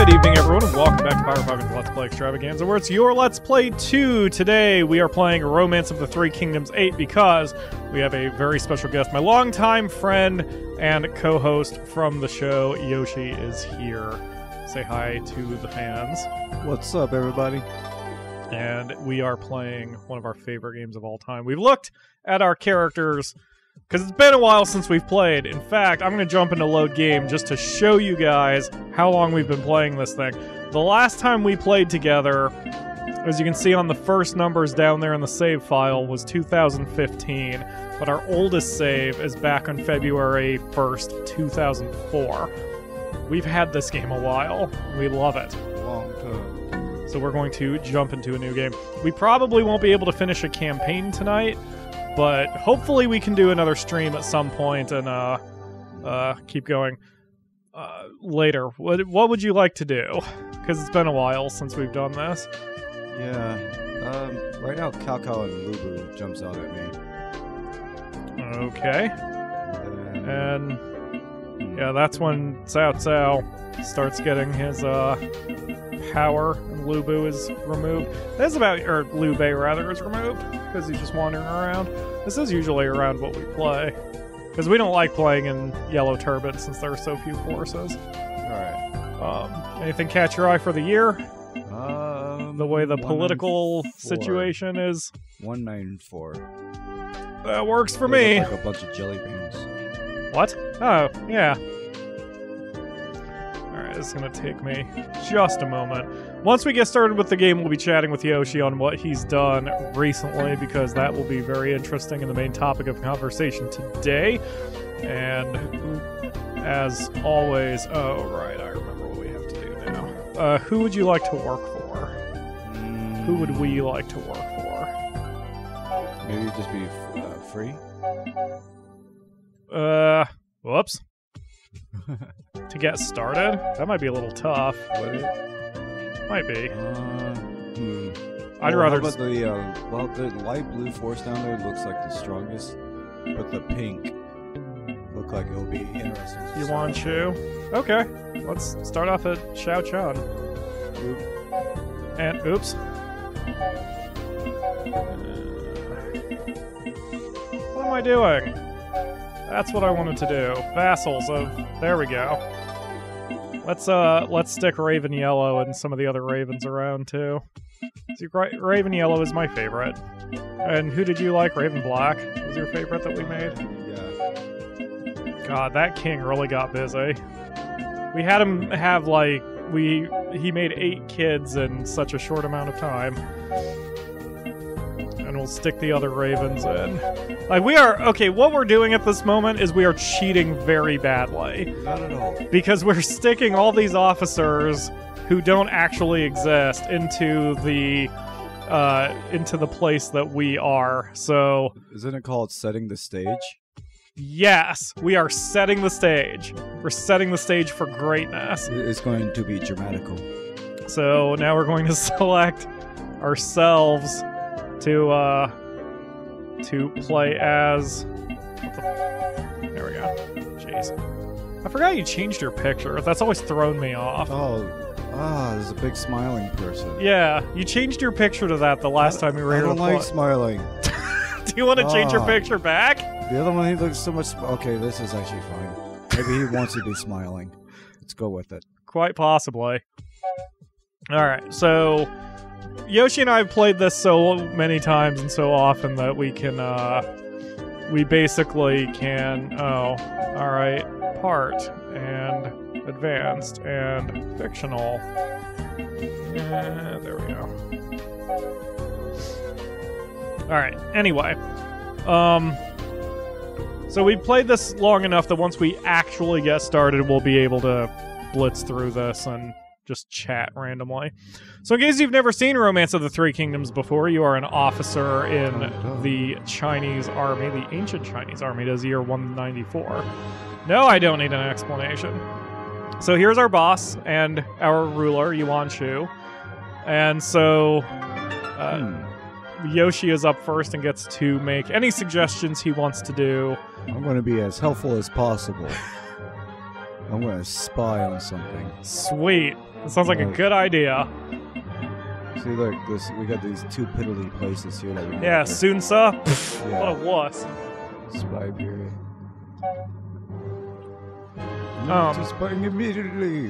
Good evening, everyone, and welcome back to PyroFalkon's Let's Play Extravaganza, where it's your Let's Play 2. Today, we are playing Romance of the Three Kingdoms 8 because we have a very special guest. My longtime friend and co-host from the show, Yoshi, is here. Say hi to the fans. What's up, everybody? And we are playing one of our favorite games of all time. We've looked at our characters because it's been a while since we've played. In fact, I'm going to jump into load game just to show you guys how long we've been playing this thing. The last time we played together, as you can see on the first numbers down there in the save file, was 2015. But our oldest save is back on February 1st, 2004. We've had this game a while. We love it. Long time. So we're going to jump into a new game. We probably won't be able to finish a campaign tonight, but hopefully we can do another stream at some point and keep going later. What would you like to do? Because it's been a while since we've done this. Yeah. Right now, Cao and Lubu jumps out at me. Okay. And yeah, that's when Cao Cao starts getting his power, and Lubu is removed. That's about, or Liu Bei rather, is removed because he's just wandering around. This is usually around what we play, because we don't like playing in Yellow Turbid since there are so few forces. Alright. Anything catch your eye for the year? The way the political situation is. 194. That works for me. Like a bunch of jelly beans. What? Oh, yeah. Alright, this is going to take me just a moment. Once we get started with the game, we'll be chatting with Yoshi on what he's done recently, because that will be very interesting and the main topic of conversation today. And as always... Oh, right, I remember what we have to do now. Who would you like to work for? Who would we like to work for? Maybe just be free? Whoops. To get started? That might be a little tough. Would it? Might be. I'd rather... How about the light blue force down there looks like the strongest, but the pink look like it'll be interesting. You want Chu? Okay. Let's start off at Xiao Chun. And, oops. What am I doing? That's what I wanted to do. Vassals of... There we go. Let's stick Raven Yellow and some of the other ravens around, too. See, Raven Yellow is my favorite. And who did you like? Raven Black was your favorite that we made? Yeah. God, that king really got busy. We had him have, like... He made 8 kids in such a short amount of time. And we'll stick the other ravens in. Like, we are... Okay, what we're doing at this moment is we are cheating very badly. Not at all. Because we're sticking all these officers who don't actually exist into the place that we are. So... Isn't it called setting the stage? Yes, we are setting the stage. We're setting the stage for greatness. It's going to be dramatical. So now we're going to select ourselves to play as... There we go. Jeez. I forgot you changed your picture. That's always thrown me off. Oh, there's a big smiling person. Yeah, you changed your picture to that the last time we were here to play. I don't like smiling. Do you want to change your picture back? The other one, he looks so much... Okay, this is actually fine. Maybe he wants to be smiling. Let's go with it. Quite possibly. Alright, so... Yoshi and I have played this so many times and so often that we can, we basically can... Oh, alright. Part, and advanced, and fictional. There we go. Alright, anyway. So we played this long enough that once we actually get started, we'll be able to blitz through this and just chat randomly. So in case you've never seen Romance of the Three Kingdoms before, you are an officer in the Chinese army, the ancient Chinese army. It is year 194. No, I don't need an explanation. So here's our boss and our ruler, Yuan Shu. And so... Yoshi is up first and gets to make any suggestions he wants to do. I'm going to be as helpful as possible. I'm gonna spy on something. Sweet. That sounds like a good idea. See, look, we got these 2 piddly places here that we Yeah, Sunsa. Yeah. What a wuss. Spy period. Just spying immediately.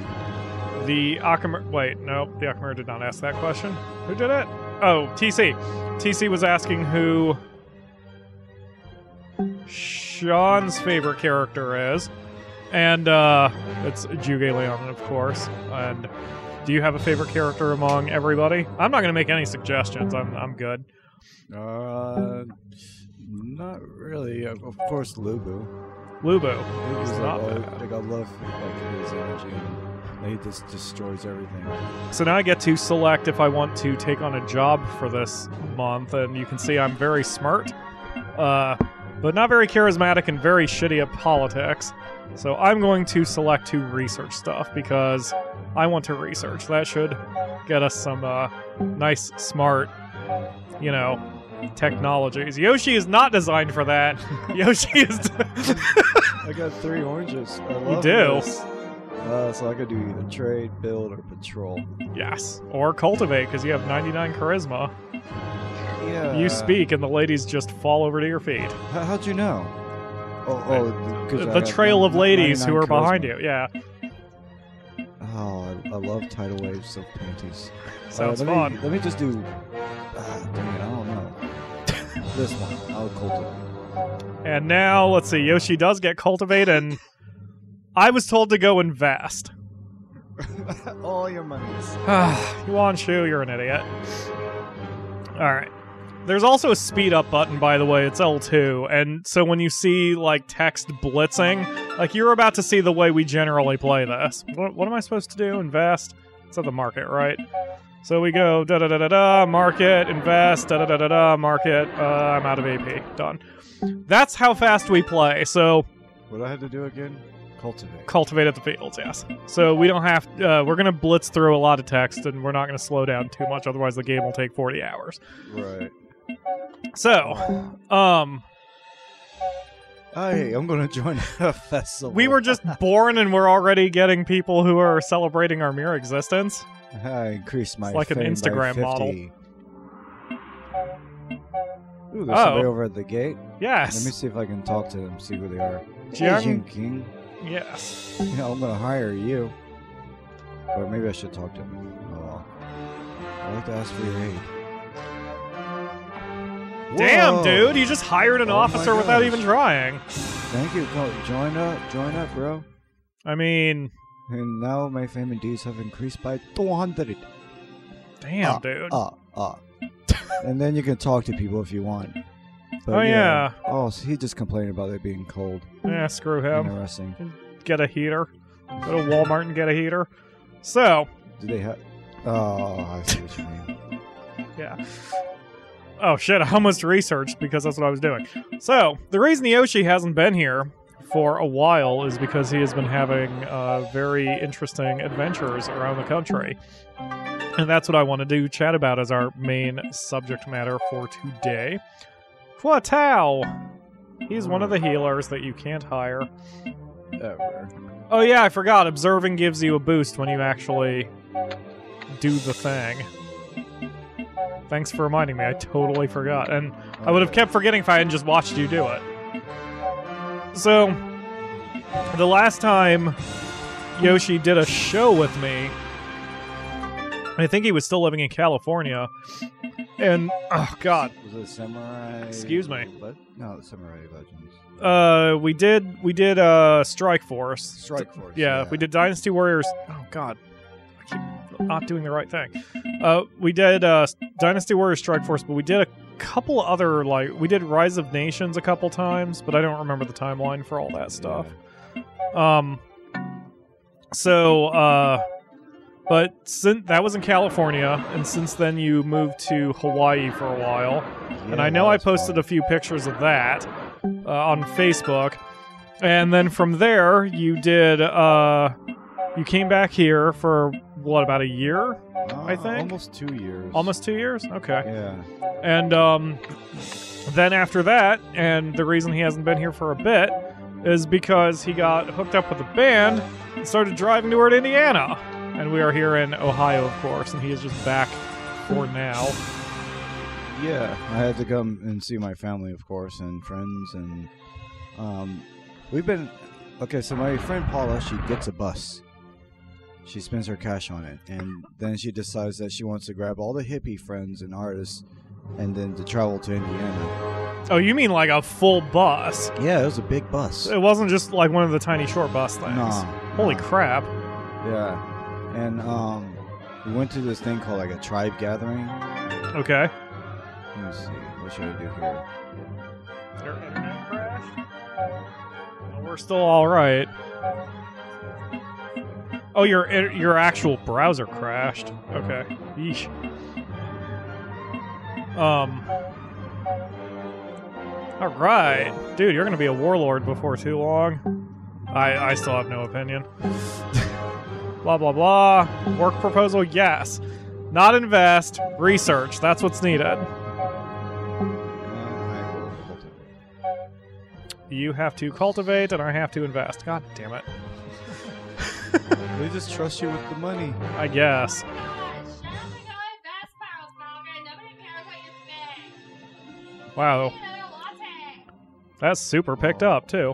The Akamura... Wait, no, the Akamura did not ask that question. Who did it? Oh, TC. TC was asking who Sean's favorite character is. And it's Juge Leon, of course. And do you have a favorite character among everybody? I'm not going to make any suggestions. I'm good. Not really. Of course, Lubu. Lubu. Lubu's not like, bad. like I love like his energy. And he just destroys everything. So now I get to select if I want to take on a job for this month, and you can see I'm very smart, but not very charismatic and very shitty at politics. So I'm going to select to research stuff because I want to research. That should get us some nice, smart, you know, technologies. Yoshi is not designed for that. Yoshi is... I got 3 oranges. I love You do? This. So I could do either trade, build, or patrol. Yes. Or cultivate, because you have 99 charisma. Yeah. You speak, and the ladies just fall over to your feet. How'd you know? The trail of ladies who are behind you. Yeah. Oh, I love tidal waves of panties. Sounds let fun. Let me just do... dang it, I don't know. This one. I'll cultivate. And now, let's see. Yoshi does get cultivate, and I was told to go invest. All your monies. Yuanshu, you're an idiot. Alright. There's also a speed up button, by the way. It's L2. And so when you see, like, text blitzing, like, you're about to see the way we generally play this. What am I supposed to do? Invest? It's at the market, right? So we go da-da-da-da-da, market, invest, da-da-da-da-da, market. I'm out of AP. Done. That's how fast we play. So... What do I have to do again? Cultivate. Cultivate at the fields, yes. So we don't have... we're going to blitz through a lot of text, and we're not going to slow down too much, otherwise the game will take 40 hours. Right. So, Hey, I'm going to join a festival. we were just born and we're already getting people who are celebrating our mere existence. I increased my It's like an fame Instagram by 50. model. Ooh, there's somebody over at the gate. Yes. Let me see if I can talk to them, see who they are. Jiang- Hey, King. Yes. You know, I'm going to hire you. Or maybe I should talk to him. Oh. I'd like to ask for your aid. Damn, Whoa. dude, you just hired an Oh my officer without gosh. even trying. Thank you. Go, join up, bro. I mean, And now my fame and deeds have increased by 200. damn, dude. And then you can talk to people if you want. But Oh, yeah. Oh, so he just complained about it being cold. Yeah, screw him. Interesting. Get a heater. Go to Walmart and get a heater. So, Do they have... Oh, I see what you mean. yeah. Oh shit, I almost researched because that's what I was doing. So, the reason Yoshi hasn't been here for a while is because he has been having very interesting adventures around the country. And that's what I want to do, chat about as our main subject matter for today. Hua Tao! He's one of the healers that you can't hire. Ever. Oh yeah, I forgot. Observing gives you a boost when you actually do the thing. Thanks for reminding me. I totally forgot. And I would have kept forgetting if I hadn't just watched you do it. So, the last time Yoshi did a show with me, I think he was still living in California. And, oh god. Was it Samurai... Excuse me. No, Samurai Legends. We did Strike Force. Strike Force. Yeah, we did Dynasty Warriors. Oh god. I keep not doing the right thing. We did Dynasty Warriors Strike Force, but we did a couple other, like, we did Rise of Nations a couple times, but I don't remember the timeline for all that stuff. Yeah. But since that was in California, and since then you moved to Hawaii for a while, and I know I posted a few pictures of that on Facebook, and then from there you did, you came back here for, what, about a year, I think? Almost 2 years. Almost 2 years? Okay. Yeah. And then after that, and the reason he hasn't been here for a bit, is because he got hooked up with a band and started driving toward Indiana. And we are here in Ohio, of course, and he is just back for now. Yeah, I had to come and see my family, of course, and friends, and we've been... Okay, so my friend Paula, she gets a bus. She spends her cash on it, and then she decides that she wants to grab all the hippie friends and artists and then to travel to Indiana. Oh, you mean like a full bus? Yeah, it was a big bus. It wasn't just like one of the tiny short bus things. Nah. Holy crap. Yeah. And we went to this thing called like a tribe gathering. Okay. Let me see. What should I do here? Your internet crashed? No, we're still alright. Oh, your actual browser crashed. Okay. Yeesh. Alright. Dude, you're gonna be a warlord before too long. I still have no opinion. Blah, blah, blah. Work proposal, yes. Not invest, research. That's what's needed. I will cultivate. You have to cultivate, and I have to invest. God damn it. They just trust you with the money. I guess. Wow. That's super picked up, too.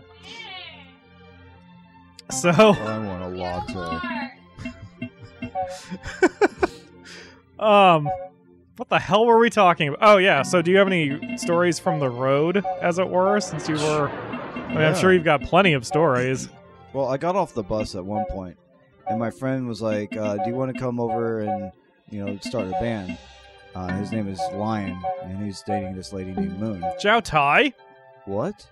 So... I want a latte. What the hell were we talking about? Oh, yeah, so do you have any stories from the road, as it were, since you were... I mean, I'm sure you've got plenty of stories. Well, I got off the bus at one point, and my friend was like, do you want to come over and, start a band? His name is Lion, and he's dating this lady named Moon. Zhao Tai? What?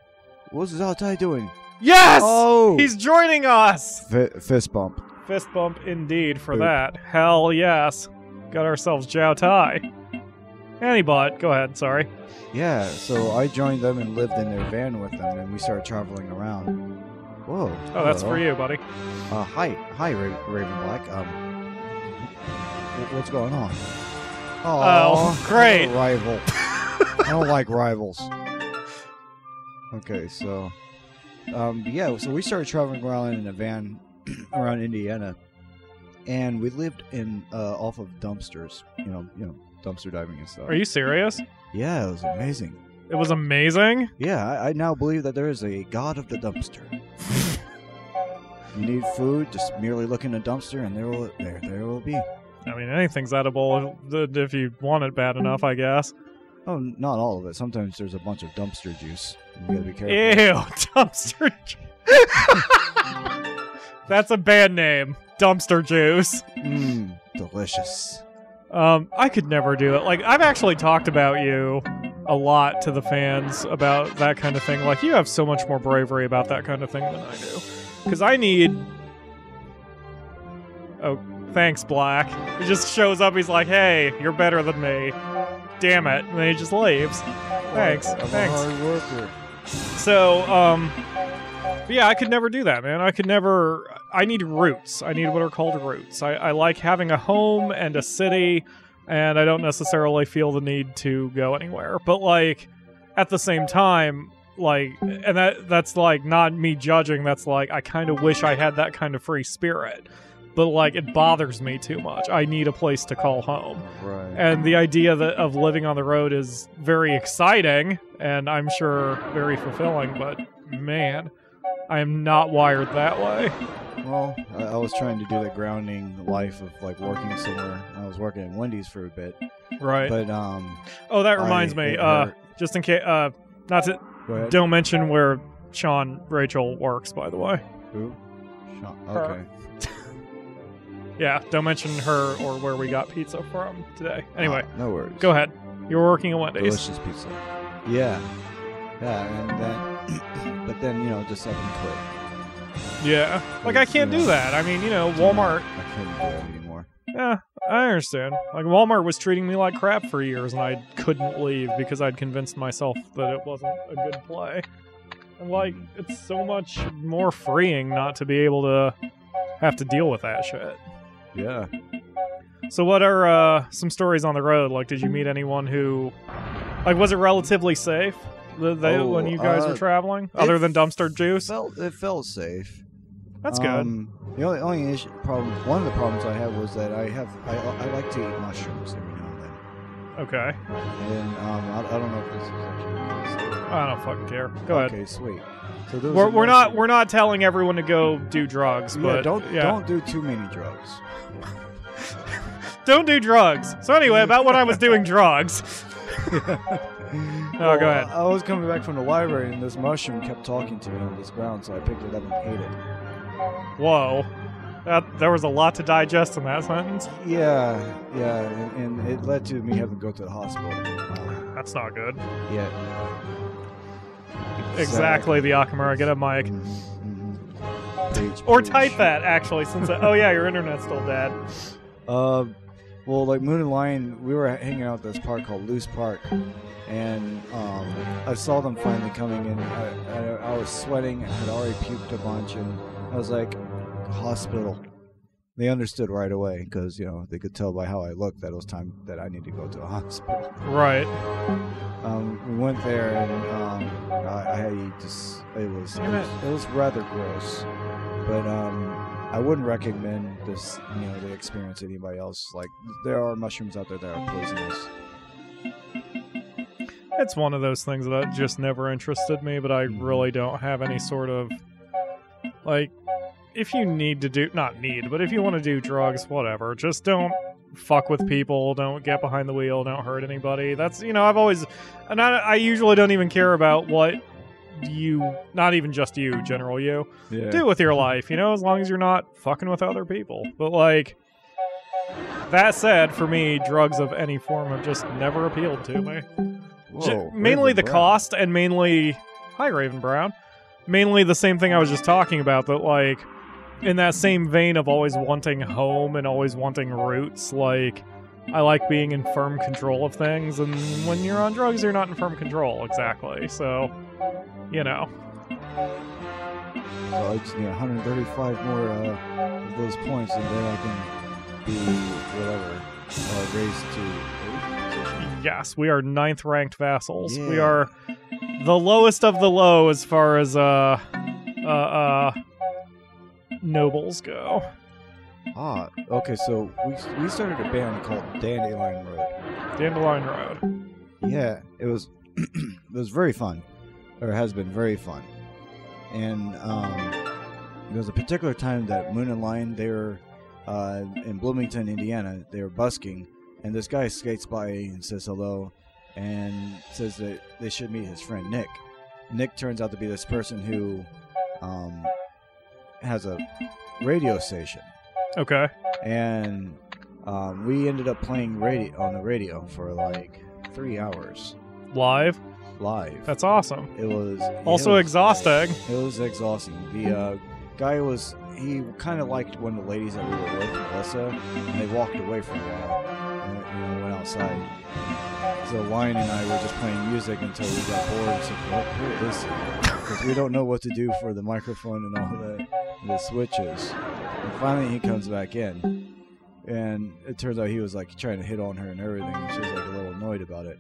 What's Zhao Tai doing? Yes! Oh! He's joining us! Fist bump. Fist bump indeed for that. Hell yes. Got ourselves Zhao Tai. Anybot, go ahead, sorry. Yeah, so I joined them and lived in their van with them, and we started traveling around. Whoa. Oh, that's for you, buddy. Hi, Raven Black. What's going on? Oh, great. Rival. I don't like rivals. Okay, so... yeah, so we started traveling around in a van around Indiana, and we lived in off of dumpsters, dumpster diving and stuff. Are you serious? Yeah, it was amazing. It was amazing? Yeah, I now believe that there is a god of the dumpster. You need food, just merely look in a dumpster, and there will be. I mean, anything's edible if you want it bad enough, I guess. Oh, not all of it. Sometimes there's a bunch of dumpster juice. You gotta be careful. Ew, dumpster juice. That's a band name. Dumpster juice. Mmm, delicious. I could never do it. Like, I've actually talked about you a lot to the fans about that kind of thing. Like, you have so much more bravery about that kind of thing than I do. Because I need... Oh, thanks, Black. He just shows up, he's like, hey, you're better than me. Damn it. And then he just leaves. Thanks. I'm Thanks. a hard worker. So, yeah, I could never do that, man. I need roots. I need what are called roots. I like having a home and a city, and I don't necessarily feel the need to go anywhere. But, like, at the same time, like, and that's, like, not me judging. That's, like, I kind of wish I had that kind of free spirit. But, like, it bothers me too much. I need a place to call home. Right. And the idea of living on the road is very exciting, and I'm sure very fulfilling, but, man, I am not wired that way. Well, I was trying to do the grounding life of, like, working somewhere. I was working at Wendy's for a bit. Right. But, oh, that reminds me, just in case, not to, don't mention where Sean Rachel works, by the way. Who? Sean. Okay. Yeah, don't mention her or where we got pizza from today. Anyway, no worries. Go ahead. You were working at Wendy's. Delicious pizza. Yeah. Yeah, and then, but then, just up and quit. Yeah. Like, I can't do that. I mean, Walmart. I couldn't do it anymore. Yeah, I understand. Like, Walmart was treating me like crap for years, and I couldn't leave because I'd convinced myself that it wasn't a good play. And, like, it's so much more freeing not to be able to have to deal with that shit. Yeah. So what are some stories on the road? Like, did you meet anyone who... Like, was it relatively safe? When you guys were traveling, other than dumpster juice? It felt safe. That's good. The only one of the problems I had was that I like to eat mushrooms every now and then. Okay. And I don't know if this is actually the case. I don't fucking care. Go ahead. Okay, sweet. So we're not telling everyone to go do drugs, but don't do too many drugs. Don't do drugs. So anyway, about when I was doing drugs. Go ahead. I was coming back from the library and this mushroom kept talking to me on this ground, so I picked it up and ate it. Whoa. There was a lot to digest in that sentence. Yeah, and it led to me having to go to the hospital. That's not good. Yeah. Exactly, the Akamura. Get a mic. Preach, or type that, actually, since... oh, yeah, your internet's still dead. Well, like Moon and Lion, we were hanging out at this park called Loose Park, and I saw them finally coming in. I was sweating. I had already puked a bunch, and I was like, hospital. They understood right away because, they could tell by how I looked that it was time that I need to go to a hospital. Right. We went there, and it was rather gross, but I wouldn't recommend this, the experience to anybody else. Like, there are mushrooms out there that are poisonous. It's one of those things that just never interested me, but I really don't have any sort of, like, if you need to do, not need, but if you want to do drugs, whatever, just don't fuck with people, don't get behind the wheel, don't hurt anybody. That's, I've always, and I usually don't even care about what you, not even just you, general you, do with your life, as long as you're not fucking with other people. But, like, that said, for me, drugs of any form have just never appealed to me. Whoa, mainly the Brown. cost, and mainly, hi Raven Brown, mainly the same thing I was just talking about, that, like, in that same vein of always wanting home and always wanting roots, like, I like being in firm control of things, and when you're on drugs, you're not in firm control, exactly, so, So I just need 135 more of those points, and then I can be, raised to 8th position. Yes, we are 9th ranked vassals. Yeah. We are the lowest of the low as far as, nobles go. Okay, so we started a band called Dandelion Road. Dandelion Road. Yeah, it was it was very fun, or has been very fun. And there was a particular time that Moon and Lion, they were in Bloomington, Indiana. They were busking, and this guy skates by and says hello, and says that they should meet his friend Nick. Nick turns out to be this person who has a radio station. Okay. And we ended up playing on the radio for like 3 hours. Live? Live. That's awesome. It was also exhausting. It was exhausting. The guy he kind of liked one of the ladies that we were with, Melissa, and they walked away for a while and went outside. So Lion and I were just playing music until we got bored and said, well, who is he? Because we don't know what to do for the microphone and all the switches. And finally he comes back in, and it turns out he was like trying to hit on her and everything, and she was like a little annoyed about it.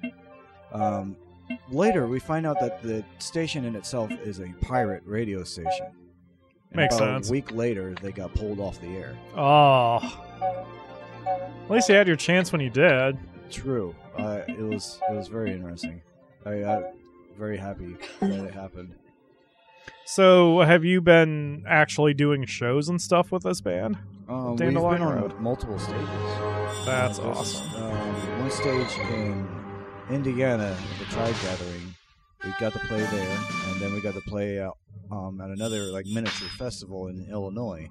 Later we find out that the station in itself is a pirate radio station. And Makes about sense. A week later they got pulled off the air. Oh. At least you had your chance when you did. True. It was very interesting. I got very happy that it happened. So, have you been actually doing shows and stuff with this band? We've been on multiple stages. That's awesome. One stage in Indiana at the Tribe Gathering. We got to play there, and then we got to play at another like miniature festival in Illinois.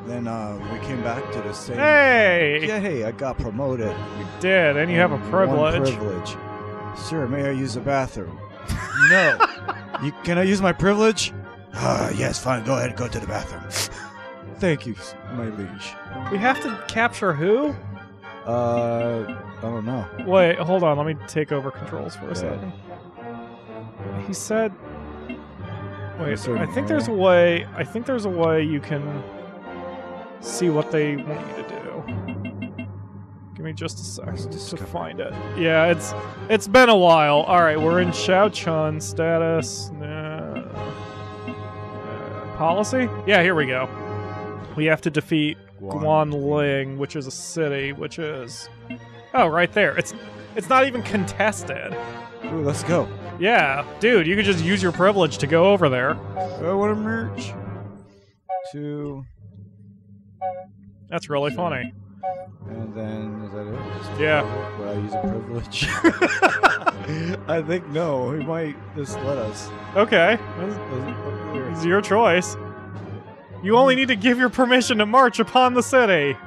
Then we came back to the same. Hey! Yeah, hey, I got promoted. You did, and you have a privilege. One privilege. Sir, may I use the bathroom? No. Can I use my privilege? Yes, fine. Go ahead and go to the bathroom. Thank you, my liege. We have to capture who? I don't know. Wait, hold on. Let me take over controls for a second. He said... Wait, I think there's a way... I think there's a way you can see what they want you to do. Give Give me just a second to find it. Yeah, it's been a while. All right, we're in Shao Chun status. Policy? Yeah, here we go. We have to defeat Guanling, which is a city, which is right there. It's not even contested. Ooh, let's go. Yeah, dude, you could just use your privilege to go over there. I want to merge. That's really funny. And then, is that it? Yeah. Will I use a privilege? I think no. He might just let us. Okay. It's your choice. You only need to give your permission to march upon the city.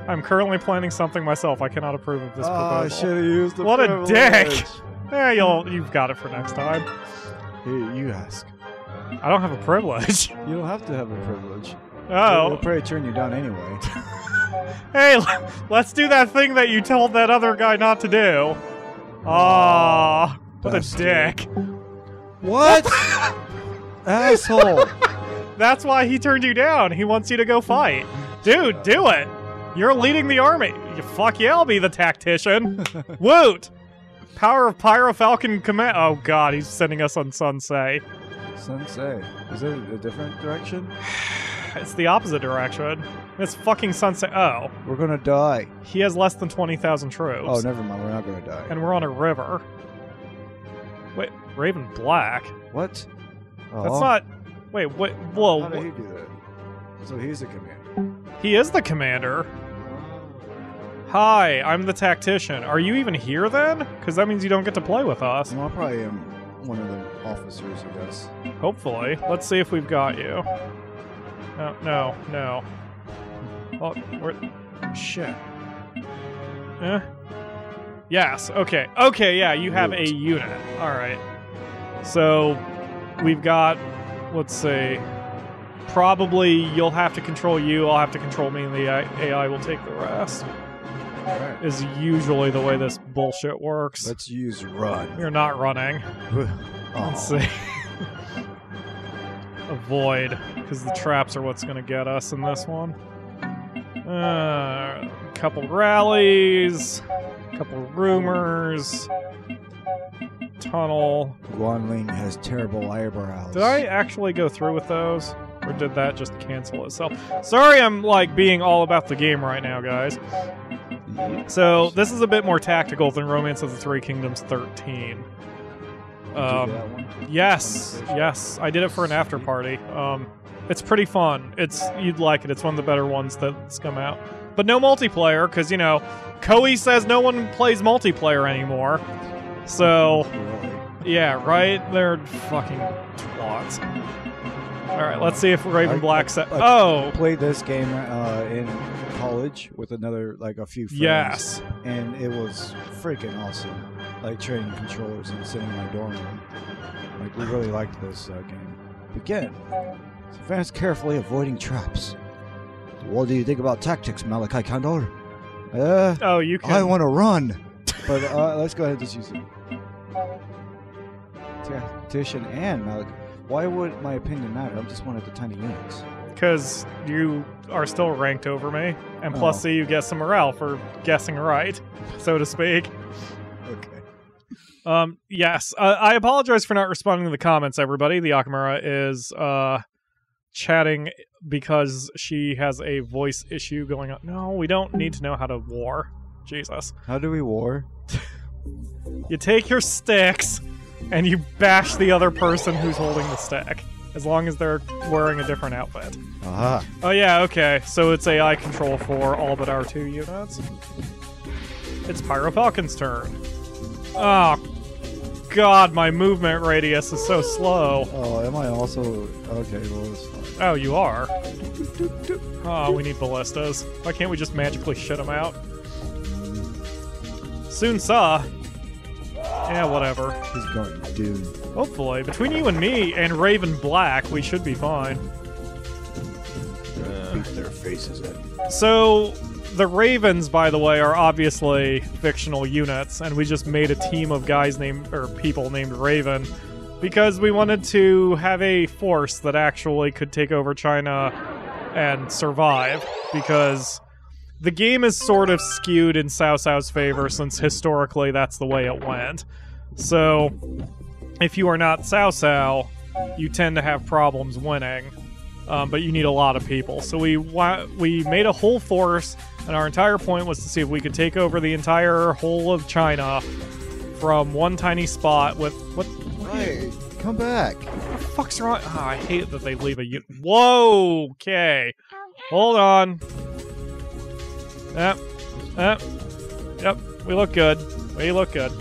I'm currently planning something myself. I cannot approve of this proposal. I should have used the privilege. What a dick! You've got it for next time. Here, you ask. I don't have a privilege. You don't have to have a privilege. Oh. They'll probably turn you down anyway. Hey, let's do that thing that you told that other guy not to do. Aw, what a dick. What? Asshole. That's why he turned you down. He wants you to go fight. Dude, do it. You're leading the army. Fuck yeah, I'll be the tactician. Woot. Power of PyroFalkon command. Oh god, he's sending us on Sunsei. Sunsei? Is it a different direction? It's the opposite direction. It's fucking Sunset. Oh. We're gonna die. He has less than 20,000 troops. Oh, never mind. We're not gonna die. And we're on a river. Wait, Raven Black? What? Oh. That's not... Wait, what? Whoa. How did he do that? So he's the commander. He is the commander. Hi, I'm the tactician. Are you even here then? Because that means you don't get to play with us. Well, I probably am one of the officers, I guess. Hopefully. Let's see if we've got you. No. Oh, shit. Yes, okay. Okay, yeah, you have a unit. Alright. So, we've got, let's see, probably you'll have to control you, I'll have to control me, and the AI will take the rest. Right. Is usually the way this bullshit works. Let's use run. You're not running. Let's see. Avoid, because the traps are what's going to get us in this one. Couple rallies, couple rumors, tunnel. Guanling has terrible eyebrows. Did I actually go through with those? Or did that just cancel itself? Sorry I'm, like, being all about the game right now, guys. So, this is a bit more tactical than Romance of the Three Kingdoms 13. Yes, I did it for an after party. It's pretty fun. You'd like it. It's one of the better ones that's come out. But no multiplayer, because, you know, Koei says no one plays multiplayer anymore. So, yeah, right? They're fucking twats. Alright, let's see if Raven Black said... Oh! I played this game in college with a few friends. Yes. And it was freaking awesome. Like, trading controllers and sitting in my dorm room. Like, we really liked this game. Begin. Advance carefully, avoiding traps. What do you think about tactics, Malachi Kandor? Oh, you can... I want to run! But let's go ahead and just use it. Tactician and Malachi. Why would my opinion matter? I'm just one of the tiny units. Because you are still ranked over me, and plus you get some morale for guessing right, so to speak. Okay. Yes. I apologize for not responding to the comments, everybody. The Akamura is chatting because she has a voice issue going on. No, we don't need to know how to war. Jesus. How do we war? You take your sticks and you bash the other person who's holding the stick, as long as they're wearing a different outfit. Aha. Oh yeah, okay. So it's AI control for all but our 2 units. It's PyroFalkon's turn. Oh, God, my movement radius is so slow. Oh, am I also... Okay, well, it's fine. Oh, you are? Oh, we need ballistas. Why can't we just magically shit them out? Soon saw. Yeah, whatever. He's going dude. Hopefully. Between you and me and Raven Black, we should be fine. Beat their faces in. So, the Ravens, by the way, are obviously fictional units, and we just made a team of people named Raven because we wanted to have a force that actually could take over China and survive, because the game is sort of skewed in Cao Cao's favor since historically that's the way it went. So, if you are not Cao Cao, you tend to have problems winning, but you need a lot of people. So we made a whole force, and our entire point was to see if we could take over the entire whole of China from one tiny spot with what? Hey, come back! What the fuck's wrong? Oh, I hate that they leave a. Whoa. Okay. Hold on. Yep. We look good. We look good.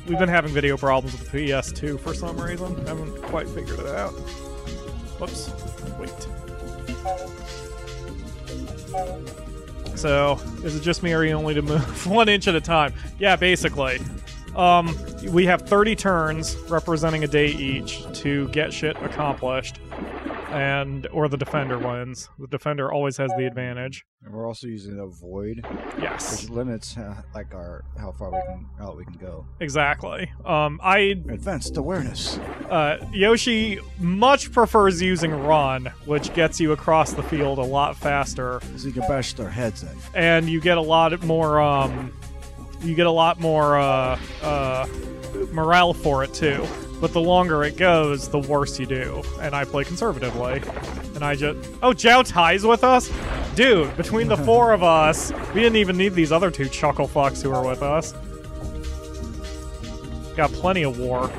We've been having video problems with the PS2 for some reason. Haven't quite figured it out. Whoops. Wait. So, is it just me or are you only to move 1 inch at a time? Yeah, basically. We have 30 turns representing a day each to get shit accomplished. Or the defender wins. The defender always has the advantage. And we're also using a void. Yes. Which limits how far we can go. Exactly. Advanced awareness. Yoshi much prefers using run, which gets you across the field a lot faster. So you can bash their heads in. And you get a lot more morale for it too. But the longer it goes, the worse you do. And I play conservatively. And oh, Zhao Tai's with us? Dude, between the 4 of us, we didn't even need these other 2 chuckle fucks who are with us. Got plenty of war.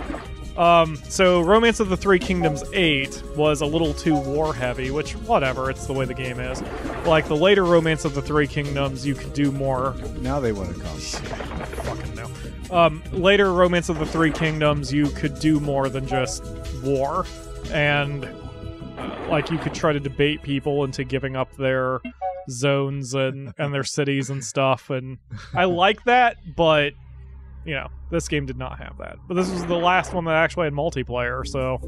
So Romance of the Three Kingdoms 8 was a little too war heavy, which, whatever, it's the way the game is. Like, the later Romance of the Three Kingdoms, you could do more. Now they want to come. Fucking no. Later Romance of the Three Kingdoms, you could do more than just war. And, like, you could try to debate people into giving up their zones and their cities and stuff. And I like that, but, you know, this game did not have that. But this was the last one that actually had multiplayer, so,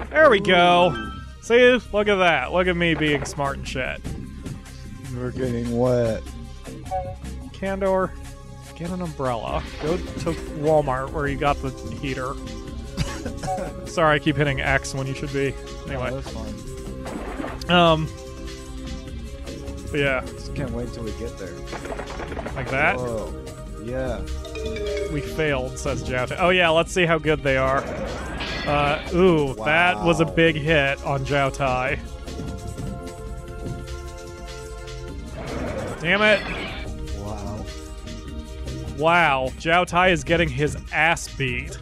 There we go. See? Look at that. Look at me being smart and shit. We're getting wet. Candor, get an umbrella. Go to Walmart where you got the heater. Sorry, I keep hitting X when you should be. Anyway. Oh, that's fine. But yeah. Just can't wait till we get there. Like that? Whoa. Yeah. We failed, says Zhao. Oh yeah, let's see how good they are. Ooh, wow. That was a big hit on Zhao Tai. Damn it. Wow, Zhao Tai is getting his ass beat.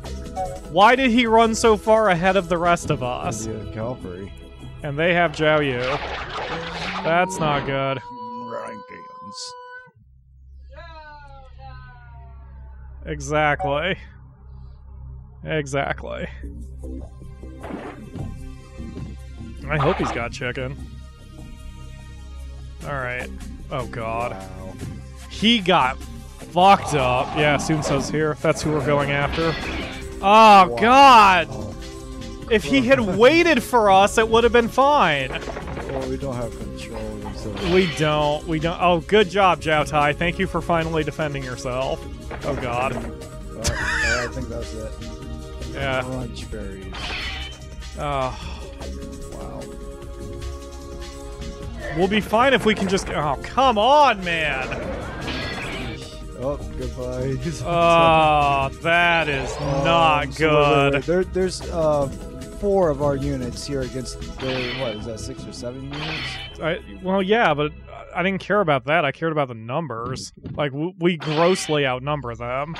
Why did he run so far ahead of the rest of us? Calvary. And they have Zhao Yu. That's not good. Exactly. Exactly. I hope he's got chicken. Alright. Oh god. Wow. He got fucked up. Yeah, Sunso's here. That's who we're going after. Oh, wow. God! If he had waited for us, it would have been fine. Well, we don't have control. So. We don't. Oh, good job, Zhao Tai. Thank you for finally defending yourself. Oh, God. I think that's it. Yeah. Lunch berries. Oh. Wow. We'll be fine if we can just... Oh, come on, man! Oh, goodbye. Oh, that is not good. Wait. There's 4 of our units here against the, what, is that 6 or 7 units? Well, yeah, but I didn't care about that. I cared about the numbers. Like, we grossly outnumber them.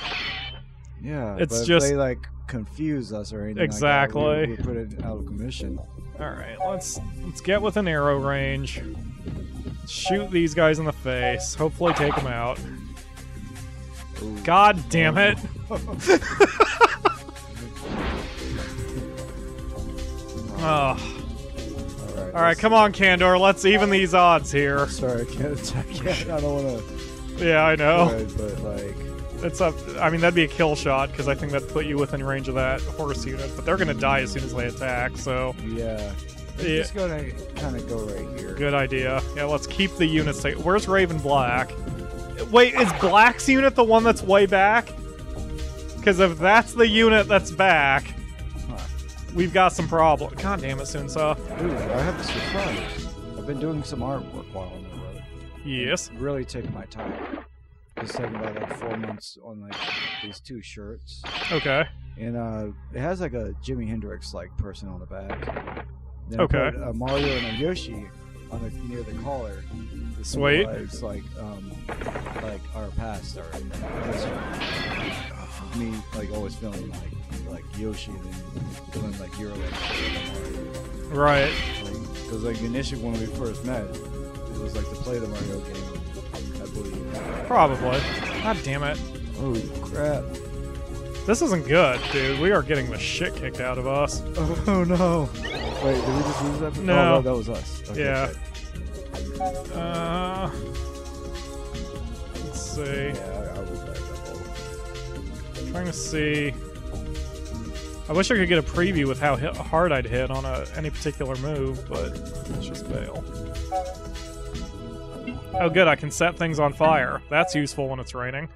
Yeah, it's but just... if they, like, confuse us or anything exactly. like that, we put it out of commission. Alright, let's get within arrow range. Shoot these guys in the face. Hopefully take them out. Ooh. God damn it! Oh. Alright, come on, Candor. Let's even these odds here. Sorry, I can't attack yet. I don't want to... Yeah, I know. But, like... It's up... I mean, that'd be a kill shot, because I think that'd put you within range of that horse unit. But they're gonna die as soon as they attack, so... Yeah. I'm just gonna kind of go right here. Good idea. Yeah, let's keep the units safe. Where's Raven Black? Wait, is Black's unit the one that's way back? Because if that's the unit that's back, we've got some problem. God damn it, Sunsa. Ooh, I have a surprise. A I've been doing some artwork while on the road. Yes. Really taking my time. Just taking about like 4 months on like these 2 shirts. Okay. And it has like a Jimi Hendrix like person on the back. Then Okay. I put a Mario and a Yoshi on the near the collar. Sweet. It's like our past, our history. Me like always feeling like Yoshi and then feeling like you're like Mario. Right. Because like initially when we first met, it was like to play the Mario game, I believe. Probably. God damn it. Holy crap. This isn't good, dude. We are getting the shit kicked out of us. Oh no. Wait, did we just lose that? No. Oh, that was us. Okay, Yeah. good. Let's see. Yeah, I was back up. Trying to see. I wish I could get a preview with how hard I'd hit on any particular move, but let's just fail. Oh good, I can set things on fire. That's useful when it's raining.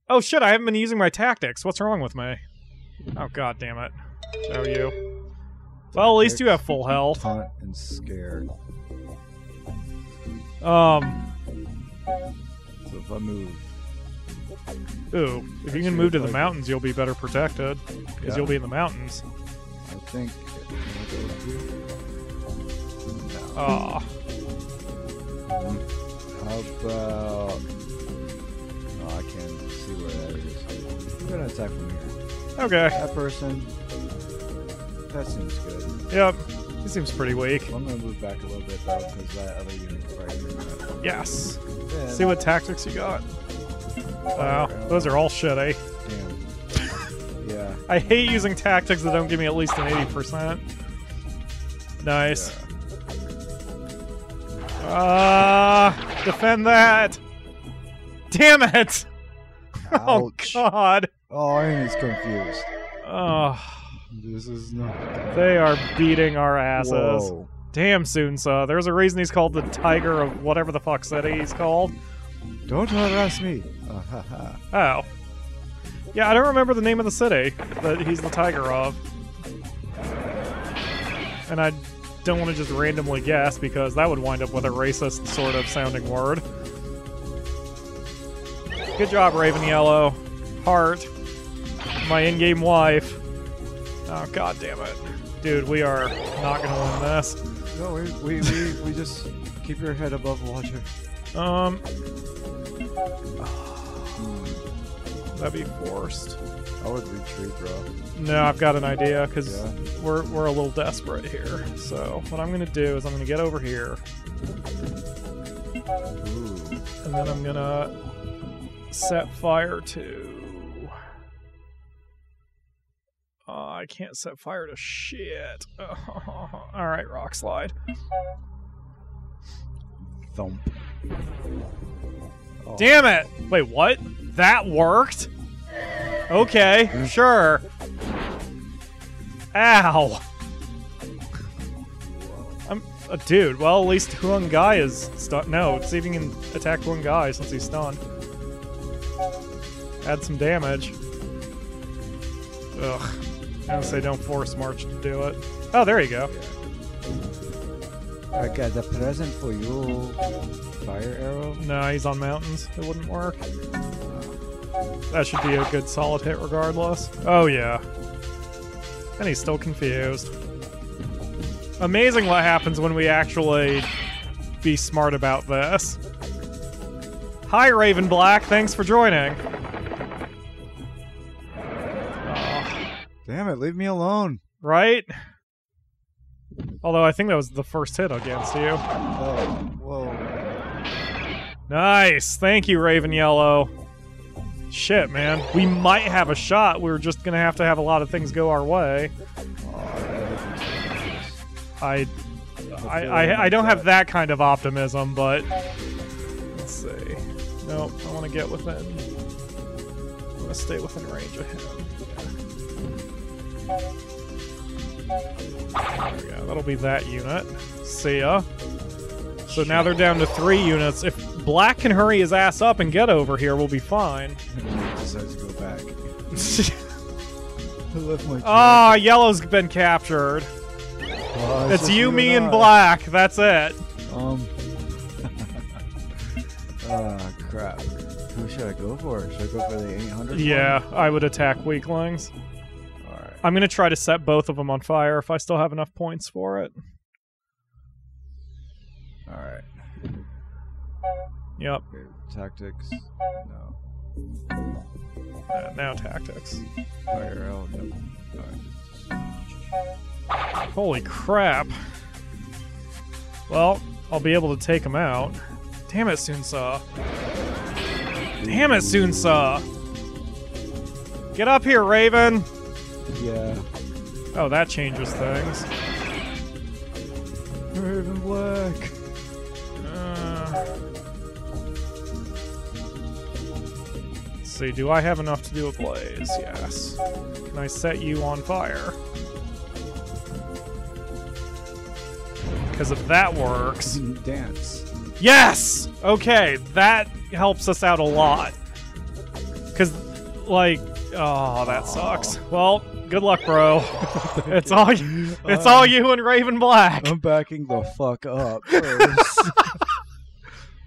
Oh shit, I haven't been using my tactics. What's wrong with me? Oh god damn it. Show you. Well, at least you have full health. Taunt and scare. So So if I move... ooh, if you can move to the mountains, you'll be better protected. Because you'll be in the mountains. I think... No. Aw. How about... Oh, I can't see where that is. I'm gonna attack from here. Okay. That person... That seems good. Yep. He seems pretty weak. I'm gonna move back a little bit though, because that other unit can probably move. Yes. Yeah. See what tactics you got. Wow, those are all shitty. Damn. Yeah. I hate using tactics that don't give me at least an 80%. Nice. Defend that! Damn it! Oh Ouch. god. Oh, and he's confused. Oh, This is not good. they are beating our asses. Whoa. Damn, Soonsa. There's a reason he's called the Tiger of whatever the fuck city he's called. Don't harass me. Oh. Yeah, I don't remember the name of the city that he's the Tiger of. And I don't want to just randomly guess because that would wind up with a racist sort of sounding word. Good job, Raven Yellow. Heart. My in-game wife. Oh, god damn it. Dude, we are not gonna win this. No, we just keep your head above water. That'd be forced. I would retreat, bro. No, I've got an idea, because Yeah. we're a little desperate here. So, what I'm gonna do is I'm gonna get over here, Ooh. and then I'm gonna set fire to... I can't set fire to shit. Alright, rock slide. Thump. Oh. Damn it! Wait, what? That worked? Okay, sure. Ow! I'm dude. Well, at least Huang Gai is stunned. No, see if you can attack Huang Gai since he's stunned. Add some damage. Ugh. I was gonna say don't force March to do it. Oh, there you go. I got the present for you. Fire arrow. No, he's on mountains. It wouldn't work. That should be a good solid hit regardless. Oh yeah. And he's still confused. Amazing what happens when we actually be smart about this. Hi Raven Black, thanks for joining. Damn it! Leave me alone. Right? Although I think that was the first hit against you. Oh, whoa. Nice! Thank you, Raven Yellow. Shit, man. We might have a shot. We're just gonna have to have a lot of things go our way. I don't have that kind of optimism, but let's see. Nope, I want to get within. I want to stay within range of him. There we go. That'll be that unit. See ya. So now they're down to 3 units. If Black can hurry his ass up and get over here, we'll be fine. I decided to go back. I left my Ah, Yellow's been captured. It's you, me, and Black. That's it. Crap. Who should I go for? Should I go for the 800? Yeah, I would attack weaklings. Alright. I'm going to try to set both of them on fire if I still have enough points for it. Alright. Yep. Okay, tactics. No. Now tactics. Pyro. No. Alright. Holy crap. Well, I'll be able to take him out. Damn it, Soonsa. Damn it, Soonsa. Get up here, Raven. Yeah. Oh, that changes things. Raven Black. Let's see, do I have enough to do a blaze? Yes. Can I set you on fire? Because if that works... Dance. Yes! Okay, that helps us out a lot. Because, like... Oh, that sucks. Well, good luck, bro. It's all you and Raven Black. I'm backing the fuck up first.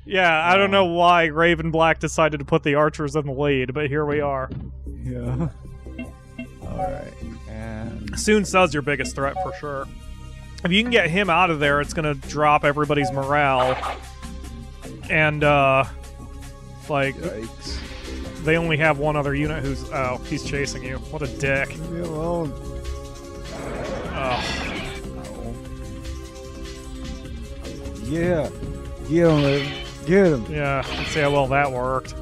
Yeah, I don't know why Raven Black decided to put the archers in the lead, but here we are. Yeah. Alright, and... Soonsa's your biggest threat for sure. If you can get him out of there, it's gonna drop everybody's morale. And, like... Yikes. They only have one other unit who's... Oh, he's chasing you. What a dick. Leave me alone. Oh. Yeah. Get him, Raven. Get him. Yeah, let's see how well that worked.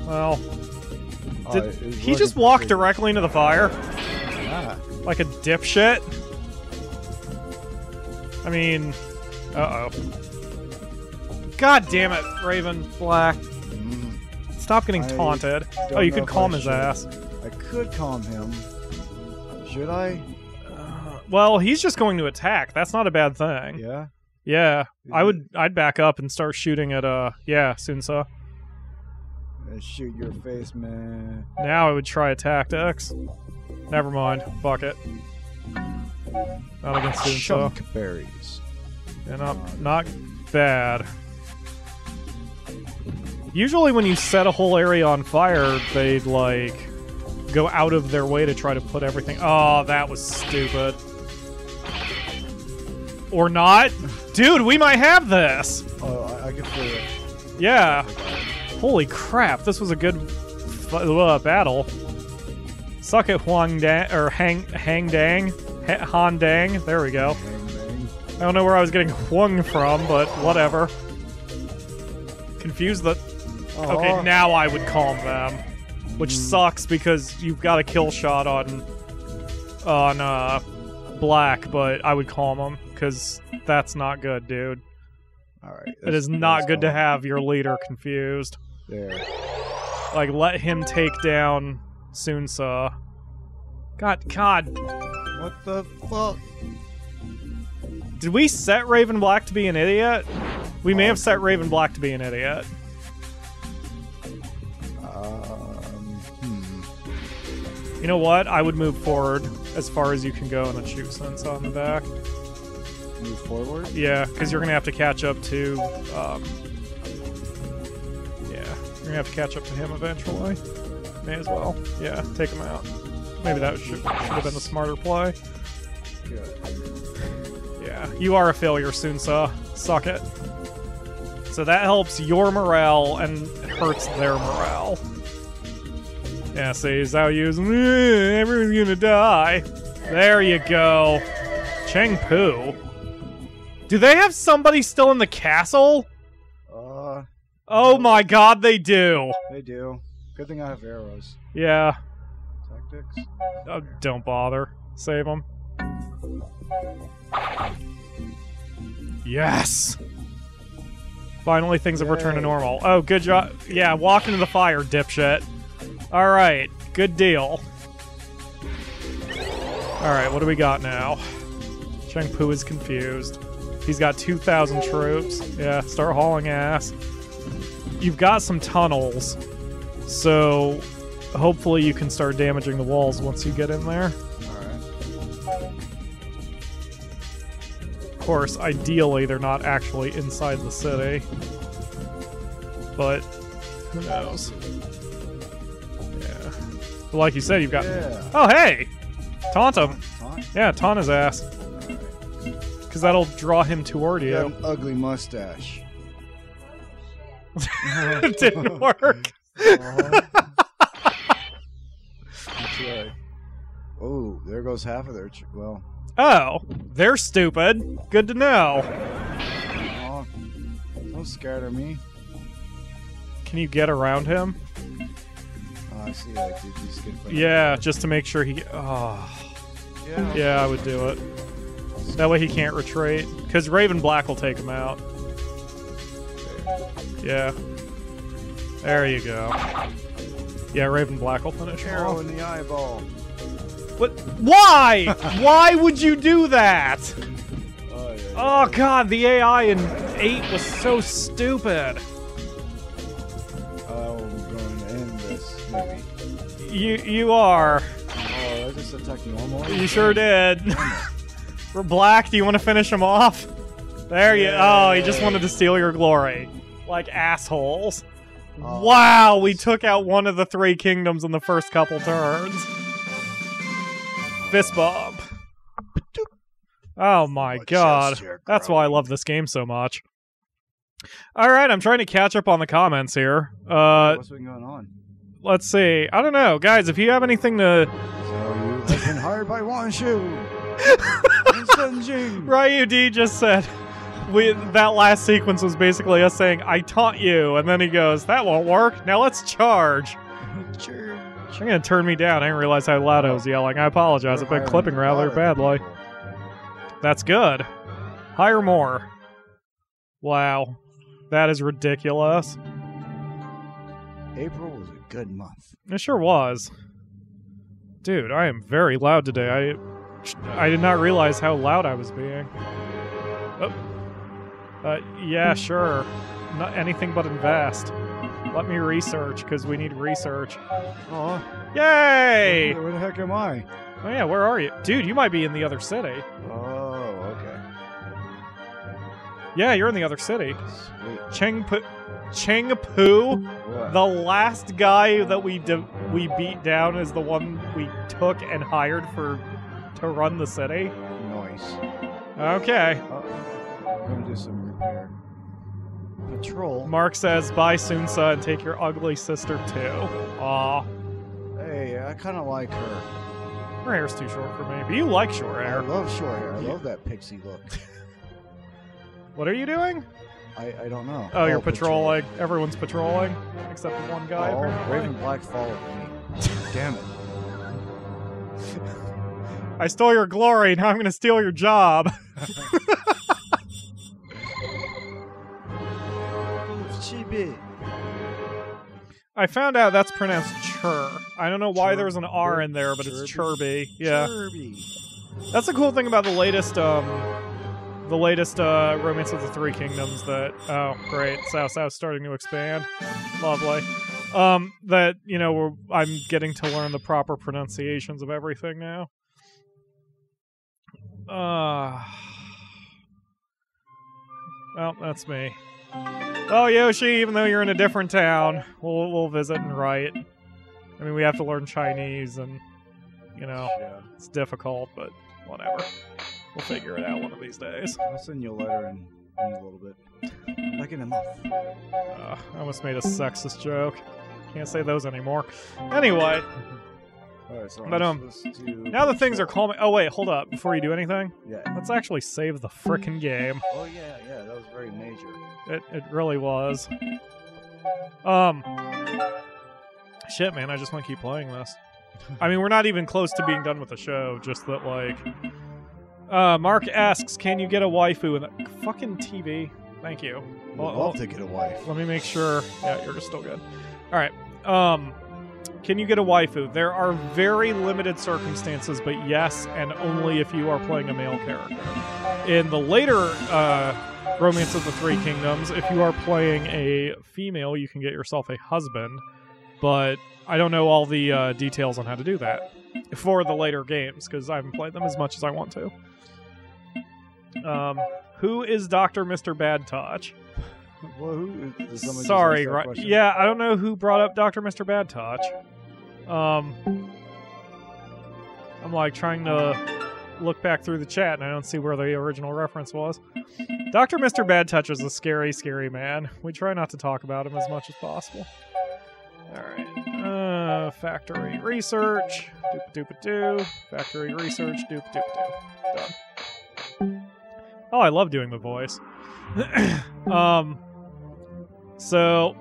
Well... Did he just walk directly into the fire? Yeah. Like a dipshit? I mean... Uh-oh. God damn it, Raven Black. Stop getting taunted. Oh, you could calm his ass. I could calm him. Should I? Well, he's just going to attack. That's not a bad thing. Yeah? Yeah. I'd back up and start shooting at, yeah, Soonsa. Shoot your face, man. Now I would try a tactics. Never mind. Fuck it. Not against Soonsa. Chunk berries. Yeah, not bad. Usually when you set a whole area on fire, they'd, like, go out of their way to try to put everything... Oh, that was stupid. Or not? Dude, we might have this! Oh, I can feel it. Yeah. Holy crap, this was a good battle. Suck it, Huang Dang, or Hang Dang. Han Dang. There we go. I don't know where I was getting Huang from, but whatever. Confused the... Okay, now I would calm them. Which sucks because you've got a kill shot on Black, but I would calm him because that's not good, dude. Alright. It is not good to have your leader confused. There. Like, let him take down Soonsa. God. What the fuck? Did we set Raven Black to be an idiot? We may have set Raven Black to be an idiot. You know what? I would move forward as far as you can go and then shoot Soonsa on the back. Move forward? Yeah, because you're going to have to catch up to... yeah, you're going to have to catch up to him eventually. May as well. Yeah, take him out. Maybe that should have been the smarter play. Good. Yeah, you are a failure, Soonsa. Suck it. So that helps your morale and hurts their morale. Yeah, see, Zhao Yu's, everyone's gonna die. There you go. Cheng Pu. Do they have somebody still in the castle? Oh my god, they do. They do. Good thing I have arrows. Yeah. Tactics? Oh, don't bother. Save them. Yes! Finally, things have returned to normal. Oh, good job. Yeah, walk into the fire, dipshit. Alright, good deal. Alright, what do we got now? Cheng Pu is confused. He's got 2,000 troops. Yeah, start hauling ass. You've got some tunnels, so hopefully you can start damaging the walls once you get in there. Alright. course, ideally, they're not actually inside the city. But who knows? Yeah. But like you said, you've got... Yeah. Oh, hey! Taunt him. Taunt? Yeah, taunt his ass. Because that'll draw him toward You got you. an ugly mustache. It didn't work. That's right. Oh, there goes half of their... well... Oh, they're stupid. Good to know. Aw, don't scatter me. Can you get around him? Oh, I see. Like, did you skip it? Yeah, just to make sure he... Oh. Yeah. Yeah, I would do it. That way he can't retreat. Because Raven Black will take him out. Yeah. There you go. Yeah, Raven Black will finish him Arrow off. in the eyeball. What? Why? Why would you do that? Oh, yeah. Oh god, the AI in 8 was so stupid. I'm going to end this, maybe. You are. Oh, I just attacked normal. You sure did. We're Black, do you want to finish him off? There you... Oh, he just wanted to steal your glory. Like assholes. Oh, Wow, we took out one of the 3 kingdoms in the first couple turns. Fist bump. Oh my god. That's why I love this game so much. Alright, I'm trying to catch up on the comments here. What's been going on? Let's see. I don't know. Guys, if you have anything to... So you have been hired by Wanshu. Ryu D just said... that last sequence was basically us saying, I taunt you, and then he goes, that won't work. Now let's charge. You're gonna turn me down. I didn't realize how loud I was yelling. I apologize. I've been clipping rather badly. That's good. Hire more. Wow. That is ridiculous. April was a good month. It sure was. Dude, I am very loud today. I did not realize how loud I was being. Oh. Yeah, sure. Not anything but invest. Let me research, because we need research. Oh, Yay! where the heck am I? Oh yeah, where are you? Dude, you might be in the other city. Oh, okay. Yeah, you're in the other city. Sweet. Chengpu, What? the last guy that we beat down is the one we took and hired to run the city. Nice. Okay. I'm gonna do some repair. Patrol. Mark says, bye Sunsa and take your ugly sister too. Aw. Hey, I kind of like her. Her hair's too short for me, but you like short I hair. love short hair. I love that pixie look. What are you doing? I don't know. Oh, you're patrolling. Everyone's patrolling, except for one guy. Oh, apparently. Raven Black followed me. Damn it. I stole your glory, now I'm gonna steal your job. Chibi. I found out that's pronounced chur. I don't know why there's an R in there, but it's chirby. Yeah. Chirby. That's the cool thing about the latest Romance of the Three Kingdoms that, oh, great, South's starting to expand. Lovely. That, you know, I'm getting to learn the proper pronunciations of everything now. Well, that's me. Oh, Yoshi, even though you're in a different town, we'll visit and write. I mean, we have to learn Chinese, and, you know, it's difficult, but whatever. We'll figure it out one of these days. I'll send you a letter in a little bit. Like in a month. I almost made a sexist joke. Can't say those anymore. Anyway. Alright, so But, now that things are calming... Oh, wait, hold up. Before you do anything, yeah. let's actually save the frickin' game. Oh, yeah, that was very major. It really was. Shit, man, I just want to keep playing this. I mean, we're not even close to being done with the show, just that, like... Mark asks, can you get a waifu in the fucking TV? Thank you. I'd love to get a wife. Let me make sure. Yeah, you're still good. Alright. Can you get a waifu? There are very limited circumstances, but yes, and only if you are playing a male character. In the later Romance of the Three Kingdoms, if you are playing a female, you can get yourself a husband, but I don't know all the details on how to do that for the later games, because I haven't played them as much as I want to. Who is Dr. Mr. Bad Touch? Well, who is someone Sorry, just ask that right? question? Yeah, I don't know who brought up Dr. Mr. Bad Touch. I'm like trying to look back through the chat and I don't see where the original reference was. Dr. Mr. Bad Touch is a scary, scary man. We try not to talk about him as much as possible. Alright. Factory research. Doop-a-doop-a-doo. Factory research. Doop-a-doop-a-doo. Done. Oh, I love doing the voice. So...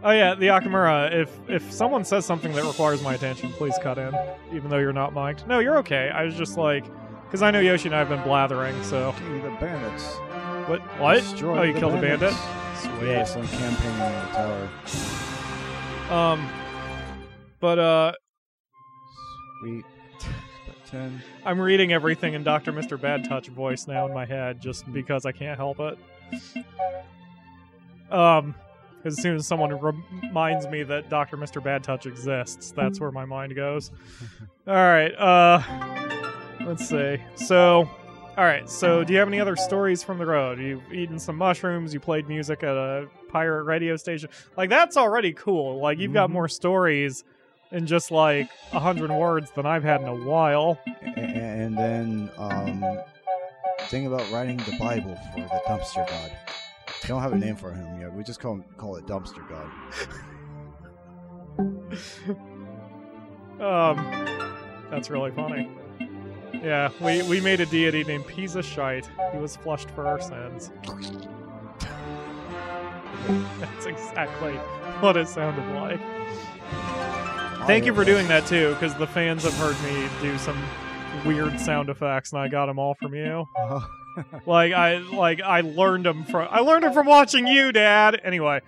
Oh yeah, the Akamura, if someone says something that requires my attention, please cut in, even though you're not mic'd. No, you're okay. I was just like... Because I know Yoshi and I have been blathering, so... King the bandits. What? Destroy Oh, you the killed bandits. a bandit? Sweet. Yeah, some campaigning in the tower. Sweet. 10. I'm reading everything in Dr. Mr. Bad Touch voice now in my head, just because I can't help it. As soon as someone reminds me that Dr. Mr. Bad Touch exists, that's where my mind goes. Alright, let's see. So, alright, so do you have any other stories from the road? You've eaten some mushrooms, you played music at a pirate radio station. Like, that's already cool. Like, you've got more stories in just, like, 100 words than I've had in a while. And then, thing about writing the Bible for the dumpster god. We don't have a name for him yet. We just call it Dumpster God. That's really funny. Yeah, we made a deity named Piece of Shite. He was flushed for our sins. That's exactly what it sounded like. Thank you for doing that too, because the fans have heard me do some weird sound effects, and I got them all from you. I learned them from watching you, Dad. Anyway,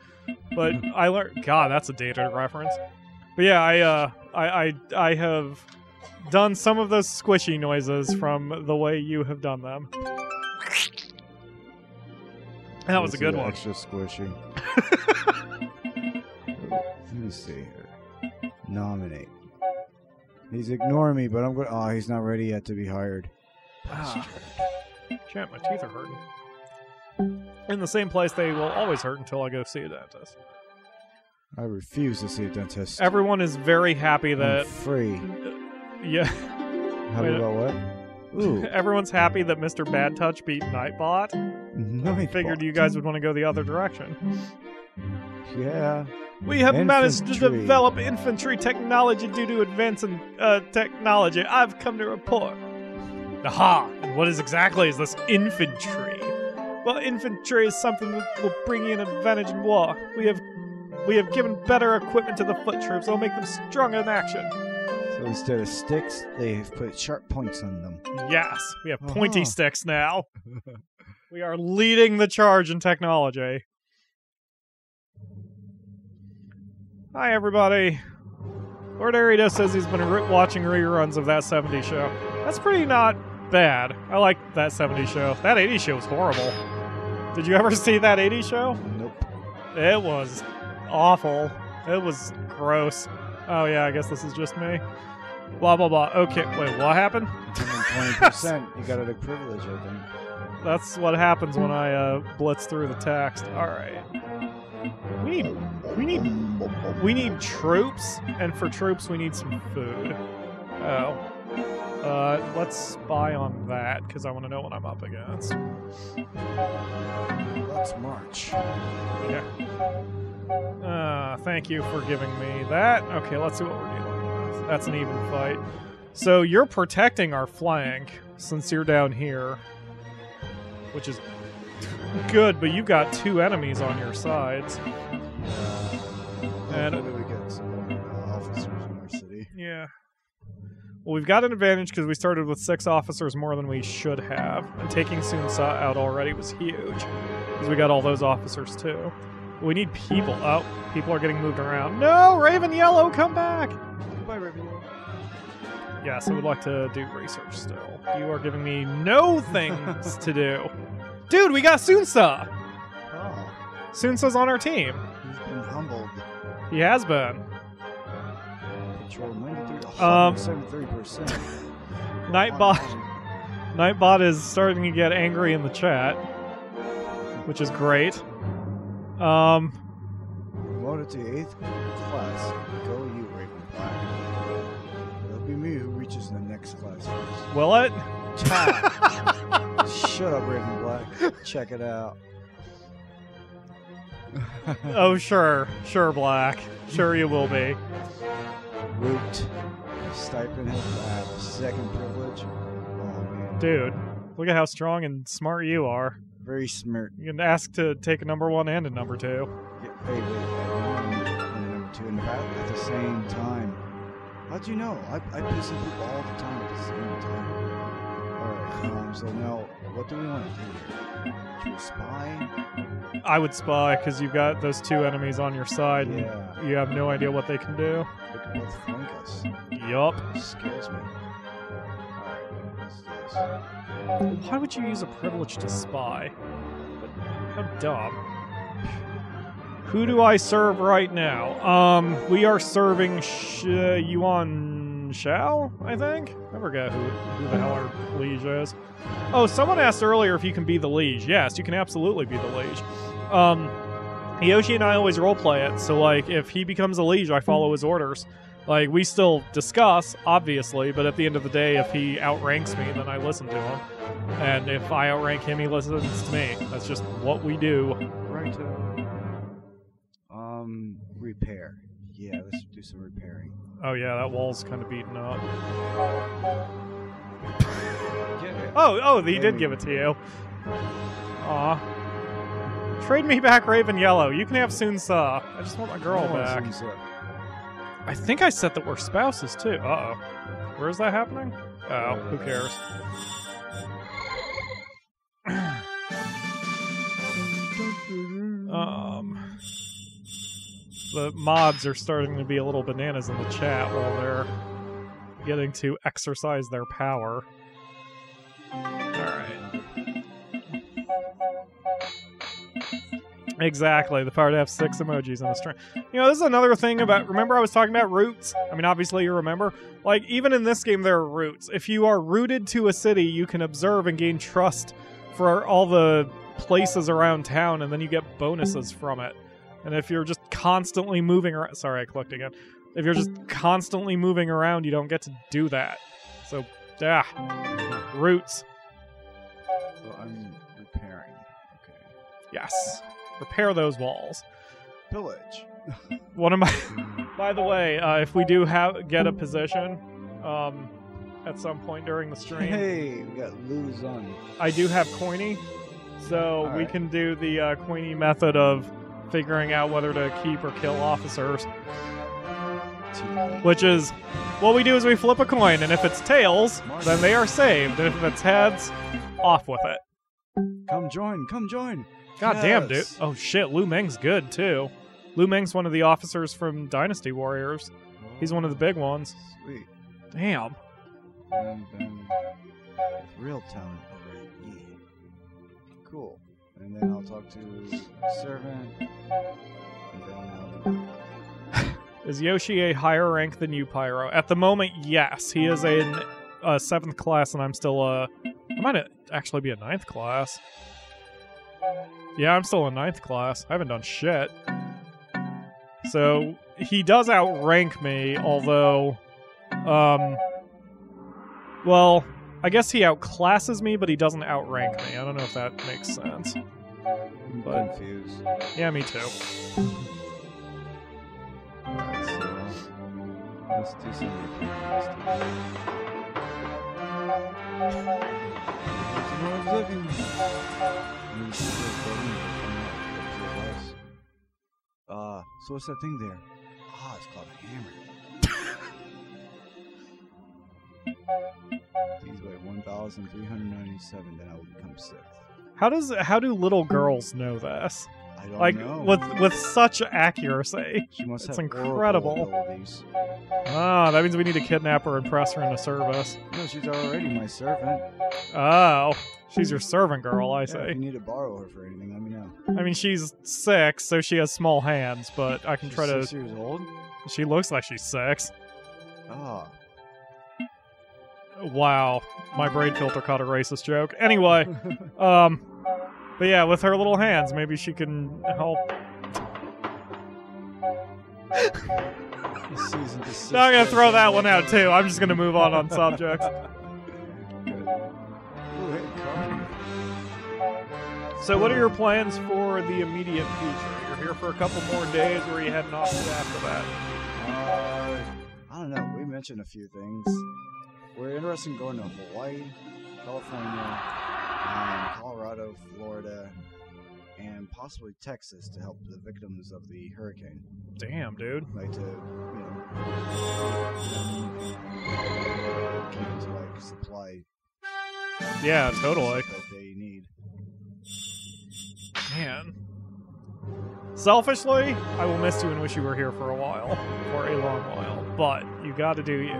but I learned. God, that's a dated reference. But yeah, I have done some of those squishy noises from the way you have done them. That was a good one. Extra squishy. Let me see here. Nominate. He's ignoring me, but I'm going. Oh, he's not ready yet to be hired. Shit, my teeth are hurting. In the same place they will always hurt until I go see a dentist. I refuse to see a dentist. Everyone is very happy that... I'm free. Yeah. Happy about what? Ooh. Everyone's happy that Mr. Bad Touch beat Nightbot. I figured you guys would want to go the other direction. Yeah. We have managed to develop infantry technology due to advance in technology. I've come to report. Aha! And what exactly is this infantry? Well, infantry is something that will bring you an advantage in war. We have given better equipment to the foot troops. It'll make them stronger in action. So instead of sticks, they've put sharp points on them. Yes, we have pointy sticks now. We are leading the charge in technology. Hi, everybody. Lord Arido says he's been watching reruns of that 70s show. That's pretty not bad. I like that 70s show. That 80s show was horrible. Did you ever see that 80s show? Nope. It was awful. It was gross. Oh yeah, I guess this is just me. Blah, blah, blah. Okay, wait, what happened? 20%. You got a privilege, I think. That's what happens when I blitz through the text. Alright. We need troops, and for troops we need some food. Oh. Let's spy on that, because I want to know what I'm up against. Let's march. Yeah. Thank you for giving me that. Okay, let's see what we're dealing with. That's an even fight. So you're protecting our flank, since you're down here. Which is good, but you've got 2 enemies on your sides. And hopefully we get some more officers in our city. Yeah. Well, we've got an advantage because we started with 6 officers more than we should have. And taking Sunsa out already was huge. Because we got all those officers too. We need people. Oh, people are getting moved around. No, Raven Yellow, come back! Goodbye, Raven Yellow. Yes, I would like to do research still. You are giving me no things to do. Dude, we got Sunsa! Oh. Sunsa's on our team. He's been humbled. He has been. Patrol 93 to 73%. Nightbot is starting to get angry in the chat, which is great. Promoted to 8th class. Go you, Raven Black. It'll be me who reaches the next class first. Will it? Shut up, Raven Black. Check it out. Oh, sure. Sure, Black. Sure you will be. Root. Stipend have a second privilege. Oh, man. Dude, look at how strong and smart you are. Very smart. You can ask to take a number 1 and a number 2. Yeah, wait. And a number 2 in the battle at the same time. How'd you know? I piss on people all the time at the same time. Alright, so now, what do we want to do here? Should we spy? I would spy, because you've got those 2 enemies on your side, and Yeah. you have no idea what they can do. They can both flank us. Yup. Scares me. Alright, what's this? Why would you use a privilege to spy? How dumb. Who do I serve right now? We are serving Yuan Shao, I think? I forget who the hell our liege is. Oh, someone asked earlier if you can be the liege. Yes, you can absolutely be the liege. Yoshi and I always roleplay it, so like if he becomes a liege, I follow his orders. Like, we still discuss, obviously, but at the end of the day, if he outranks me, then I listen to him. And if I outrank him, he listens to me. That's just what we do. Right. Repair. Yeah, let's do some repairing. Oh yeah, that wall's kind of beaten up. Yeah. Oh, he did give it to you. Aw. Trade me back Raven Yellow. You can have Soon Sa. I just want my girl back. I think I said that we're spouses, too. Uh-oh. Where is that happening? Oh, who cares? The mods are starting to be a little bananas in the chat while they're getting to exercise their power. Alright. Exactly, the power to have 6 emojis in a string. You know, this is another thing about... Remember I was talking about roots? I mean, obviously you remember. Like, even in this game, there are roots. If you are rooted to a city, you can observe and gain trust for all the places around town, and then you get bonuses from it. And if you're just constantly moving around... Sorry, I clicked again. If you're just constantly moving around, you don't get to do that. So, roots. So I'm repairing. Okay. Yes. Repair those walls. Pillage. One of my... By the way, if we do get a position at some point during the stream... Hey, we got lose on. I do have Coiny, so we can do the Coiny method of figuring out whether to keep or kill officers. Which is... What we do is we flip a coin, and if it's tails, then they are saved. And if it's heads, off with it. Come join, come join. God damn, dude. Oh shit, Lu Meng's good, too. Lu Meng's one of the officers from Dynasty Warriors. He's one of the big ones. Sweet. Damn. And then real talent over it. Yeah. Cool. And then I'll talk to the servant. And then Is Yoshi a higher rank than you, Pyro? At the moment, yes. He is a 7th class, and I'm still I might actually be a 9th class. Yeah, I'm still a 9th class. I haven't done shit. So, he does outrank me, although... well, I guess he outclasses me, but he doesn't outrank me. I don't know if that makes sense. I'm confused. Yeah, me too. Alright, so let's do some living. So what's that thing there? Ah, it's called a hammer. These weigh 1,397, then I will become 6th. How do little girls know this? I don't Like know. with such accuracy. She must It's have incredible. oracle abilities. Ah, that means we need to kidnap her and press her into service. No, she's already my servant. Oh, she's your servant girl, I If see. you need to borrow her for anything, let me know. I mean, she's 6, so she has small hands, but I can She's try to... 6 years old? She looks like she's 6. Ah. Wow, my brain filter caught a racist joke. Anyway, but yeah, with her little hands, maybe she can help. Now I'm gonna throw that one out too. I'm just gonna move on subjects. So what are your plans for the immediate future? You're here for a couple more days, or are you heading off after that? I don't know. We mentioned a few things. We're interested in going to Hawaii, California, Colorado, Florida, and possibly Texas to help the victims of the hurricane. Damn, dude. Like to, keep to like supply. Yeah, totally. That they need. Man. Selfishly, I will miss you and wish you were here for a while. For a long while. But you gotta do you.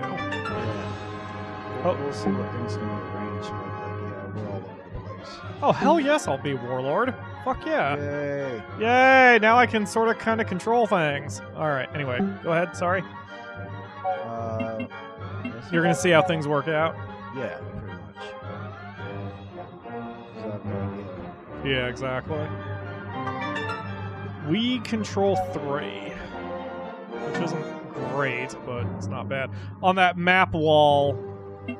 We'll see what things can be arranged, but we're all over the place. Oh, hell yes, I'll be Warlord. Fuck yeah. Yay. Yay, now I can sort of kind of control things. Alright, anyway, go ahead, sorry. You're gonna see how things work out? Yeah, pretty much. I have no idea. Yeah, exactly. We control 3, which isn't great, but it's not bad. On that map wall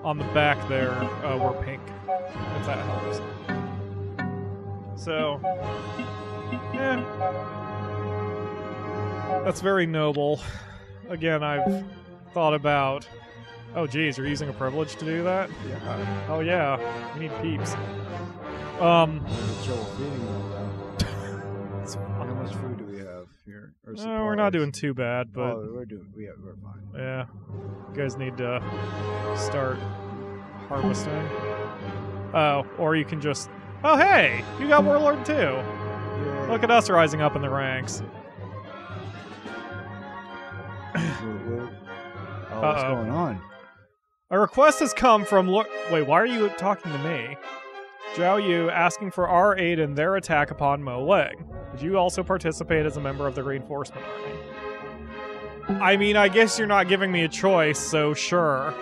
on the back there, we're pink, if that helps. So, yeah. That's very noble. Again, I've thought about... Oh, geez, you're using a privilege to do that? Yeah. Oh, yeah. We need peeps. How much food do we have here? We're not doing too bad, but we're fine. yeah, you guys need to start harvesting. Oh, or you can just. Oh, hey, you got Warlord too. Yay. Look at us rising up in the ranks. What's going on? A request has come from. Wait, why are you talking to me? Zhao Yu asking for our aid in their attack upon Mo Leg. Did you also participate as a member of the Reinforcement Army? I mean, I guess you're not giving me a choice, so sure.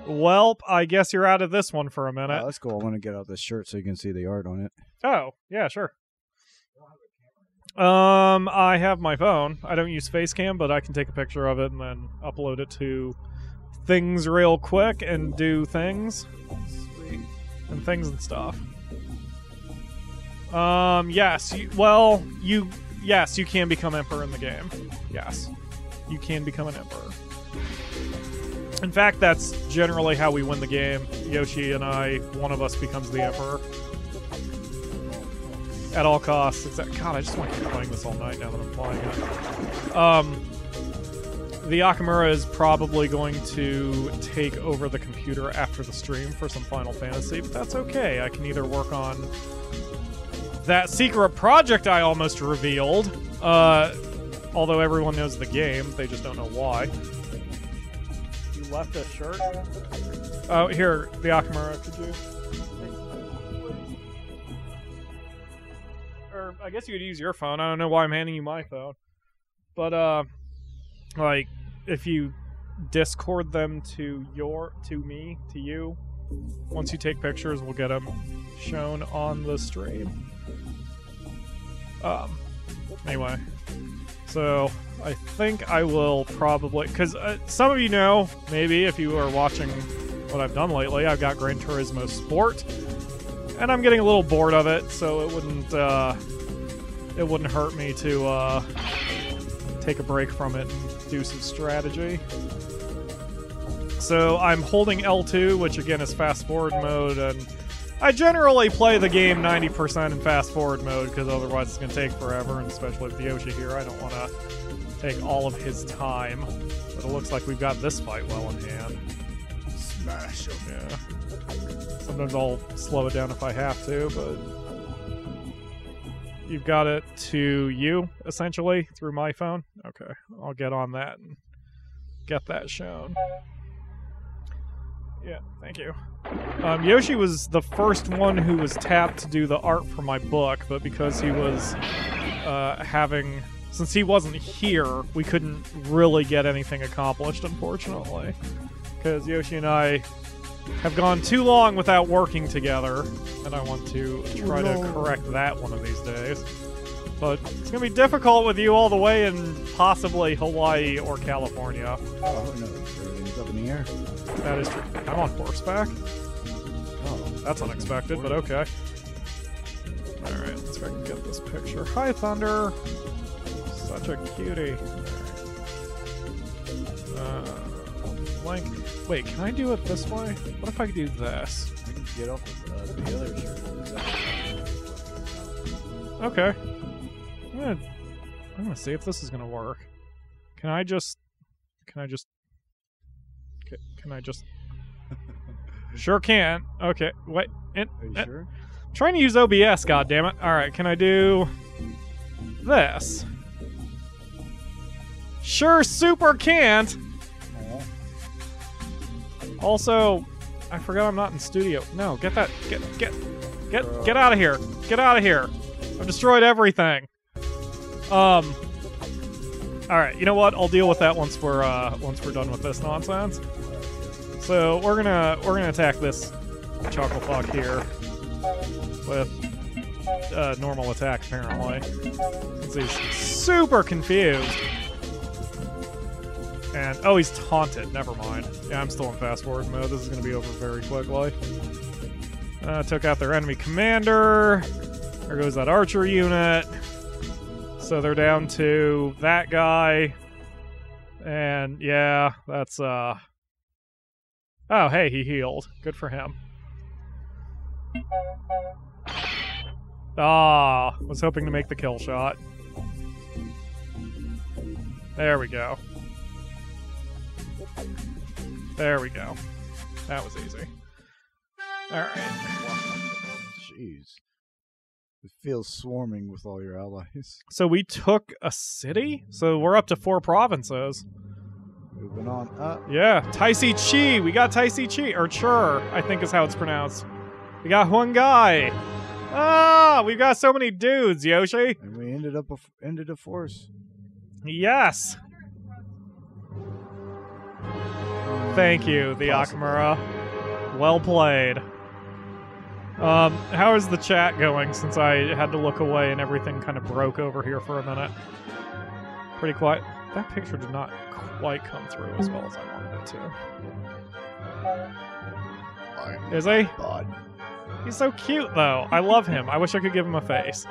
Welp, I guess you're out of this one for a minute. That's cool. I want to get out this shirt so you can see the art on it. Oh, yeah, sure. I have my phone. I don't use Facecam, but I can take a picture of it and then upload it to things real quick and do things. And things and stuff. Yes. Yes, you can become Emperor in the game. Yes. You can become an Emperor. In fact, that's generally how we win the game. Yoshi and I, one of us becomes the Emperor. At all costs. God, I just want to keep playing this all night now that I'm playing it. The Akamura is probably going to take over the computer after the stream for some Final Fantasy, but that's okay. I can either work on that secret project I almost revealed, although everyone knows the game, they just don't know why. You left a shirt? Oh, here, the Akamura, could you? Or, I guess you could use your phone. I don't know why I'm handing you my phone. But, like, if you Discord them to you, once you take pictures, we'll get them shown on the stream. Anyway, so I think I will probably, because some of you know, maybe if you are watching what I've done lately, I've got Gran Turismo Sport, and I'm getting a little bored of it, so it wouldn't hurt me to take a break from it and do some strategy. So I'm holding L2, which again is fast forward mode, and I generally play the game 90% in fast forward mode because otherwise it's going to take forever, and especially with Yoshi here, I don't want to take all of his time. But it looks like we've got this fight well in hand. Smash him. Yeah. Sometimes I'll slow it down if I have to, but you've got it to you, essentially, through my phone? Okay, I'll get on that and get that shown. Yeah, thank you. Yoshi was the first one who was tapped to do the art for my book, but because he was since he wasn't here, we couldn't really get anything accomplished, unfortunately. because Yoshi and I have gone too long without working together, and I want to try to correct that one of these days. But it's going to be difficult with you all the way in possibly Hawaii or California. Oh, no. Everything's up in the air. That is true. I'm on horseback? Oh. That's unexpected, but okay. Alright, let's see if I can get this picture. Hi, Thunder! Such a cutie. Link. Wait, can I do it this way? What if I do this? I can get off of the other shirt. Okay. I'm gonna see if this is gonna work. Can I just... Sure can. Okay, wait. Are you sure? I'm trying to use OBS, goddammit. Alright, can I do... this? Sure super can't! Also, I forgot I'm not in studio. No, get that... Get out of here. Get out of here. I've destroyed everything. Alright, you know what? I'll deal with that once we're done with this nonsense. So we're gonna attack this chuckle fuck here with normal attack apparently. Since he's super confused. And oh, he's taunted. Never mind. Yeah, I'm still in fast forward mode. This is gonna be over very quickly. Took out their enemy commander. There goes that archer unit. So they're down to that guy. And yeah, that's oh, hey, he healed. Good for him. Ah, was hoping to make the kill shot. There we go. There we go. That was easy. Alright. Jeez. It feels swarming with all your allies. So we took a city? So we're up to 4 provinces. Moving on up. Yeah, Taisi Chi. We got Taisi Chi. Or Chur, I think is how it's pronounced. We got one guy. Ah, we've got so many dudes, Yoshi. And we ended a force. Yes. Thank you, the Akamura. Well played. How is the chat going since I had to look away and everything kind of broke over here for a minute? Pretty quiet. That picture did not quite come through as well as I wanted it to. Is he? God. He's so cute, though. I love him. I wish I could give him a face.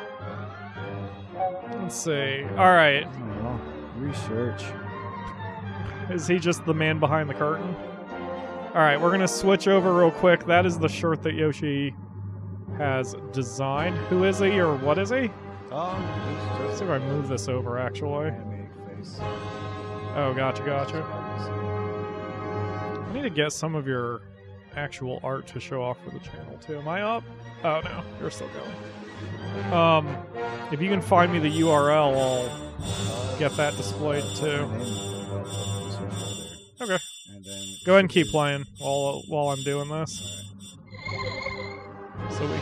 Let's see. Alright. Oh, research. Is he just the man behind the curtain? Alright, we're going to switch over real quick. That is the shirt that Yoshi has designed. Who is he, or what is he? Let's see if I move this over, actually. Oh, gotcha. I need to get some of your actual art to show off for the channel, too. Am I up? Oh, no. You're still going. If you can find me the URL, I'll get that displayed, too. Okay. Go ahead and keep playing while I'm doing this. So we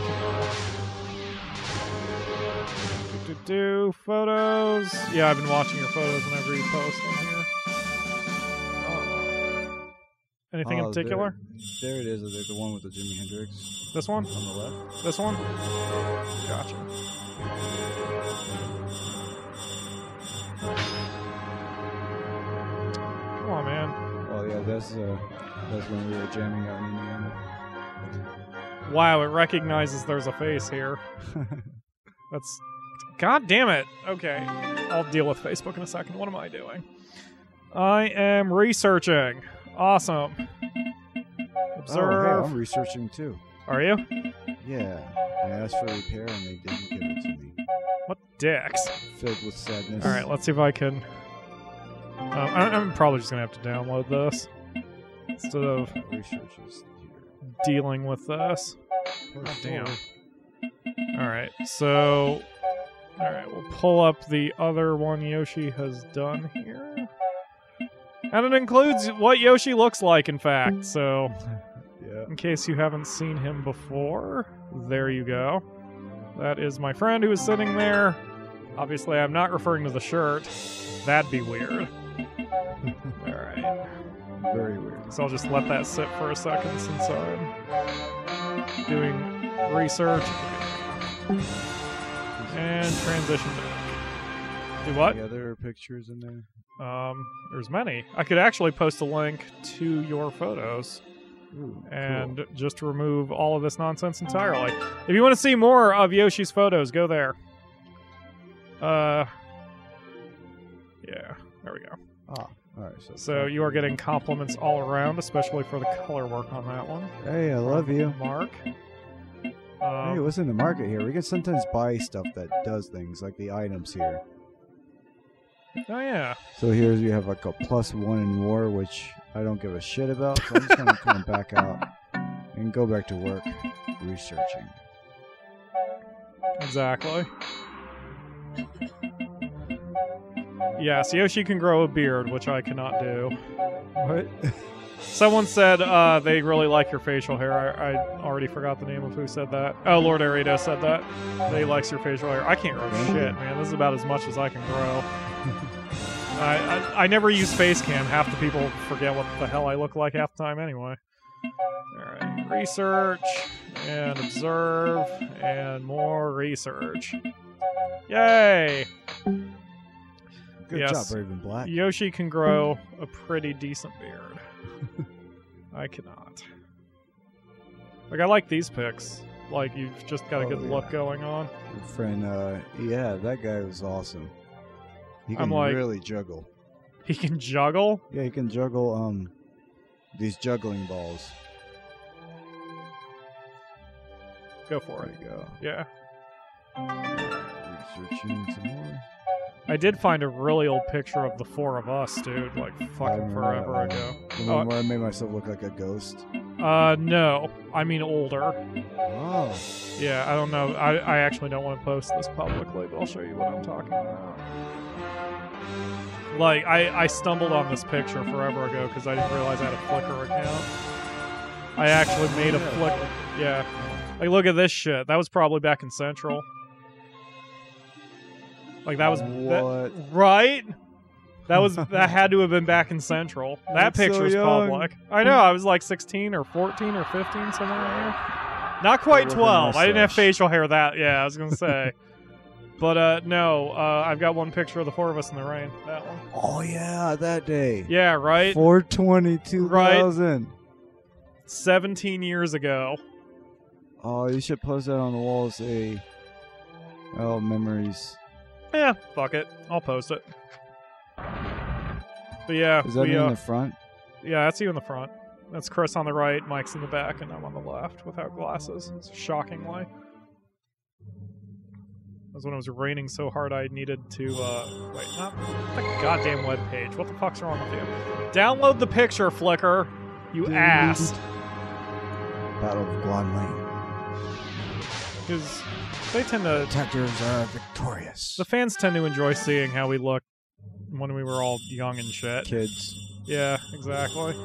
can do photos. Yeah, I've been watching your photos whenever you post on here. Anything in particular? There it is. The one with the Jimi Hendrix. This one? On the left. This one? Gotcha. Come on, man. Oh yeah, that's when we were jamming out in Indiana. Wow, it recognizes there's a face here. That's... God damn it. Okay, I'll deal with Facebook in a second. What am I doing? I am researching. Awesome. Observe. Oh, hey, I'm researching too. Are you? Yeah. I asked for repair and they didn't give it to me. What dicks? Filled with sadness. Alright, let's see if I can... I'm probably just going to have to download this instead of dealing with this. God damn. Alright, so... Alright, we'll pull up the other one Yoshi has done here. And it includes what Yoshi looks like, in fact, so... Yeah. In case you haven't seen him before, there you go. That is my friend who is sitting there. Obviously, I'm not referring to the shirt. That'd be weird. Alright. Very weird. So I'll just let that sit for a second since I'm doing research. And transition back. Do what? Any other pictures in there? There's many. I could actually post a link to your photos. Ooh, and cool. just remove all of this nonsense entirely. If you want to see more of Yoshi's photos, go there. Yeah, there we go. Ah, all right. So you are getting compliments all around, especially for the color work on that one. Hey, I love you. Mark. Hey, what's in the market here? We can sometimes buy stuff that does things, like the items here. Oh, yeah. So here you have like a +1 in war, which I don't give a shit about. So I'm just going to come back out and go back to work researching. Exactly. Yes, Yoshi can grow a beard, which I cannot do. What? Someone said they really like your facial hair. I already forgot the name of who said that. Oh, Lord Arito said that. They likes your facial hair. I can't grow shit, man. This is about as much as I can grow. I never use face cam. Half the people forget what the hell I look like half the time anyway. Alright, research, and observe, and more research. Yay! Good job, Raven Black. Yoshi can grow a pretty decent beard. I cannot. Like, I like these pics. Like, you've just got a good look going on. Your friend, yeah, that guy was awesome. He can really juggle. He can juggle? Yeah, he can juggle, these juggling balls. Go for it. There you go. Yeah. Researching some more. I did find a really old picture of the four of us, dude, like fucking forever ago. The one where I made myself look like a ghost? No. I mean older. Oh. Yeah, I don't know. I actually don't want to post this publicly, but I'll show you what I'm talking about. Like, I stumbled on this picture forever ago because I didn't realize I had a Flickr account. I actually made a Flickr. Yeah. Like, look at this shit. That was probably back in Central. Like, that was... What? Right? That had to have been back in Central. That picture's public. I know, I was like 16 or 14 or 15, somewhere around there. Not quite 12. I didn't have facial hair that... Yeah, I was gonna say. But, no, I've got one picture of the four of us in the rain. That one. Oh, yeah, that day. Yeah, right? 4/20/2000. Right? 17 years ago. Oh, you should post that on the wall. Say, oh, memories. Yeah, fuck it. I'll post it. But yeah. Is that me in the front? Yeah, that's you in the front. That's Chris on the right, Mike's in the back, and I'm on the left without glasses. Shockingly. That was when it was raining so hard I needed to, wait, not the goddamn webpage. What the fuck's wrong with you? Download the picture, Flickr. You ass. Battle of Guan Lane. Because they tend to... Attackers are victorious. The fans tend to enjoy seeing how we look when we were all young and shit. Kids. Yeah, exactly.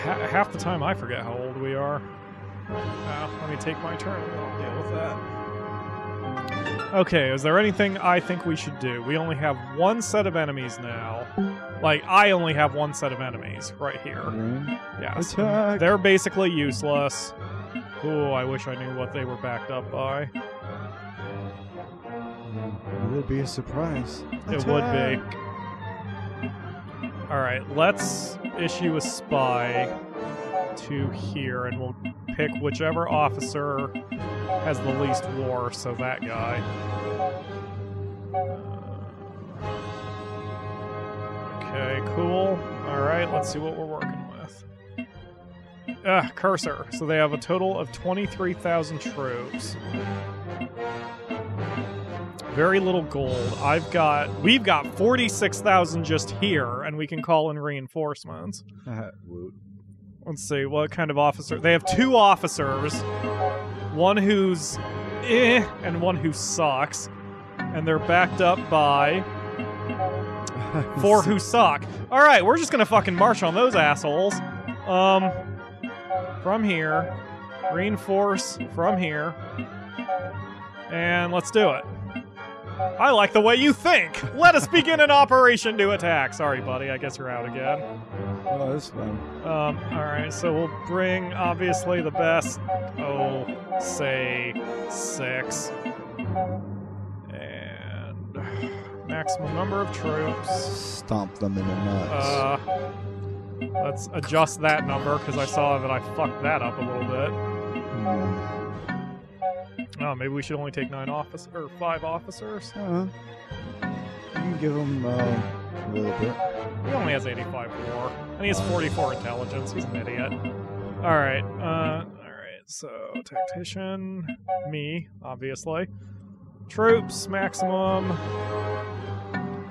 Half the time I forget how old we are. Let me take my turn and I'll deal with that. Okay, is there anything I think we should do? We only have one set of enemies now. Like, I only have one set of enemies right here. Yes. Attack. They're basically useless. Ooh, I wish I knew what they were backed up by. It would be a surprise. It would be. Alright, let's issue a spy to here, and we'll pick whichever officer has the least war, so that guy. Okay, cool. Alright, let's see what we're working with. Cursor. So they have a total of 23,000 troops. Very little gold. We've got 46,000 just here, and we can call in reinforcements. Let's see, what kind of officer? They have two officers. One who's and one who sucks. And they're backed up by 4 who suck. Alright, we're just gonna fucking march on those assholes. From here. Reinforce from here. And let's do it. I like the way you think. Let us begin an operation to attack. Sorry, buddy. I guess you're out again. Oh, that's fine. All right. So we'll bring obviously the best. Oh, say 6. And maximum number of troops. Stomp them in the nuts. Let's adjust that number because I saw that I fucked that up a little bit. Oh, maybe we should only take 5 officers. You can give him a little bit. He only has 85 war, and he has 44 intelligence. He's an idiot. All right. So tactician, me, obviously. Troops maximum.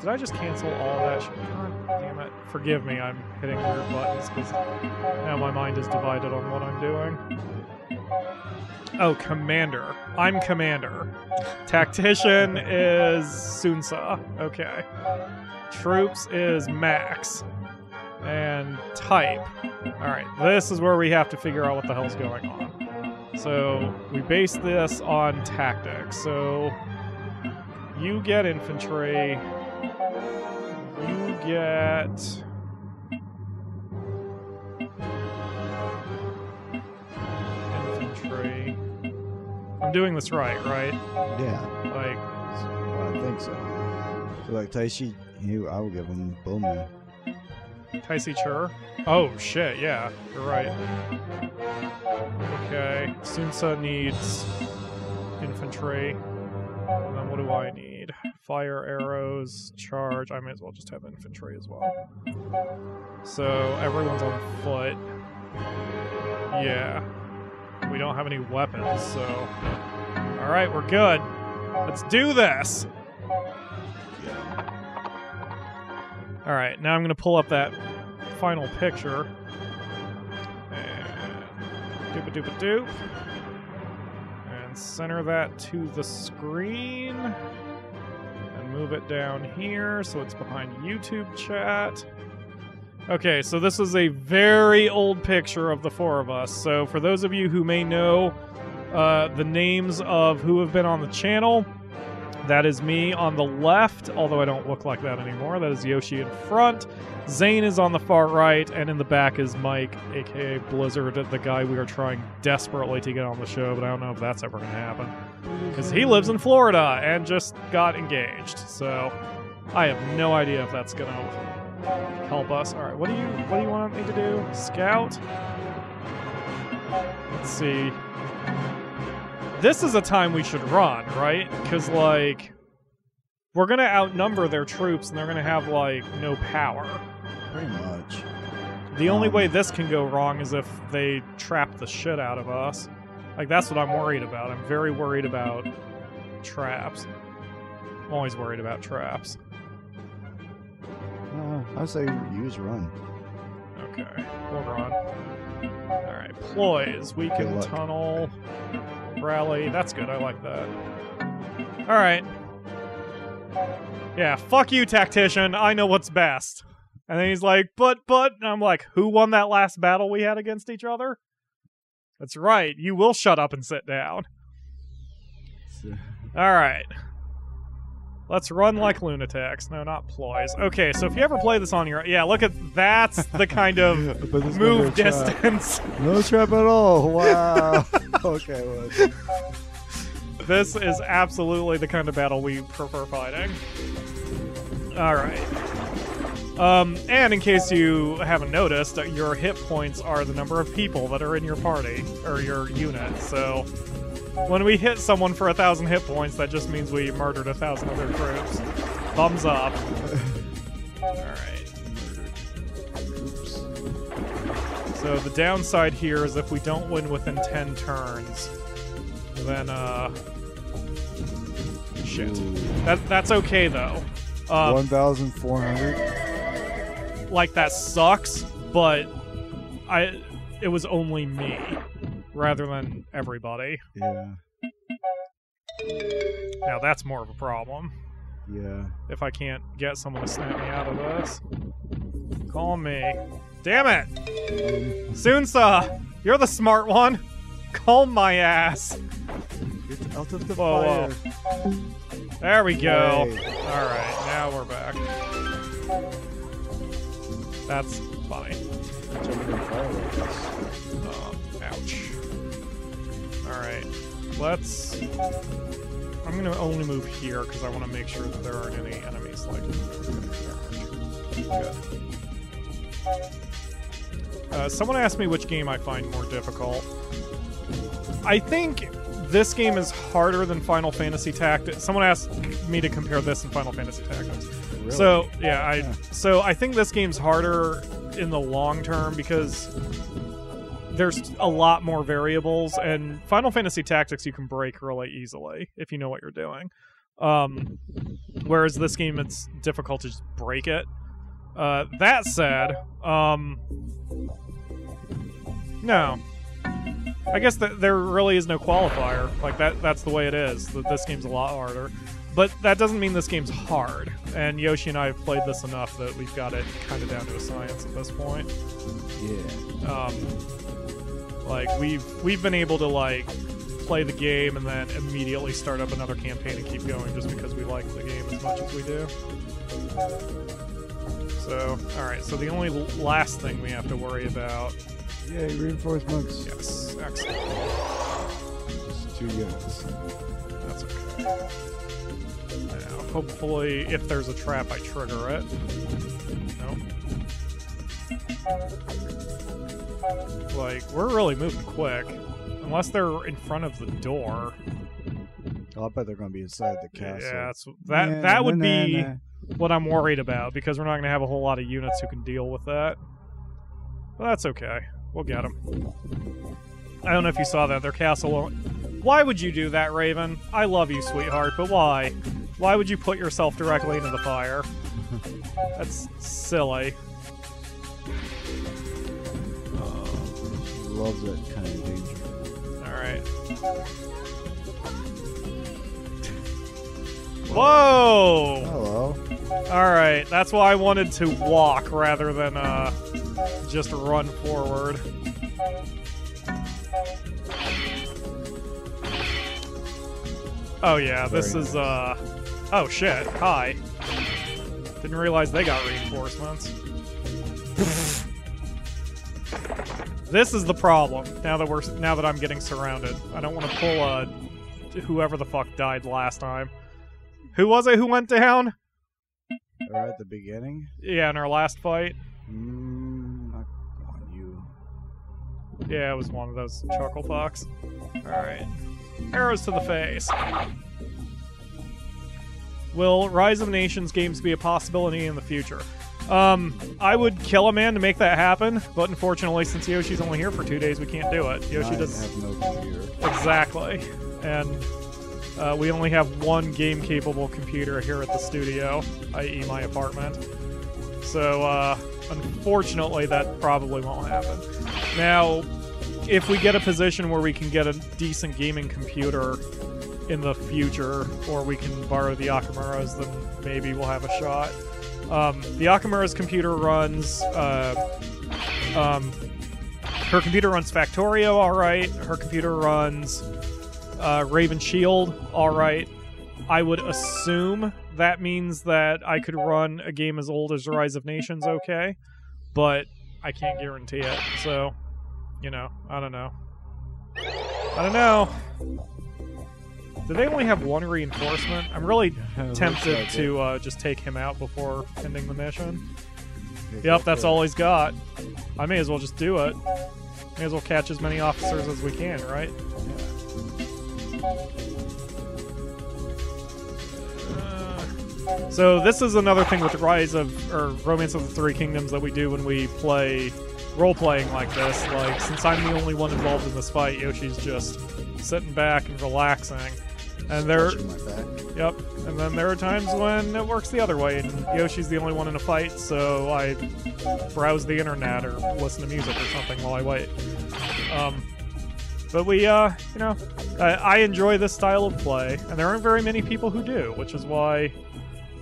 Did I just cancel all that shit? God damn it! Forgive me. I'm hitting weird buttons because now my mind is divided on what I'm doing. Oh, commander. I'm commander. Tactician is Sunsa. Okay. Troops is Max. And type. Alright, this is where we have to figure out what the hell's going on. So, we base this on tactics. So, you get infantry. You get... I'm doing this right? Yeah. Like, well, I think so. So like Taishi, I will give him Bowman. Taisi Chur? Oh shit, yeah, you're right. Okay, Sunsa needs infantry. And then what do I need? Fire arrows, charge. I may as well just have infantry as well. So everyone's on foot. Yeah. We don't have any weapons, so... Alright, we're good. Let's do this! Alright, now I'm going to pull up that final picture. And... doop-a-doop-a-doop. And center that to the screen. And move it down here so it's behind YouTube chat. Okay, so this is a very old picture of the 4 of us. So for those of you who may know the names of who have been on the channel, that is me on the left, although I don't look like that anymore. That is Yoshi in front. Zane is on the far right, and in the back is Mike, aka Blizzard, the guy we are trying desperately to get on the show, but I don't know if that's ever going to happen. Because he lives in Florida and just got engaged, so I have no idea if that's going to help us. All right, what do you want me to do? Scout? Let's see. This is a time we should run, right? Because, like, we're going to outnumber their troops, and they're going to have, like, no power. Pretty much. The only way this can go wrong is if they trap the shit out of us. Like, that's what I'm worried about. I'm very worried about traps. I'm always worried about traps. I'd say use run. Okay, we'll run. Alright, ploys. Weaken tunnel. Rally. That's good. I like that. Alright. Yeah, fuck you, tactician. I know what's best. And then he's like, but, and I'm like, who won that last battle we had against each other? That's right. You will shut up and sit down. Alright. Let's run like lunatics. No, not ploys. Okay, so if you ever play this on your... Yeah, look at... That's the kind of move distance. No trap at all. Wow. Okay, well. This is absolutely the kind of battle we prefer fighting. Alright. And in case you haven't noticed, your hit points are the number of people that are in your party, or your unit, so... When we hit someone for 1,000 hit points, that just means we murdered 1,000 other troops. Thumbs up. Alright. So the downside here is if we don't win within 10 turns, then, shit. That's okay, though. 1,400? Like, that sucks, but it was only me. Rather than everybody. Yeah. Now that's more of a problem. Yeah. If I can't get someone to snap me out of this. Call me. Damn it! Sunsa! You're the smart one! Calm my ass! Get out of the fire. There we go. Yay. Alright, now we're back. That's funny. Ouch. Alright. Let's... I'm going to only move here because I want to make sure that there aren't any enemies like... Good. Someone asked me which game I find more difficult. I think this game is harder than Final Fantasy Tactics. Someone asked me to compare this and Final Fantasy Tactics. Really? So, yeah, so I think this game's harder in the long term because there's a lot more variables, and Final Fantasy Tactics you can break really easily if you know what you're doing. Whereas this game, it's difficult to just break it. That said, no. I guess that there really is no qualifier. Like, that's the way it is. This game's a lot harder. But that doesn't mean this game's hard. And Yoshi and I have played this enough that we've got it kind of down to a science at this point. Yeah. Like, we've been able to, like, play the game and then immediately start up another campaign and keep going just because we like the game as much as we do. So, alright, so the only last thing we have to worry about... Yay, reinforcements. Yes, excellent. Just 2 units. That's okay. Now, hopefully, if there's a trap, I trigger it. Nope. Like, we're really moving quick. Unless they're in front of the door. Oh, I bet they're going to be inside the castle. Yeah, that would be what I'm worried about, because we're not going to have a whole lot of units who can deal with that. But that's okay. We'll get them. I don't know if you saw that. Their castle won't... Why would you do that, Raven? I love you, sweetheart, but why? Why would you put yourself directly into the fire? That's silly. She loves that kind of danger. Alright. Whoa! Hello. Alright, that's why I wanted to walk rather than just run forward. Oh yeah, this is oh shit, hi. Didn't realize they got reinforcements. This is the problem, now that I'm getting surrounded. I don't want to pull whoever the fuck died last time. Who was it who went down? Right at the beginning? Yeah, in our last fight. Not on you. Yeah, it was one of those chuckle fucks. Alright. Arrows to the face. Will Rise of Nations games be a possibility in the future? I would kill a man to make that happen, but unfortunately, since Yoshi's only here for 2 days, we can't do it. Yoshi doesn't have no computer. Exactly. And we only have one game-capable computer here at the studio, i.e. my apartment. So, unfortunately, that probably won't happen. Now, if we get a position where we can get a decent gaming computer in the future, or we can borrow the Akamura's, then maybe we'll have a shot. The Akamura's computer runs... her computer runs Factorio alright. Her computer runs Raven Shield alright. I would assume that means that I could run a game as old as Rise of Nations okay, but I can't guarantee it, so... You know, I don't know. I don't know. Do they only have one reinforcement? I'm really tempted to just take him out before ending the mission. Yep, that's all he's got. I may as well just do it. May as well catch as many officers as we can, right? So this is another thing with Romance of the Three Kingdoms that we do when we play role-playing like this. Like, since I'm the only one involved in this fight, Yoshi's just sitting back and relaxing. And Yep. And then there are times when it works the other way, and Yoshi's the only one in a fight, so I browse the internet or listen to music or something while I wait. But we, you know, I enjoy this style of play, and there aren't very many people who do, which is why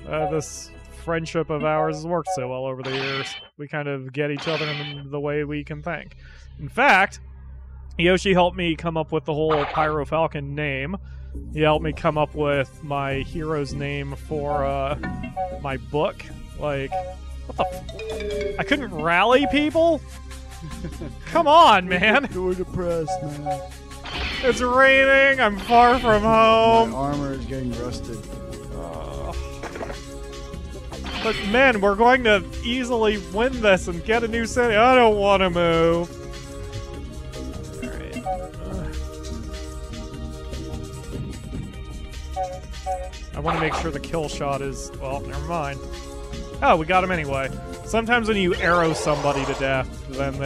this friendship of ours has worked so well over the years. We kind of get each other in the way we can think. In fact, Yoshi helped me come up with the whole PyroFalkon name, He helped me come up with my hero's name for my book. Like, what the I couldn't rally people? Come on, man. You're depressed, man. It's raining. I'm far from home. My armor is getting rusted. But man, we're going to easily win this and get a new city. I don't want to move. Alright. I want to make sure the kill shot is... Well, never mind. Oh, we got him anyway. Sometimes when you arrow somebody to death, then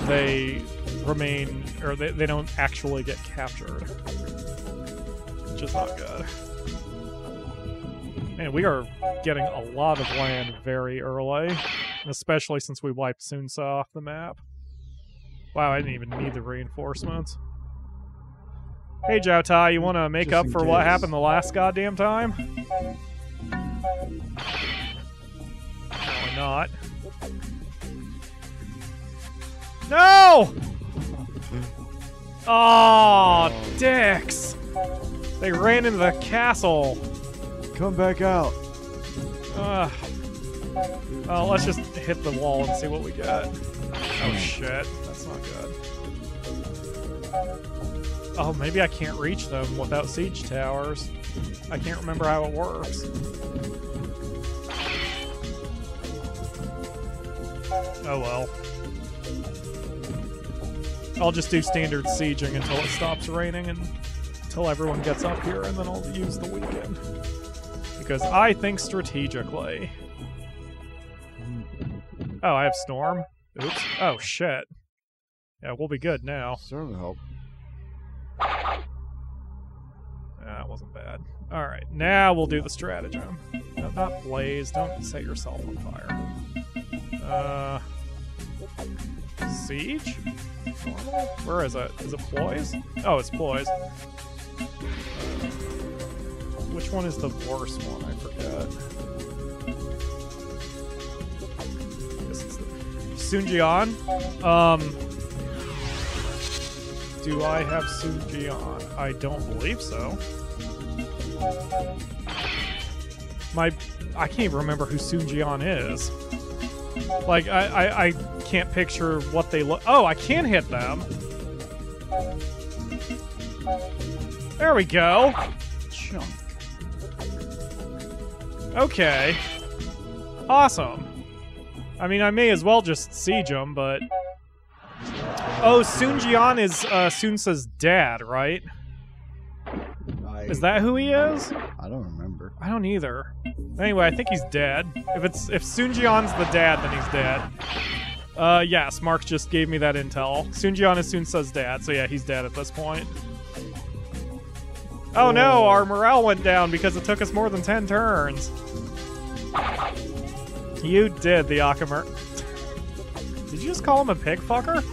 they remain... Or they don't actually get captured. Which is not good. Man, we are getting a lot of land very early, especially since we wiped Sunsa off the map. Wow, I didn't even need the reinforcements. Hey, Jiao Tai, you want to make up for what happened the last goddamn time? Apparently not. No! Oh, dicks! They ran into the castle. Come back out. Well, let's just hit the wall and see what we get. Oh shit, that's not good. Oh, maybe I can't reach them without siege towers. I can't remember how it works. Oh well. I'll just do standard sieging until it stops raining and until everyone gets up here, and then I'll use the weekend. Because I think strategically. Oh, I have Storm. Oops. Oh, shit. Yeah, we'll be good now. Certainly help. That wasn't bad. Alright, now we'll do the stratagem. No, not Blaze. Don't set yourself on fire. Siege? Normal? Where is it? Is it Poise? Oh, it's Poise. Which one is the worst one? I forget. This is the... Sunjian? Do I have Sunjian? I don't believe so. I can't even remember who Sunjian is. Like, I can't picture what they look... Oh, I can hit them! There we go! Chunk. Okay. Awesome. I mean, I may as well just siege him, but... Oh, Sunjian is Sunsa's dad, right? Is that who he is? I don't remember. I don't either. Anyway, I think he's dead. If Sunjian's the dad, then he's dead. Yes, Mark just gave me that intel. Sunjian is Sunsa's dad, so yeah, he's dead at this point. Oh no, our morale went down because it took us more than 10 turns. You did, the Akamer. Did you just call him a pig fucker?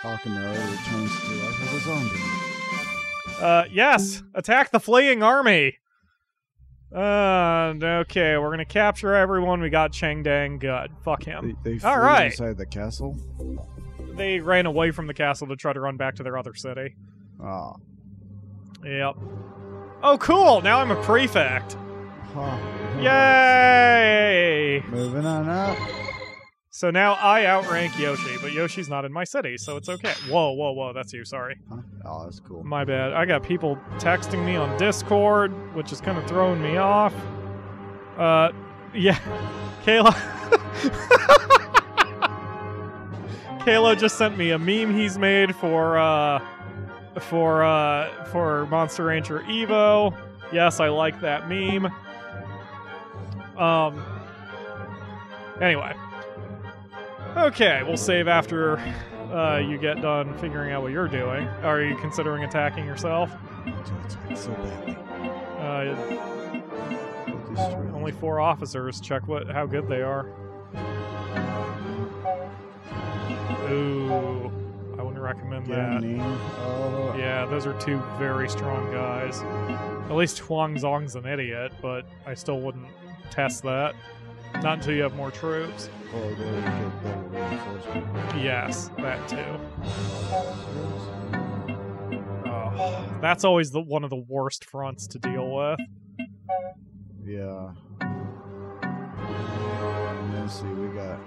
Akamer returns to life as a zombie. Yes! Attack the fleeing army! Okay, we're gonna capture everyone. We got Chengdang. Good. Fuck him. They flew Alright! inside the castle? They ran away from the castle to try to run back to their other city. Ah. Yep. Oh, cool! Now I'm a prefect! Huh. Yay! Moving on up. So now I outrank Yoshi, but Yoshi's not in my city, so it's okay. Whoa, whoa, whoa, that's you, sorry. Huh? Oh, that's cool. My bad. I got people texting me on Discord, which is kind of throwing me off. Yeah. Kayla... Kayla just sent me a meme he's made for Monster Rancher Evo. Yes, I like that meme. Anyway. Okay, we'll save after you get done figuring out what you're doing. Are you considering attacking yourself? So badly. Only 4 officers. Check how good they are. Ooh, I wouldn't recommend that. Oh. Yeah, those are 2 very strong guys. At least Huang Zong's an idiot, but I still wouldn't test that. Not until you have more troops. Oh, there you get double reinforcement. Yes, that too. Oh, that's always one of the worst fronts to deal with. Yeah. Let's see, we got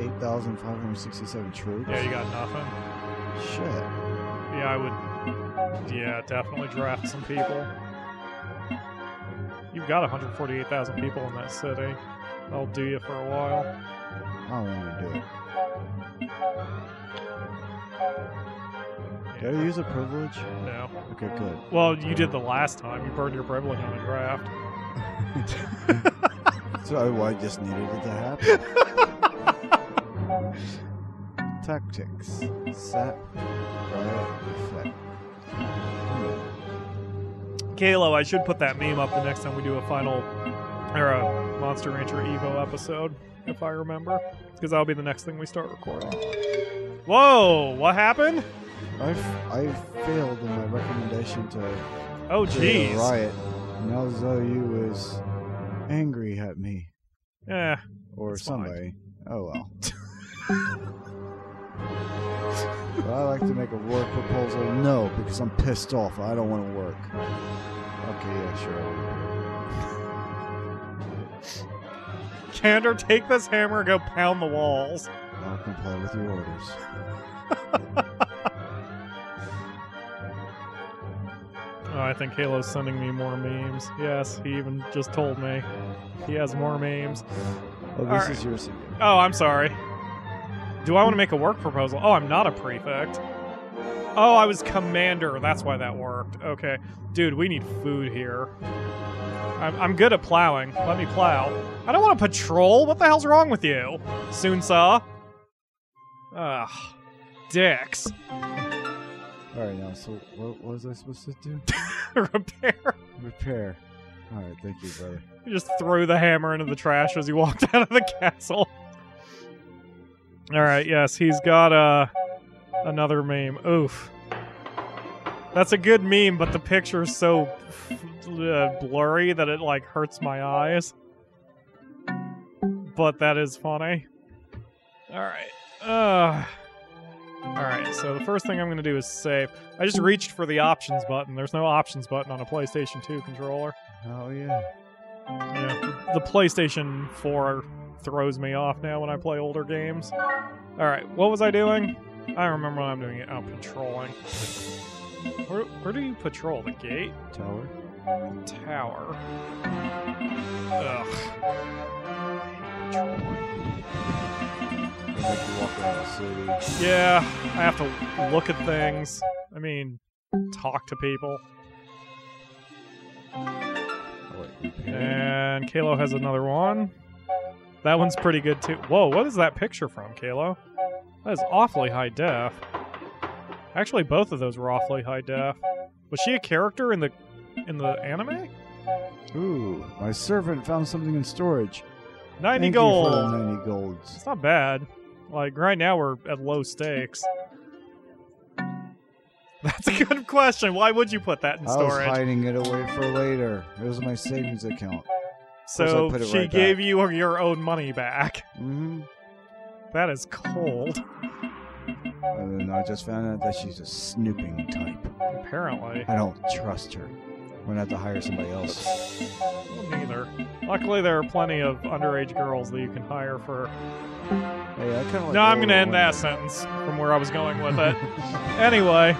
8,567 troops. Yeah, you got nothing. Shit. Yeah, I would. Yeah, definitely draft some people. You've got 148,000 people in that city. That'll do you for a while. I don't want to do it. Did I use a privilege? No. Okay, good. Well, you did the last time. You burned your privilege on a draft. So I just needed it to happen. Tactics. Set. Right. Effect. Kalo, I should put that meme up the next time we do a final or a Monster Rancher Evo episode, if I remember, because that'll be the next thing we start recording. Whoa! What happened? I failed in my recommendation to Oh, jeez. riot. Now Zoe was angry at me. Yeah. Or It's somebody. Oh well. But I like to make a work proposal. No, because I'm pissed off. I don't want to work. Okay, yeah, sure. Kander, take this hammer and go pound the walls. I'll comply with your orders. Oh, I think Halo's sending me more memes. Yes, he even just told me. He has more memes. Oh, this is yours again. Oh, I'm sorry. Do I want to make a work proposal? Oh, I'm not a prefect. Oh, I was commander. That's why that worked. Okay. Dude, we need food here. I'm good at plowing. Let me plow. I don't want to patrol. What the hell's wrong with you? Soonsa? Ugh. Dicks. Alright, now, so what was I supposed to do? Repair. Repair. Alright, thank you, brother. You just threw the hammer into the trash as he walked out of the castle. Alright, yes, he's got another meme. Oof. That's a good meme, but the picture's so blurry that it, like, hurts my eyes. But that is funny. Alright. Alright, so the first thing I'm going to do is save. I just reached for the options button. There's no options button on a PlayStation 2 controller. Oh, yeah. Yeah, the PlayStation 4 throws me off now when I play older games. Alright, what was I doing? I don't remember what I'm doing. Oh, patrolling. Where do you patrol? The gate? Tower. Tower. Ugh. Patrolling. They make you walk around the city. Yeah, I have to look at things. I mean, talk to people. Oh, wait, repair. And Kalo has another one. That one's pretty good too. Whoa, what is that picture from, Kalo? That is awfully high def. Actually, both of those were awfully high def. Was she a character in the anime? Ooh, my servant found something in storage. 90 Thank gold. You for the 90 golds. It's not bad. Like, right now we're at low stakes. That's a good question. Why would you put that in storage? I was hiding it away for later. It was my savings account. So put it she right gave back. you your own money back. Mm-hmm. That is cold. And then I just found out that she's a snooping type. Apparently. I don't trust her. We're gonna have to hire somebody else. Well, neither. Luckily, there are plenty of underage girls that you can hire for... Hey, I kind of like. No, I'm going to end that sentence from where I was going with it. Anyway.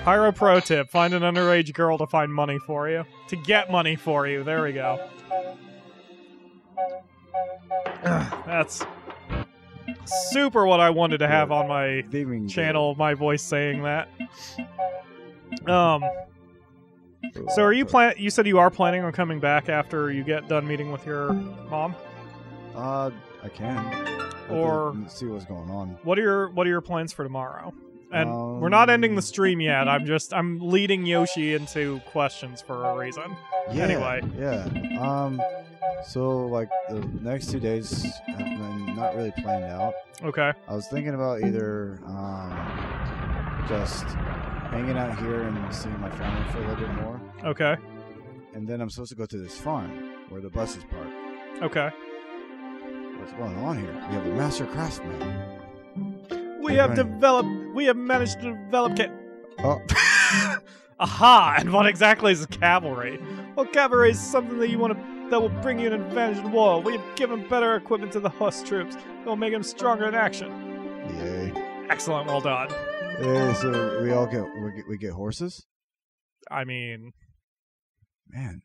Pyro pro tip. Find an underage girl to find money for you. To get money for you. There we go. That's super what I wanted to have on my channel, my voice saying that. So are you you said you are planning on coming back after you get done meeting with your mom? I can. Or see what's going on. What are your plans for tomorrow? And we're not ending the stream yet. I'm leading Yoshi into questions for a reason. Yeah, anyway. Yeah. So like the next 2 days have been not really planned out. Okay. I was thinking about either just hanging out here and seeing my family for a little bit more. Okay. and then I'm supposed to go to this farm where the bus is parked. Okay. What's going on here? We have a master craftsman. We have managed to develop Oh. Aha! And what exactly is cavalry? Well, cavalry is something that will bring you an advantage in war. We have given better equipment to the horse troops that will make them stronger in action. Yay. Excellent, well done. So we get horses? I mean, man,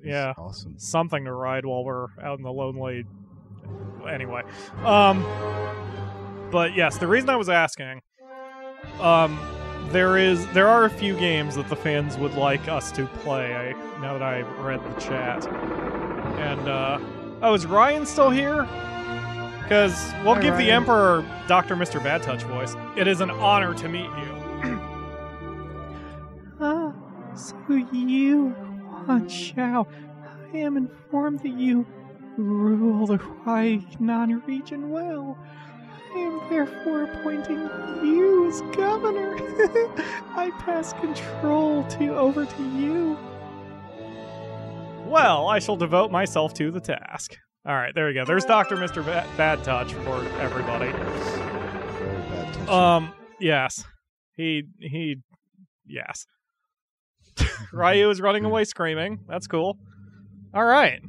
yeah, awesome. Something to ride while we're out in the lonely. Anyway, but yes, the reason I was asking, there are a few games that the fans would like us to play. Now that I've read the chat, and is Ryan still here? Because we'll give the Emperor Dr. Mr. Bad Touch voice. It is an honor to meet you. So you, Huan Xiao, I am informed that you rule the Huainan region well. I am therefore appointing you as governor. I pass control over to you. Well, I shall devote myself to the task. All right, there we go. There's Dr. Mr. Bad Touch for everybody. Very bad touch. Yes. Yes. Ryu is running away screaming. That's cool. All right.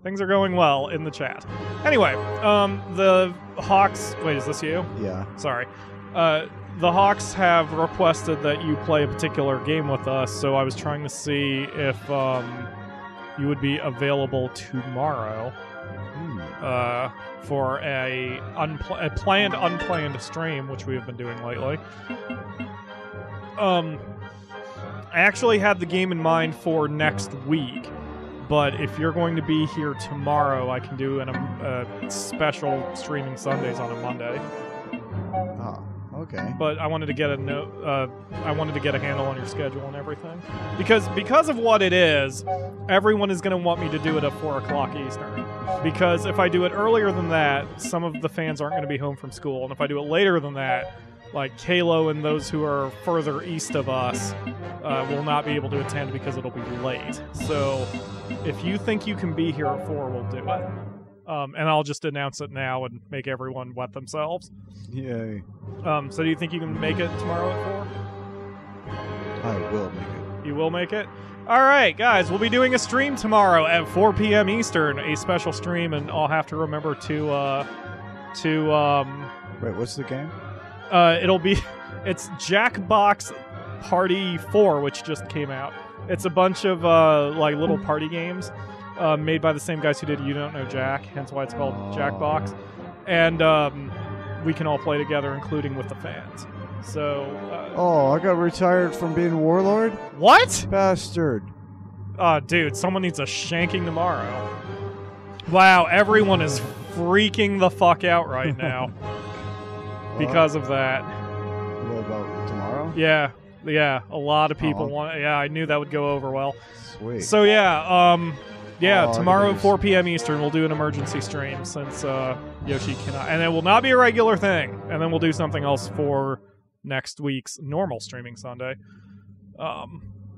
Things are going well in the chat. Anyway, the Hawks... Wait, is this you? Yeah. Sorry. The Hawks have requested that you play a particular game with us, so I was trying to see if you would be available tomorrow for a planned, unplanned stream, which we have been doing lately. I actually had the game in mind for next week, but if you're going to be here tomorrow, I can do a special streaming Sundays on a Monday. Oh, okay. But I wanted to get I wanted to get a handle on your schedule and everything, because of what it is, everyone is going to want me to do it at 4 o'clock Eastern. Because if I do it earlier than that, some of the fans aren't going to be home from school, and if I do it later than that, like Kalo and those who are further east of us will not be able to attend because it'll be late. So if you think you can be here at 4, we'll do it. And I'll just announce it now and make everyone wet themselves. Yay. So do you think you can make it tomorrow at 4? I will make it. You will make it? All right, guys, we'll be doing a stream tomorrow at 4 p.m. Eastern, a special stream, and I'll have to remember to Wait, what's the game? It's Jackbox Party 4, which just came out. It's a bunch of like little party games made by the same guys who did You Don't Know Jack, hence why it's called Jackbox. And we can all play together, including with the fans. So I got retired from being warlord? What? Bastard. Dude, someone needs a shanking tomorrow. Wow, everyone is freaking the fuck out right now. Because of that. What about tomorrow? Yeah, a lot of people want. Yeah, I knew that would go over well. Sweet. So yeah, tomorrow at 4 p.m. Eastern, we'll do an emergency stream since Yoshi cannot, and it will not be a regular thing. And then we'll do something else for next week's normal streaming Sunday,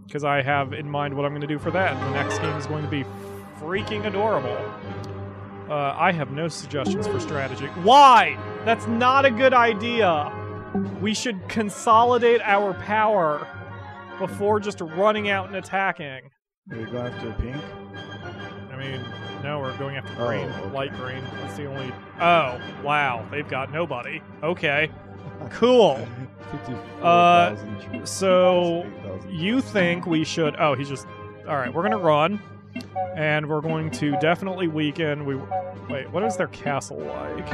because I have in mind what I'm going to do for that. And the next game is going to be freaking adorable. I have no suggestions for strategy. Why? That's not a good idea. We should consolidate our power before just running out and attacking. Are you going after pink? I mean, no, we're going after green. Okay. Light green. That's the only... Oh, wow. They've got nobody. Okay. Cool. 54,000 so 8,000. you think we should... Oh, he's just... All right, we're going to run. And we're going to definitely weaken... Wait, what is their castle like?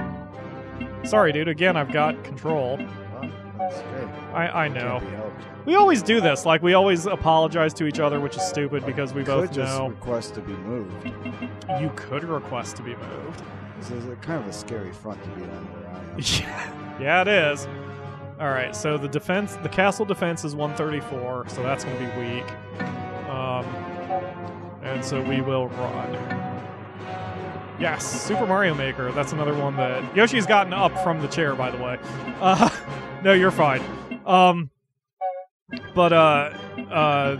Sorry, dude. Again, I've got control. Oh, that's great. I know. Can't be helped. We always do this. Like, we always apologize to each other, which is stupid because we both Could just know. request to be moved. You could request to be moved. This is kind of a scary front to be on where I am. Yeah, it is. All right, so the castle defense is 134, so that's going to be weak. And so we will run. Yes, Super Mario Maker. That's another one that Yoshi's gotten up from the chair, by the way. No, you're fine. But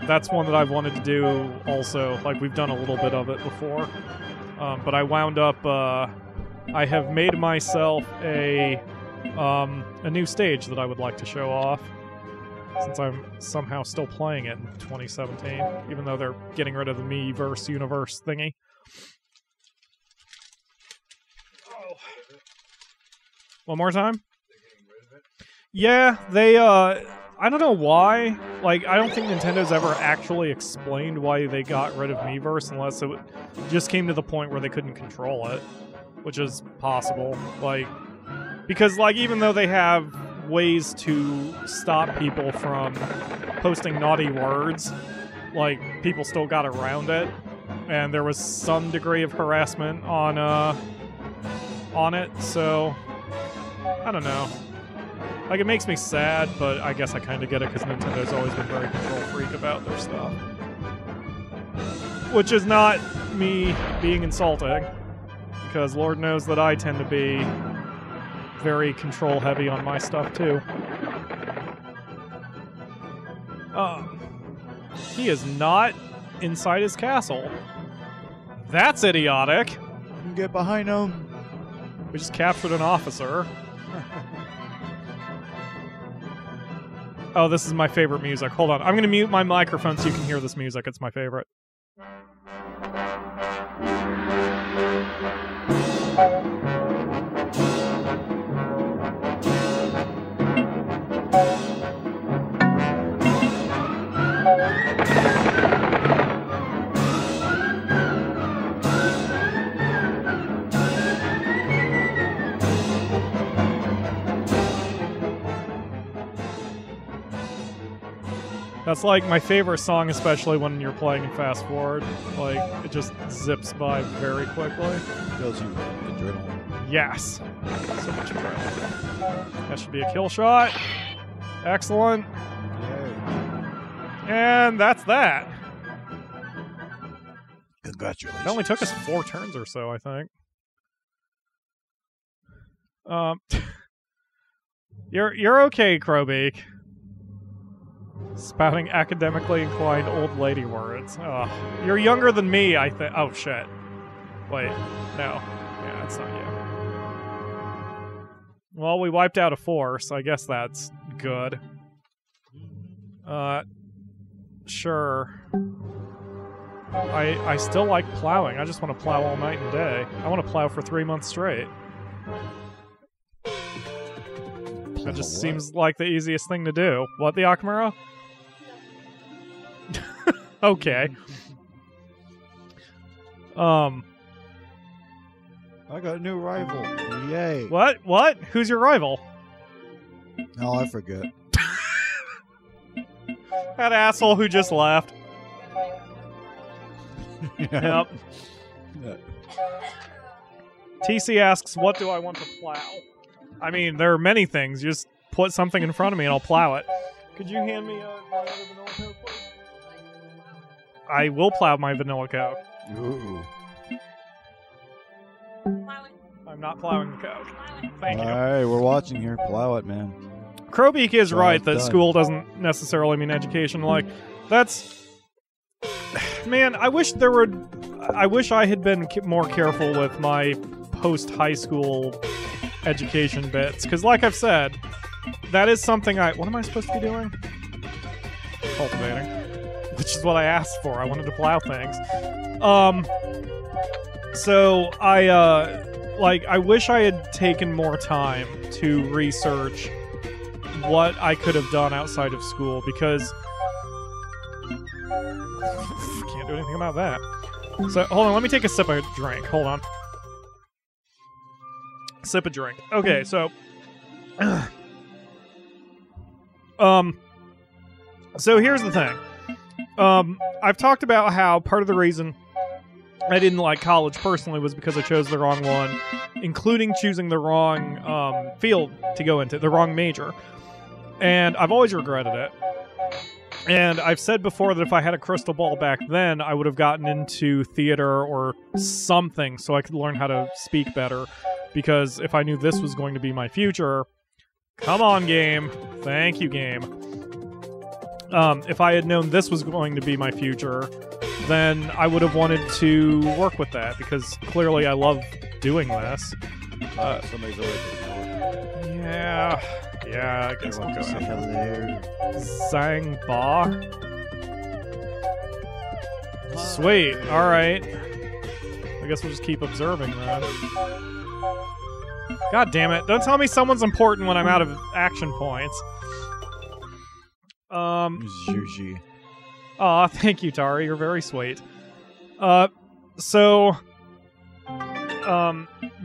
that's one that I've wanted to do also. Like, we've done a little bit of it before. But I wound up, I have made myself a new stage that I would like to show off, since I'm somehow still playing it in 2017, even though they're getting rid of the Miiverse universe thingy. Oh. One more time? Yeah, they, I don't know why. Like, I don't think Nintendo's ever actually explained why they got rid of Miiverse, unless it just came to the point where they couldn't control it, which is possible. Like, because, like, even though they have ways to stop people from posting naughty words, like, people still got around it, and there was some degree of harassment on it, so I don't know. Like, it makes me sad, but I guess I kind of get it because Nintendo's always been very control freak about their stuff. Which is not me being insulting, because Lord knows that I tend to be very control heavy on my stuff too. He is not inside his castle. That's idiotic. You can get behind him. We just captured an officer. Oh, this is my favorite music. Hold on. I'm going to mute my microphone so you can hear this music. It's my favorite. That's like my favorite song, especially when you're playing in fast forward. Like, it just zips by very quickly. Fills you with adrenaline. Yes. So much adrenaline. That should be a kill shot. Excellent. Yay. And that's that. Congratulations. It only took us 4 turns or so, I think. You're okay, Crowbeak. Spouting academically inclined old lady words. Ugh. You're younger than me, I think. Oh, shit. Wait. No. Yeah, that's not you. Well, we wiped out a force. I guess that's good. Sure. I still like plowing. I just want to plow all night and day. I want to plow for 3 months straight. That just seems like the easiest thing to do. What, the Akamura? Okay. I got a new rival. Yay. What? Who's your rival? Oh, I forget. That asshole who just left. Yeah. Yep. TC asks, what do I want to plow? I mean, there are many things. You just put something in front of me and I'll plow it. Could you hand me my other vanilla Coke, please? I will plow my vanilla Coke. Ooh. I'm not plowing the Coke. Thank you. Alright, we're watching here. Plow it, man. Crowbeak is Well right that done. school doesn't necessarily mean education. Like, that's... Man, I wish I had been more careful with my post-high school education bits. Because like I've said, that is something what am I supposed to be doing? Cultivating. Which is what I asked for. I wanted to plow things. So I wish I had taken more time to research what I could have done outside of school, because can't do anything about that. So hold on, let me take a sip of drink. Hold on. Sip of drink. Okay, so so here's the thing. I've talked about how part of the reason I didn't like college personally was because I chose the wrong one, including choosing the wrong field to go into, the wrong major. And I've always regretted it. And I've said before that if I had a crystal ball back then, I would have gotten into theater or something so I could learn how to speak better. Because if I knew this was going to be my future... Come on, game. Thank you, game. If I had known this was going to be my future, then I would have wanted to work with that, because clearly I love doing this. Somebody's over at the door. Yeah, I guess I'll go say hello. Zhang Ba. Sweet, alright. I guess we'll just keep observing then. God damn it, don't tell me someone's important when I'm out of action points. Yoshi. Aw, thank you, Tari. You're very sweet. But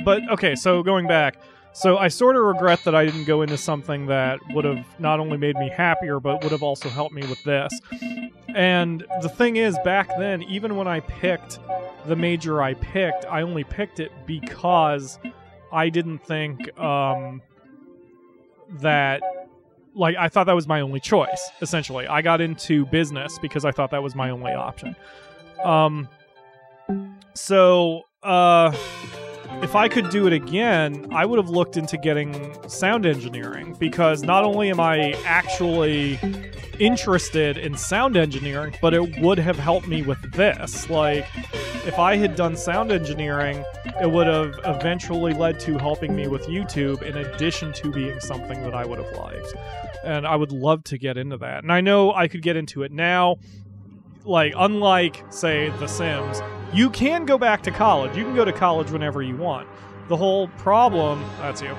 okay, so going back. So I sort of regret that I didn't go into something that would have not only made me happier, but would have also helped me with this. And the thing is, back then, even when I picked the major I picked, I only picked it because I didn't think that... Like, I thought that was my only choice, essentially. I got into business because I thought that was my only option. If I could do it again, I would have looked into getting sound engineering, because not only am I actually interested in sound engineering, but it would have helped me with this. Like, if I had done sound engineering, it would have eventually led to helping me with YouTube, in addition to being something that I would have liked. And I would love to get into that. And I know I could get into it now. Like, unlike, say, The Sims, you can go back to college. You can go to college whenever you want. The whole problem... That's you.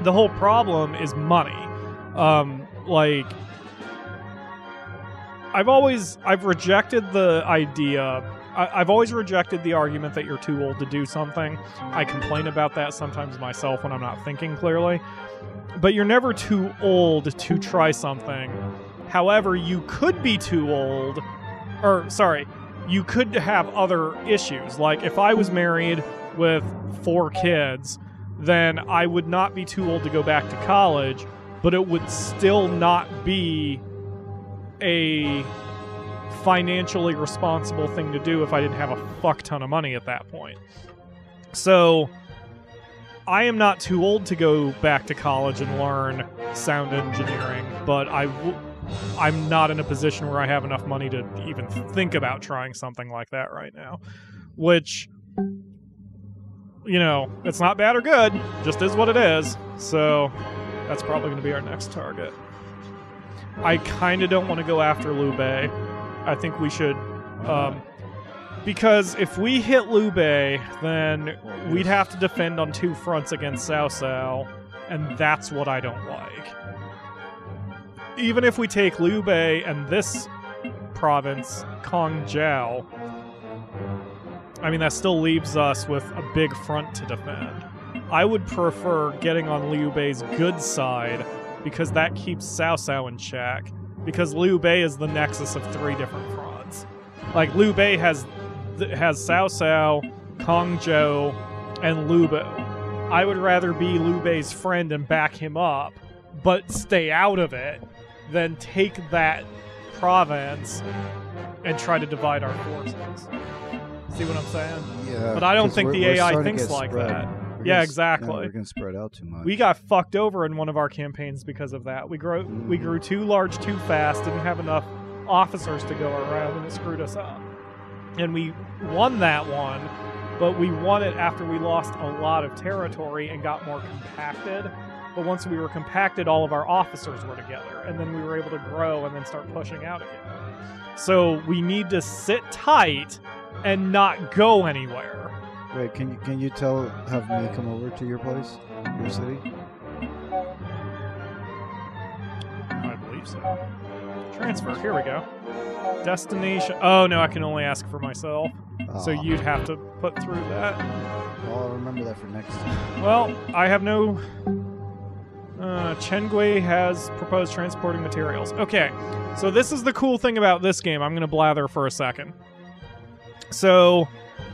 The whole problem is money. I've rejected the idea... I've always rejected the argument that you're too old to do something. I complain about that sometimes myself when I'm not thinking clearly. But you're never too old to try something. However, you could be too old... you could have other issues. Like, if I was married with 4 kids, then I would not be too old to go back to college, but it would still not be a financially responsible thing to do if I didn't have a fuck ton of money at that point. So, I am not too old to go back to college and learn sound engineering, but I'm not in a position where I have enough money to even think about trying something like that right now. Which, you know, it's not bad or good, just is what it is. So, that's probably going to be our next target. I kind of don't want to go after Liu Bei. I think we should... because if we hit Liu Bei, then we'd have to defend on 2 fronts against Cao Cao, and that's what I don't like. Even if we take Liu Bei and this province, Kongjiao, I mean, that still leaves us with a big front to defend. I would prefer getting on Liu Bei's good side, because that keeps Cao Cao in check, because Liu Bei is the nexus of 3 different fronts. Like, Liu Bei has Cao Cao, Kongjiao, and Liu Bei. I would rather be Liu Bei's friend and back him up, but stay out of it, than take that province and try to divide our forces. See what I'm saying? Yeah. But I don't think the AI thinks like that. Yeah, exactly. We're going to spread out too much. We got fucked over in one of our campaigns because of that. We grew too large too fast, didn't have enough officers to go around, and it screwed us up. And we won that one, but we won it after we lost a lot of territory and got more compacted. But once we were compacted, all of our officers were together, and then we were able to grow and then start pushing out again. So we need to sit tight and not go anywhere. Wait, can you have me come over to your place, your city? I believe so. Transfer, here we go. Destination. Oh no, I can only ask for myself. So you'd have to put through that. Well, I'll remember that for next time. Well, I have no... Chen Gui has proposed transporting materials. Okay, so this is the cool thing about this game. I'm going to blather for a second. So,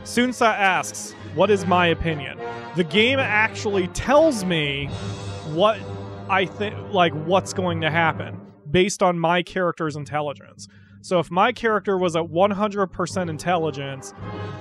Sunsa asks, what is my opinion? The game actually tells me what I think, like, what's going to happen based on my character's intelligence. So if my character was at 100% intelligence,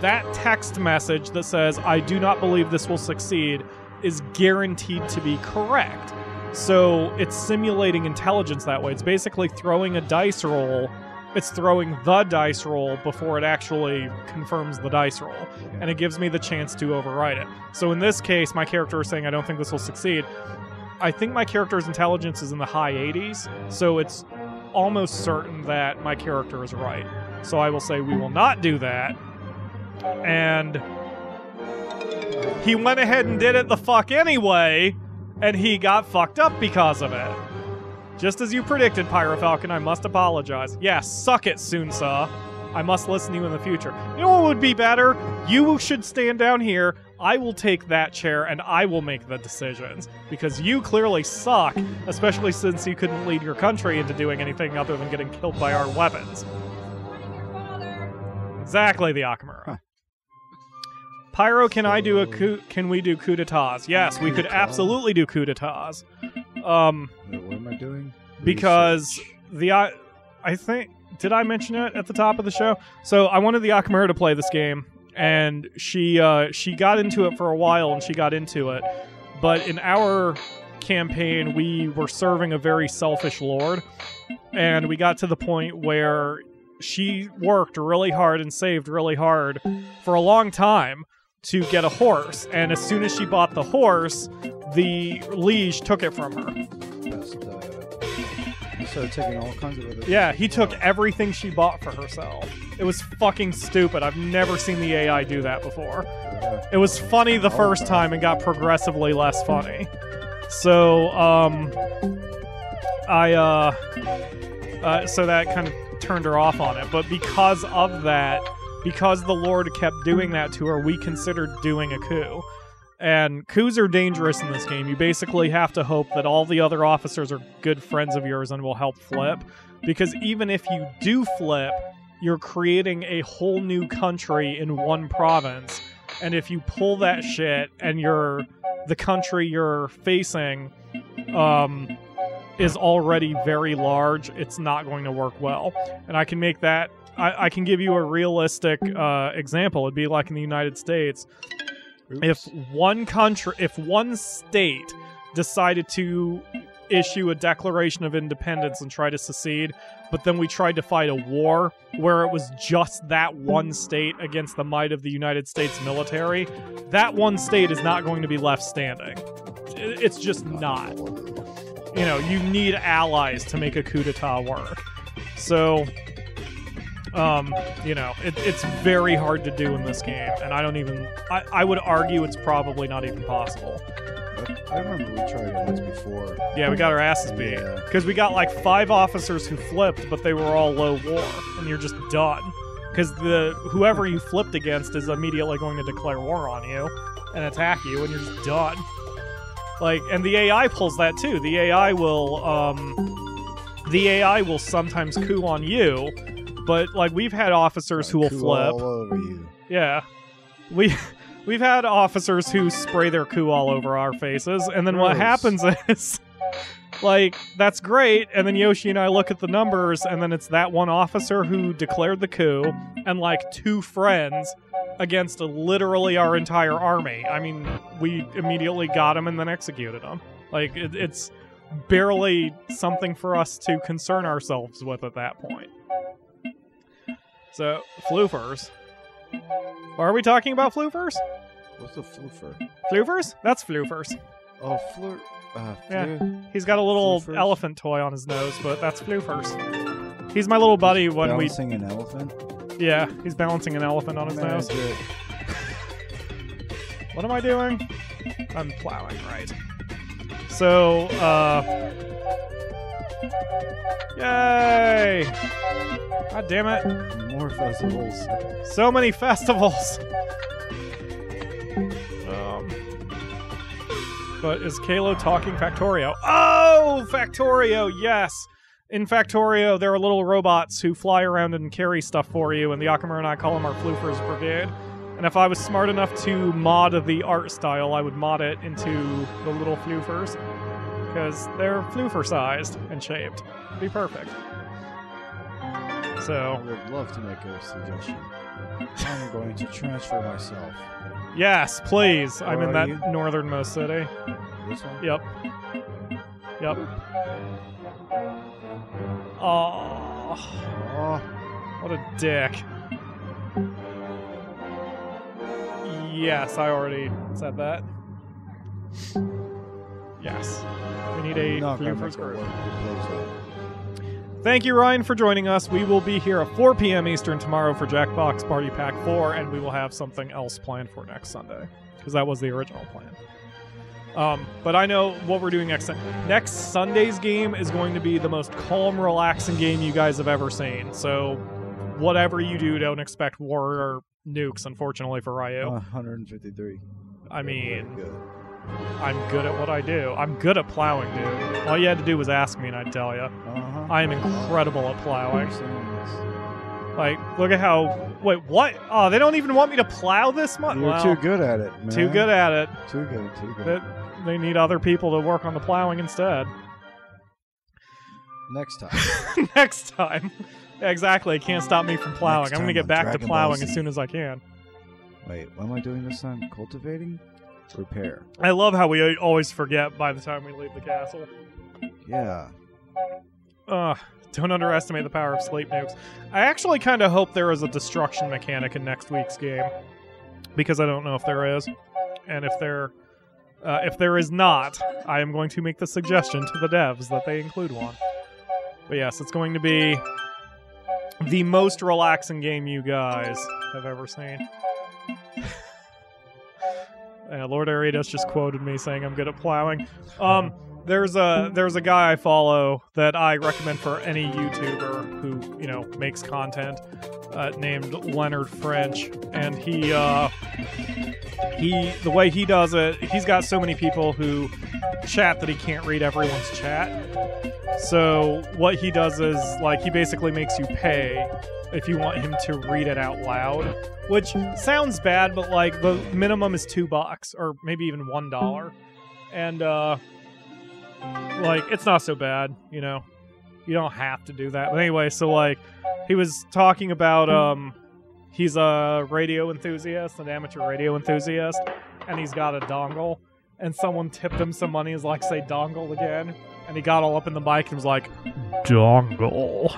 that text message that says, I do not believe this will succeed, is guaranteed to be correct. So it's simulating intelligence that way. It's basically throwing a dice roll. It's throwing the dice roll before it actually confirms the dice roll. And it gives me the chance to override it. So in this case, my character is saying, I don't think this will succeed. I think my character's intelligence is in the high 80s, so it's almost certain that my character is right. So I will say we will not do that. And he went ahead and did it the fuck anyway, and he got fucked up because of it. Just as you predicted, PyroFalkon, I must apologize. Yes, suck it, Soonsa. I must listen to you in the future. You know what would be better? You should stand down here. I will take that chair, and I will make the decisions. Because you clearly suck, especially since you couldn't lead your country into doing anything other than getting killed by our weapons. Exactly, the Akamura. Huh. Pyro, can we do coup d'etats? Yes, we could absolutely do coup d'etats. Wait, what am I doing? Because I think, did I mention it at the top of the show? So I wanted the Akamura to play this game, and she got into it for a while, and she got into it. But in our campaign, we were serving a very selfish lord, and we got to the point where she worked really hard and saved really hard for a long time to get a horse, and as soon as she bought the horse, the liege took it from her. He started taking all kinds of other... Yeah, he took everything she bought for herself. It was fucking stupid. I've never seen the AI do that before. Yeah. It was funny the first time and got progressively less funny. So, so that kind of turned her off on it. But because of that, because the Lord kept doing that to her, we considered doing a coup. And coups are dangerous in this game. You basically have to hope that all the other officers are good friends of yours and will help flip. Because even if you do flip, you're creating a whole new country in one province. And if you pull that shit and the country you're facing is already very large, it's not going to work well. And I can make that... I can give you a realistic example. It'd be like in the United States. Oops. If one state decided to issue a declaration of independence and try to secede, but then we tried to fight a war where it was just that one state against the might of the United States military, that one state is not going to be left standing. It's just not. You know, you need allies to make a coup d'etat work. So... you know, it's very hard to do in this game, and I would argue it's probably not even possible. I remember we tried it once before. Yeah, we got our asses beat. Because we got like 5 officers who flipped, but they were all low war, and you're just done. Because whoever you flipped against is immediately going to declare war on you and attack you, and you're just done. Like, and the AI pulls that too. The AI will sometimes coup on you. But, like, we've had officers who will flip. All over you. Yeah. We've had officers who spray their coup all over our faces, and then what happens is, like, that's great, and then Yoshi and I look at the numbers, and then it's that one officer who declared the coup, and, like, 2 friends against literally our entire army. I mean, we immediately got him and then executed him. Like, it's barely something for us to concern ourselves with at that point. So, floofers. Are we talking about floofers? What's a floofer? Floofers? That's floofers. Oh, yeah, he's got a little elephant toy on his nose, but that's floofers. He's my little buddy when balancing an elephant? Yeah, he's balancing an elephant on his nose. What am I doing? I'm plowing, right. So, yay! God damn it. More festivals. So many festivals! But is Kalo talking Factorio? Oh! Factorio, yes! In Factorio, there are little robots who fly around and carry stuff for you, and the Akamura and I call them our Floofers Brigade. And if I was smart enough to mod the art style, I would mod it into the little Floofers. Because they're Floofer-sized and shaped. It'd be perfect. So... I would love to make a suggestion. I'm going to transfer myself. Yes, please. I'm in that you? northernmost city. This one? Yep. Yep. Oh, Oh, what a dick. Yes, I already said that. Yes. We need a not view gonna for make it group. work. Close it. Thank you, Ryan, for joining us. We will be here at 4 p.m. Eastern tomorrow for Jackbox Party Pack 4, and we will have something else planned for next Sunday, because that was the original plan. But I know what we're doing next Sunday. Next Sunday's game is going to be the most calm, relaxing game you guys have ever seen. So whatever you do, don't expect war or nukes, unfortunately for Ryu. 153. I mean, Very good. I'm good at what I do. I'm good at plowing, dude. All you had to do was ask me and I'd tell you. Uh-huh. I am incredible at plowing. You're Like, look at how... Wait, what? Oh, they don't even want me to plow this much? too good at it, man. Too good at it. Too good. They need other people to work on the plowing instead. Next time. Next time. Yeah, exactly. Can't stop me from plowing. Next I'm going to time get on back to Dragon plowing Ball Z. as soon as I can. Wait, what am I doing this time? Cultivating? Repair. I love how we always forget by the time we leave the castle. Yeah. Don't underestimate the power of sleep nukes. I actually kind of hope there is a destruction mechanic in next week's game, because I don't know if there is. And if there is not, I am going to make the suggestion to the devs that they include one. But yes, it's going to be the most relaxing game you guys have ever seen. Lord Aridos just quoted me saying I'm good at plowing. There's a guy I follow that I recommend for any YouTuber who, you know, makes content, named Leonard French, and he the way he does it, he's got so many people who chat that he can't read everyone's chat. So what he does is, like, he basically makes you pay if you want him to read it out loud, which sounds bad, but like the minimum is $2 or maybe even $1, and like it's not so bad, you know. You don't have to do that. But anyway, so like he was talking about he's a radio enthusiast, an amateur radio enthusiast, and he's got a dongle, and someone tipped him some money, is like, say dongle again, and he got all up in the mic and was like, dongle.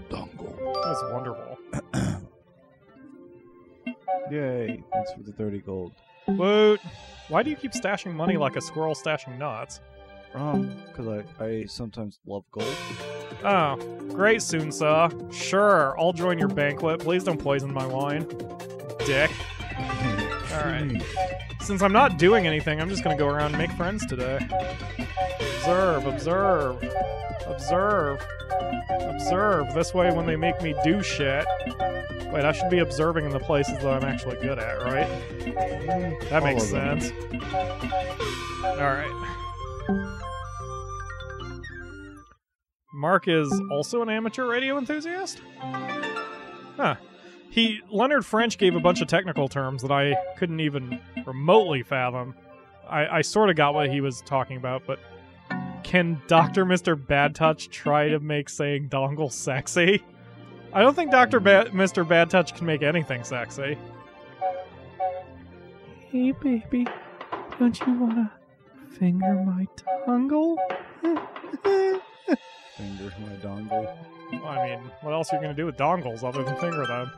That was wonderful. Yay. Thanks for the 30 gold. Woot. Why do you keep stashing money like a squirrel stashing nuts? Because I sometimes love gold. Oh, great, Soonsa. Sure, I'll join your banquet. Please don't poison my wine. Dick. Alright. Since I'm not doing anything, I'm just gonna go around and make friends today. Observe, observe, observe, observe. This way, when they make me do shit... Wait, I should be observing in the places that I'm actually good at, right? That makes sense. Alright. Mark is also an amateur radio enthusiast? Huh. Leonard French gave a bunch of technical terms that I couldn't even remotely fathom. I sort of got what he was talking about, but can Dr. Mr. Badtouch try to make saying dongle sexy? I don't think Mr. Badtouch can make anything sexy. Hey, baby, don't you wanna finger my dongle? Finger my dongle. I mean, what else are you going to do with dongles other than finger them?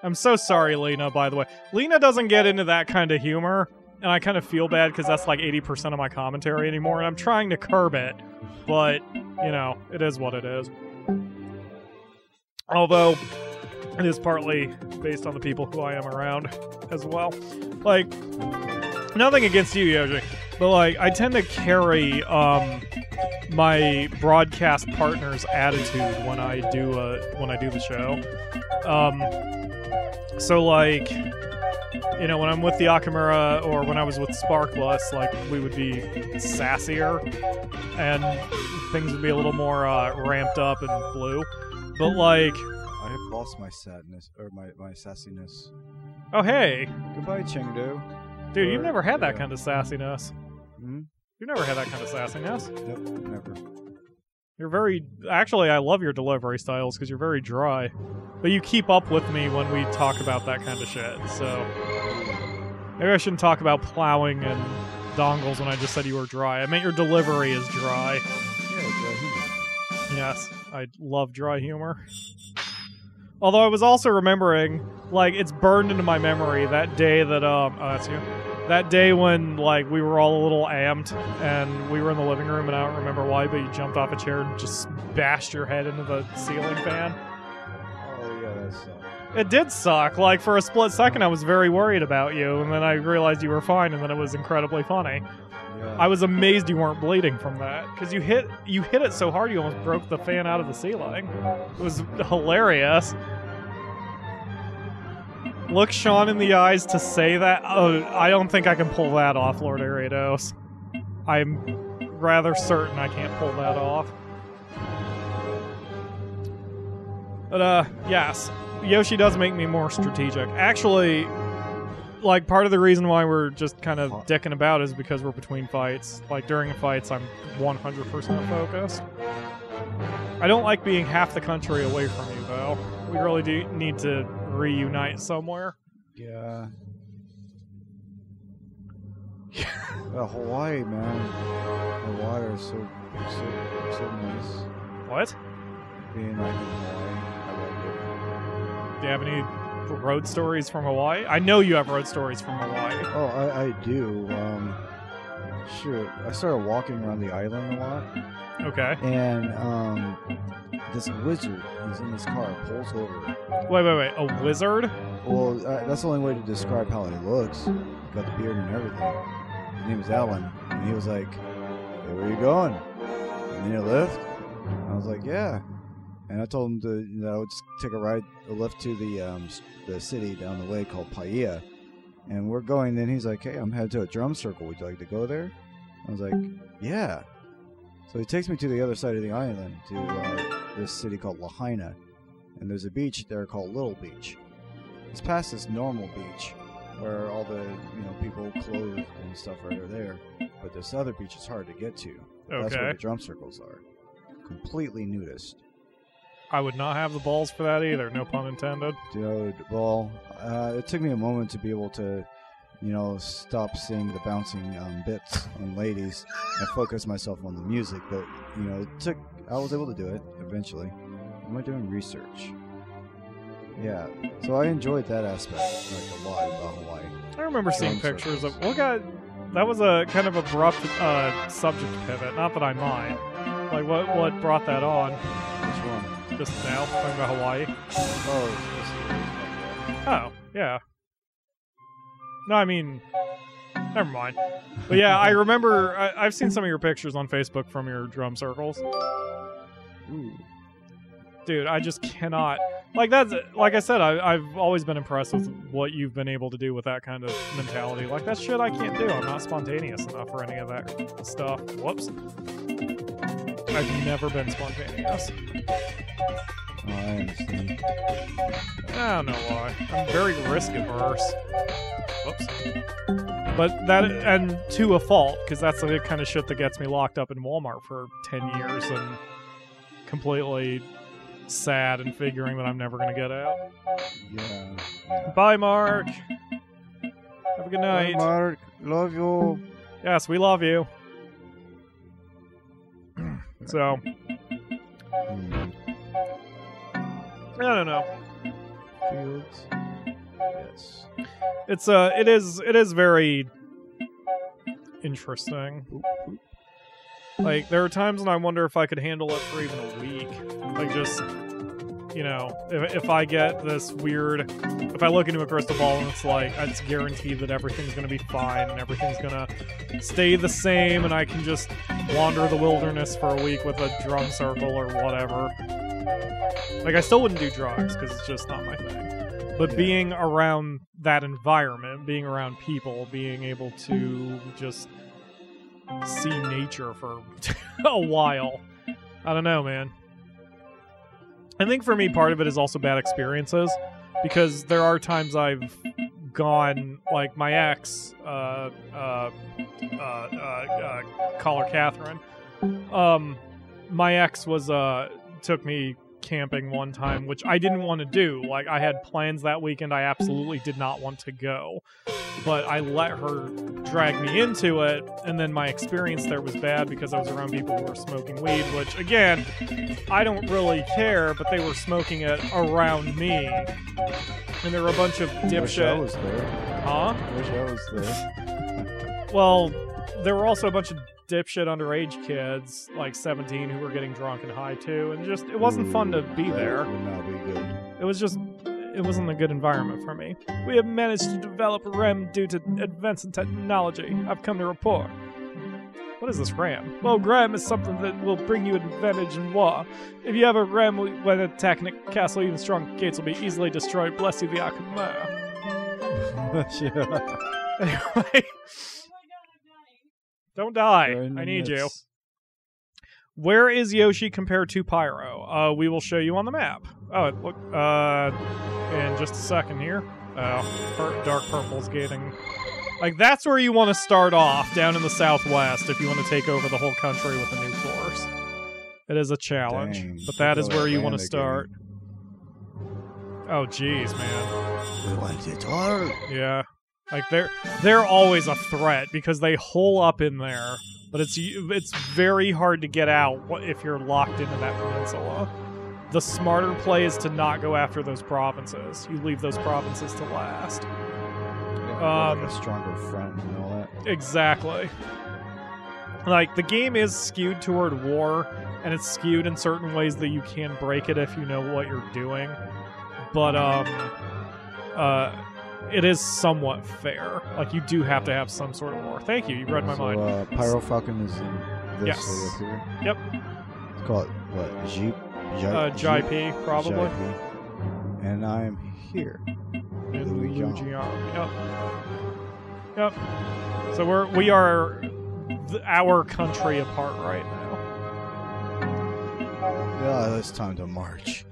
I'm so sorry, Lena, by the way. Lena doesn't get into that kind of humor, and I kind of feel bad because that's like 80% of my commentary anymore, and I'm trying to curb it, but, you know, it is what it is. Although, it is partly based on the people who I am around as well. Like, nothing against you, Yoshi, but, like, I tend to carry, my broadcast partner's attitude when I do the show. So like, you know, when I'm with the Akamura or when I was with Sparkless, like, we would be sassier and things would be a little more ramped up and blue. But like, I have lost my sadness or my sassiness. oh hey, Goodbye, Chengdu. dude, you've never had that kind of sassiness. Hmm? You've never had that kind of sassiness. Nope, never. You're very... Actually, I love your delivery styles because you're very dry. But you keep up with me when we talk about that kind of shit, so... Maybe I shouldn't talk about plowing and dongles when I just said you were dry. I meant your delivery is dry. Yeah, dry humor. Yes, I love dry humor. Although I was also remembering, like, it's burned into my memory that day that, oh, that's you. That day when, like, we were all a little amped, and we were in the living room, and I don't remember why, but you jumped off a chair and just bashed your head into the ceiling fan. Oh, yeah, that sucked. It did suck. Like, for a split second, I was very worried about you, and then I realized you were fine, and then it was incredibly funny. Yeah. I was amazed you weren't bleeding from that, because you hit it so hard you almost broke the fan out of the ceiling. It was hilarious. Look Sean in the eyes to say that. Oh, I don't think I can pull that off, Lord Ariados. I'm rather certain I can't pull that off. But, yes. Yoshi does make me more strategic. Actually, like, part of the reason why we're just kind of dicking about is because we're between fights. Like, during fights, I'm 100% focused. I don't like being half the country away from you, though. We really do need to reunite somewhere. Yeah. Hawaii, man. The water is so nice. What? Being like in Hawaii, I Do you have any road stories from Hawaii? I know you have road stories from Hawaii. Oh, I do. Shoot, I started walking around the island a lot, Okay. and this wizard, he's in his car, pulls over. Wait. A wizard? Well, that's the only way to describe how he looks. Got the beard and everything. His name is Alan, and he was like, "Hey, where you going? You need a lift?" I was like, "Yeah." And I told him that I would just take a lift to the city down the way called Paia. And we're going, then he's like, "Hey, I'm headed to a drum circle. Would you like to go there?" I was like, "Yeah." So he takes me to the other side of the island, to this city called Lahaina. And there's a beach there called Little Beach. It's past this normal beach, where all the people clothed and stuff are there. But this other beach is hard to get to. That's where the drum circles are. Completely nudist. I would not have the balls for that either, no pun intended. Dude, well, it took me a moment to be able to, stop seeing the bouncing bits on ladies and focus myself on the music. But, I was able to do it eventually. Am I doing research? Yeah, so I enjoyed that aspect like a lot about Hawaii. I remember seeing pictures of that was a kind of abrupt subject pivot. Not that I mind. Like what brought that on? Which one? Just now, talking about Hawaii. Oh, yeah. No, I mean, never mind. But yeah, I remember. I've seen some of your pictures on Facebook from your drum circles. Ooh. Dude, I just cannot. Like I said, I've always been impressed with what you've been able to do with that kind of mentality. Like, that shit I can't do. I'm not spontaneous enough for any of that stuff. Whoops. I've never been spontaneous. Oh, I understand. I don't know why. I'm very risk averse. Whoops. But that, and to a fault, because that's the kind of shit that gets me locked up in Walmart for 10 years and completely sad and figuring that I'm never going to get out. Yeah. Bye, Mark. Have a good night. Bye, Mark. Love you. Yes, we love you. So, I don't know. Fields. Yes. It is very interesting. Like, there are times when I wonder if I could handle it for even a week. Like, just, if I get this weird... If I look into a crystal ball and it's like, it's guaranteed that everything's going to be fine and everything's going to stay the same and I can just wander the wilderness for a week with a drum circle or whatever. Like, I still wouldn't do drugs because it's just not my thing. But being around that environment, being around people, being able to just see nature for a while. I don't know, man. I think for me, part of it is also bad experiences, because there are times I've gone, like my ex, call her Catherine. My ex took me camping one time, which I didn't want to do. Like, I had plans that weekend I absolutely did not want to go, but I let her dragged me into it, and then my experience there was bad because I was around people who were smoking weed, which, again, I don't really care, but they were smoking it around me. And there were a bunch of dipshit... Wish I was there. Huh? Wish I was there. Well, there were also a bunch of dipshit underage kids, like 17, who were getting drunk and high, too, and just, it wasn't fun to be there. That would not be good. It was just... It wasn't a good environment for me. We have managed to develop REM due to advance in technology. I've come to report. What is this REM? Well, REM is something that will bring you advantage in war. If you have a REM when attacking a castle, even strong gates will be easily destroyed. Bless you, the Akuma. Anyway. Don't die. I need you. Where is Yoshi compared to Pyro? We will show you on the map. Oh, look, in just a second here. Oh, dark purple's getting... Like, that's where you want to start off, down in the southwest, if you want to take over the whole country with a new force. It is a challenge, but that is where you want to start. Oh, jeez, man. We want it hard. Yeah. Like, they're always a threat, because they hole up in there. But it's very hard to get out if you're locked into that peninsula. The smarter play is to not go after those provinces. You leave those provinces to last. Yeah, like a stronger friend and all that. Exactly. Like, the game is skewed toward war, and it's skewed in certain ways that you can break it if you know what you're doing. But, it is somewhat fair. Like, you do have to have some sort of war. Thank you, you read my mind. PyroFalkon is in this over here. Yep. It's called, what, Jeep? JP, probably. JP. And I am here. In Lujiang. Yep. So we are our country apart right now. Yeah, it's time to march.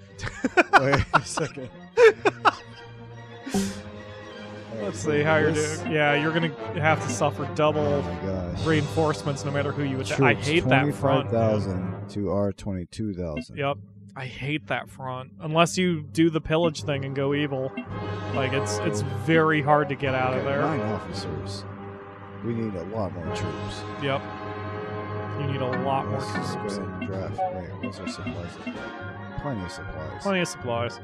Wait a second. Let's see how you're doing. Yeah, you're gonna have to suffer double reinforcements no matter who you attack. I hate that front. 25,000 to our 22,000. Yep, I hate that front. Unless you do the pillage thing and go evil, like it's very hard to get out of there. 9 officers. We need a lot more troops. Yep. You need a lot more troops. Let's troops. go ahead and draft. Wait, what's our supplies? Plenty of supplies. Plenty of supplies.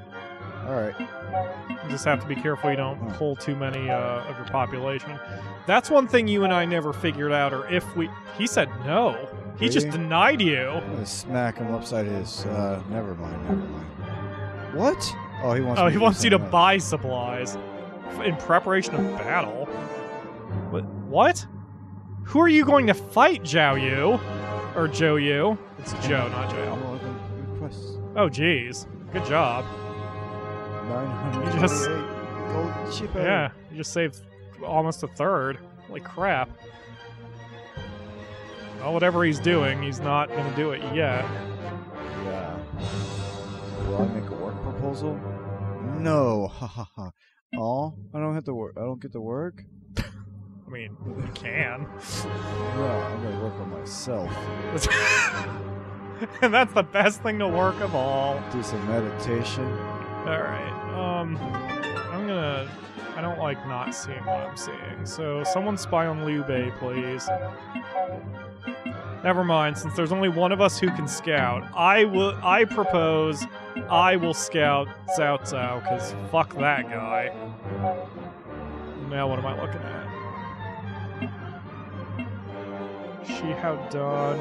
Alright. You just have to be careful you don't pull too many of your population. That's one thing you and I never figured out, or if we... He said no. He just denied you. I'm gonna smack him upside his... never mind. What? Oh, he wants he wants you to buy supplies in preparation of battle. What? Who are you going to fight, Zhao Yu? Or Zhou Yu? It's Joe, not Zhao. Oh, jeez. Good job. 928 gold chip. Yeah, you just saved almost a third. Holy crap. Well, whatever he's doing, he's not going to do it yet. Yeah. Will I make a work proposal? No. Ha ha ha. Oh, I don't have to work. I don't get to work? I mean, you can. No, I'm going to work on myself. And that's the best thing to work of all. Do some meditation. Alright, I don't like not seeing what I'm seeing. So, someone spy on Liu Bei, please. Never mind, since there's only one of us who can scout, I propose I will scout Cao Cao, because fuck that guy. Now what am I looking at? Shi Hao done.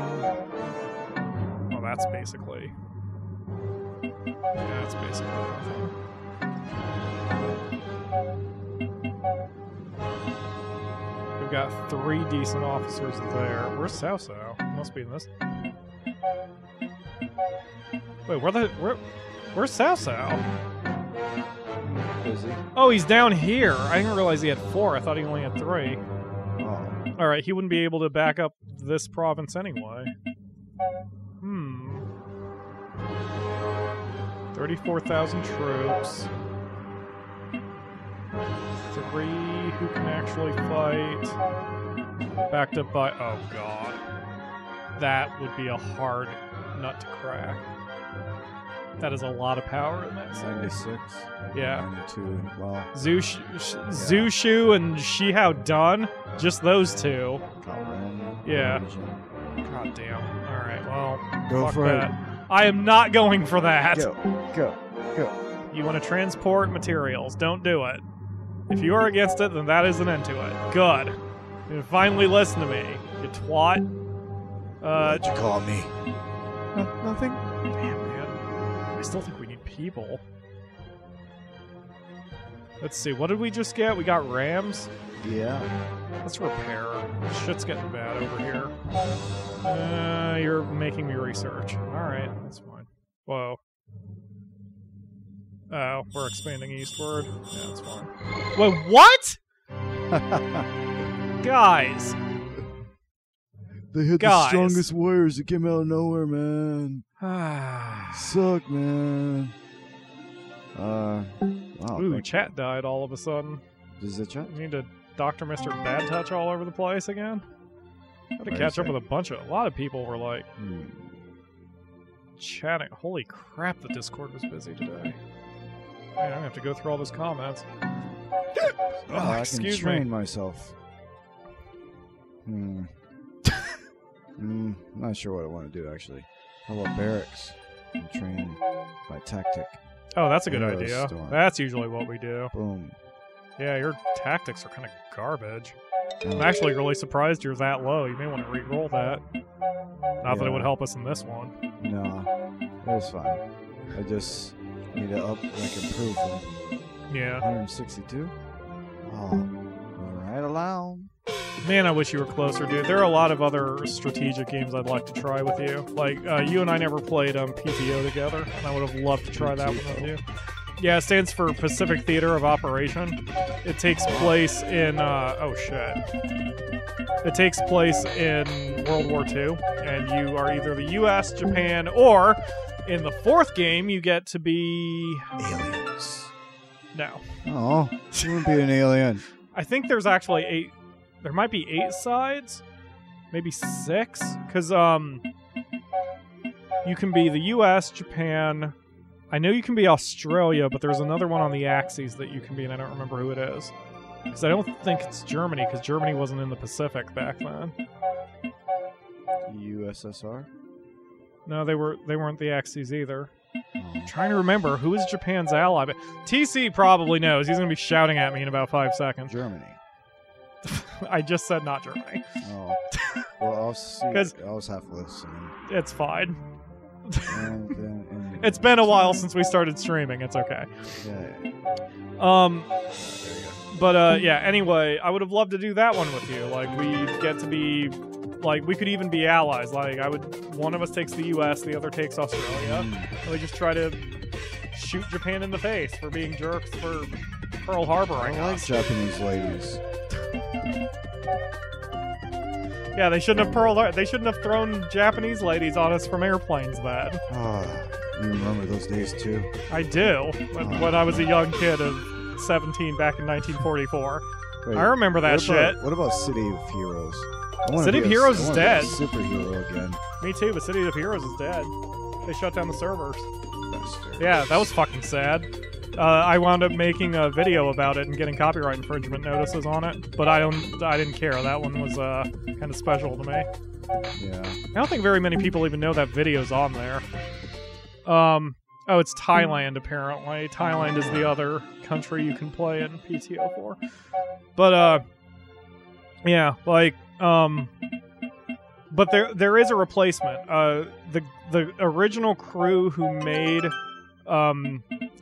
Well, that's basically... Yeah, it's basically nothing. We've got 3 decent officers there. Where's Cao Cao? Must be in this. Wait, where's Cao Cao? Is he? Oh, he's down here. I didn't realize he had 4. I thought he only had 3. Oh. Alright, he wouldn't be able to back up this province anyway. 34,000 troops. 3 who can actually fight. Backed up by... Oh, God. That would be a hard nut to crack. That is a lot of power in that city. 96. Yeah. 92. Well, Zushu and Shihao Dun, just those two. Yeah. God damn. All right. Well, Go fuck for that. it. I am not going for that. Go. You want to transport materials? Don't do it. If you are against it, then that is an end to it. Good. You finally listen to me, you twat. What'd you call me? Nothing. Damn, man. I still think we need people. Let's see, what did we just get? We got rams? Yeah. Let's repair. Shit's getting bad over here. You're making me research. Alright, that's fine. Whoa. Oh, we're expanding eastward. Yeah, that's fine. Wait, what? Guys. They hit the strongest warriors that came out of nowhere, man. Suck, man. Wow, ooh, chat died all of a sudden. Is it chat? You need to Dr. Mr. Bad Touch all over the place again? I had to catch up with a lot of people were like chatting. Holy crap, the Discord was busy today. Man, I'm gonna have to go through all those comments. I can train myself. Not sure what I want to do, actually. How about barracks? And train by tactic. Oh, that's a good Arrow idea. storm. That's usually what we do. Boom. Yeah, your tactics are kind of garbage. I'm actually really surprised you're that low. You may want to re-roll that. Not that it would help us in this one. No, it's fine. I just need to improve them. Yeah. 162? Oh, right along. Man, I wish you were closer, dude. There are a lot of other strategic games I'd like to try with you. Like, you and I never played PTO together, and I would have loved to try that one with you. Yeah, it stands for Pacific Theater of Operation. It takes place in, oh shit. It takes place in World War II, and you are either the US, Japan, or in the fourth game, you get to be... aliens. No. Oh, you wouldn't be an alien. I think there's actually 8... There might be 8 sides? Maybe 6? Because, you can be the US, Japan... I know you can be Australia, but there's another one on the axes that you can be, and I don't remember who it is. Because I don't think it's Germany, because Germany wasn't in the Pacific back then. USSR? No, they weren't the axes either. Oh. I'm trying to remember, who is Japan's ally? But TC probably knows. He's going to be shouting at me in about 5 seconds. Germany. I just said not Germany. Oh. Well, I'll see. I was half listening. It's fine. And it's been a while since we started streaming. It's okay. Yeah. But yeah, anyway, I would have loved to do that one with you. Like, we'd get to be... Like, we could even be allies. Like, one of us takes the US, the other takes Australia. And we just try to shoot Japan in the face for being jerks for Pearl Harboring us. I like Japanese ladies. Yeah, they shouldn't have thrown Japanese ladies on us from airplanes then. You remember those days too? I do. When I was a young kid of 17 back in 1944. Wait, I remember that shit. What about City of Heroes? City of Heroes is dead. Superhero again. Me too, but City of Heroes is dead. They shut down the servers. Bastards. Yeah, that was fucking sad. I wound up making a video about it and getting copyright infringement notices on it, but I didn't care. That one was kind of special to me. Yeah. I don't think very many people even know that video's on there. Oh, it's Thailand apparently. Thailand is the other country you can play in PTO for. But yeah, like but there is a replacement. The original crew who made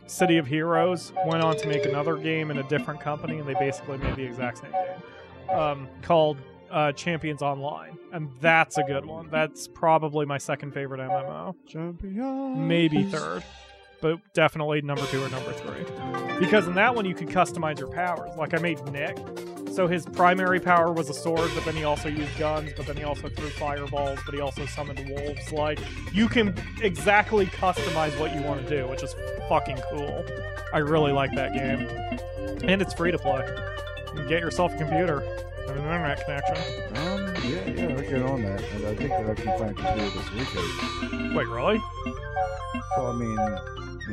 City of Heroes went on to make another game in a different company, and they basically made the exact same game called Champions Online, and that's a good one. That's probably my second favorite MMO. Champions. Maybe third, but definitely number 2 or number 3. Because in that one you could customize your powers. Like I made Nick, so his primary power was a sword, but then he also used guns, but then he also threw fireballs, but he also summoned wolves. Like, you can exactly customize what you want to do, which is fucking cool. I really like that game. And it's free to play. You can get yourself a computer and an internet connection. Yeah, I'll get on that. And I think that I can find a computer this weekend. Wait, really? Well, I mean,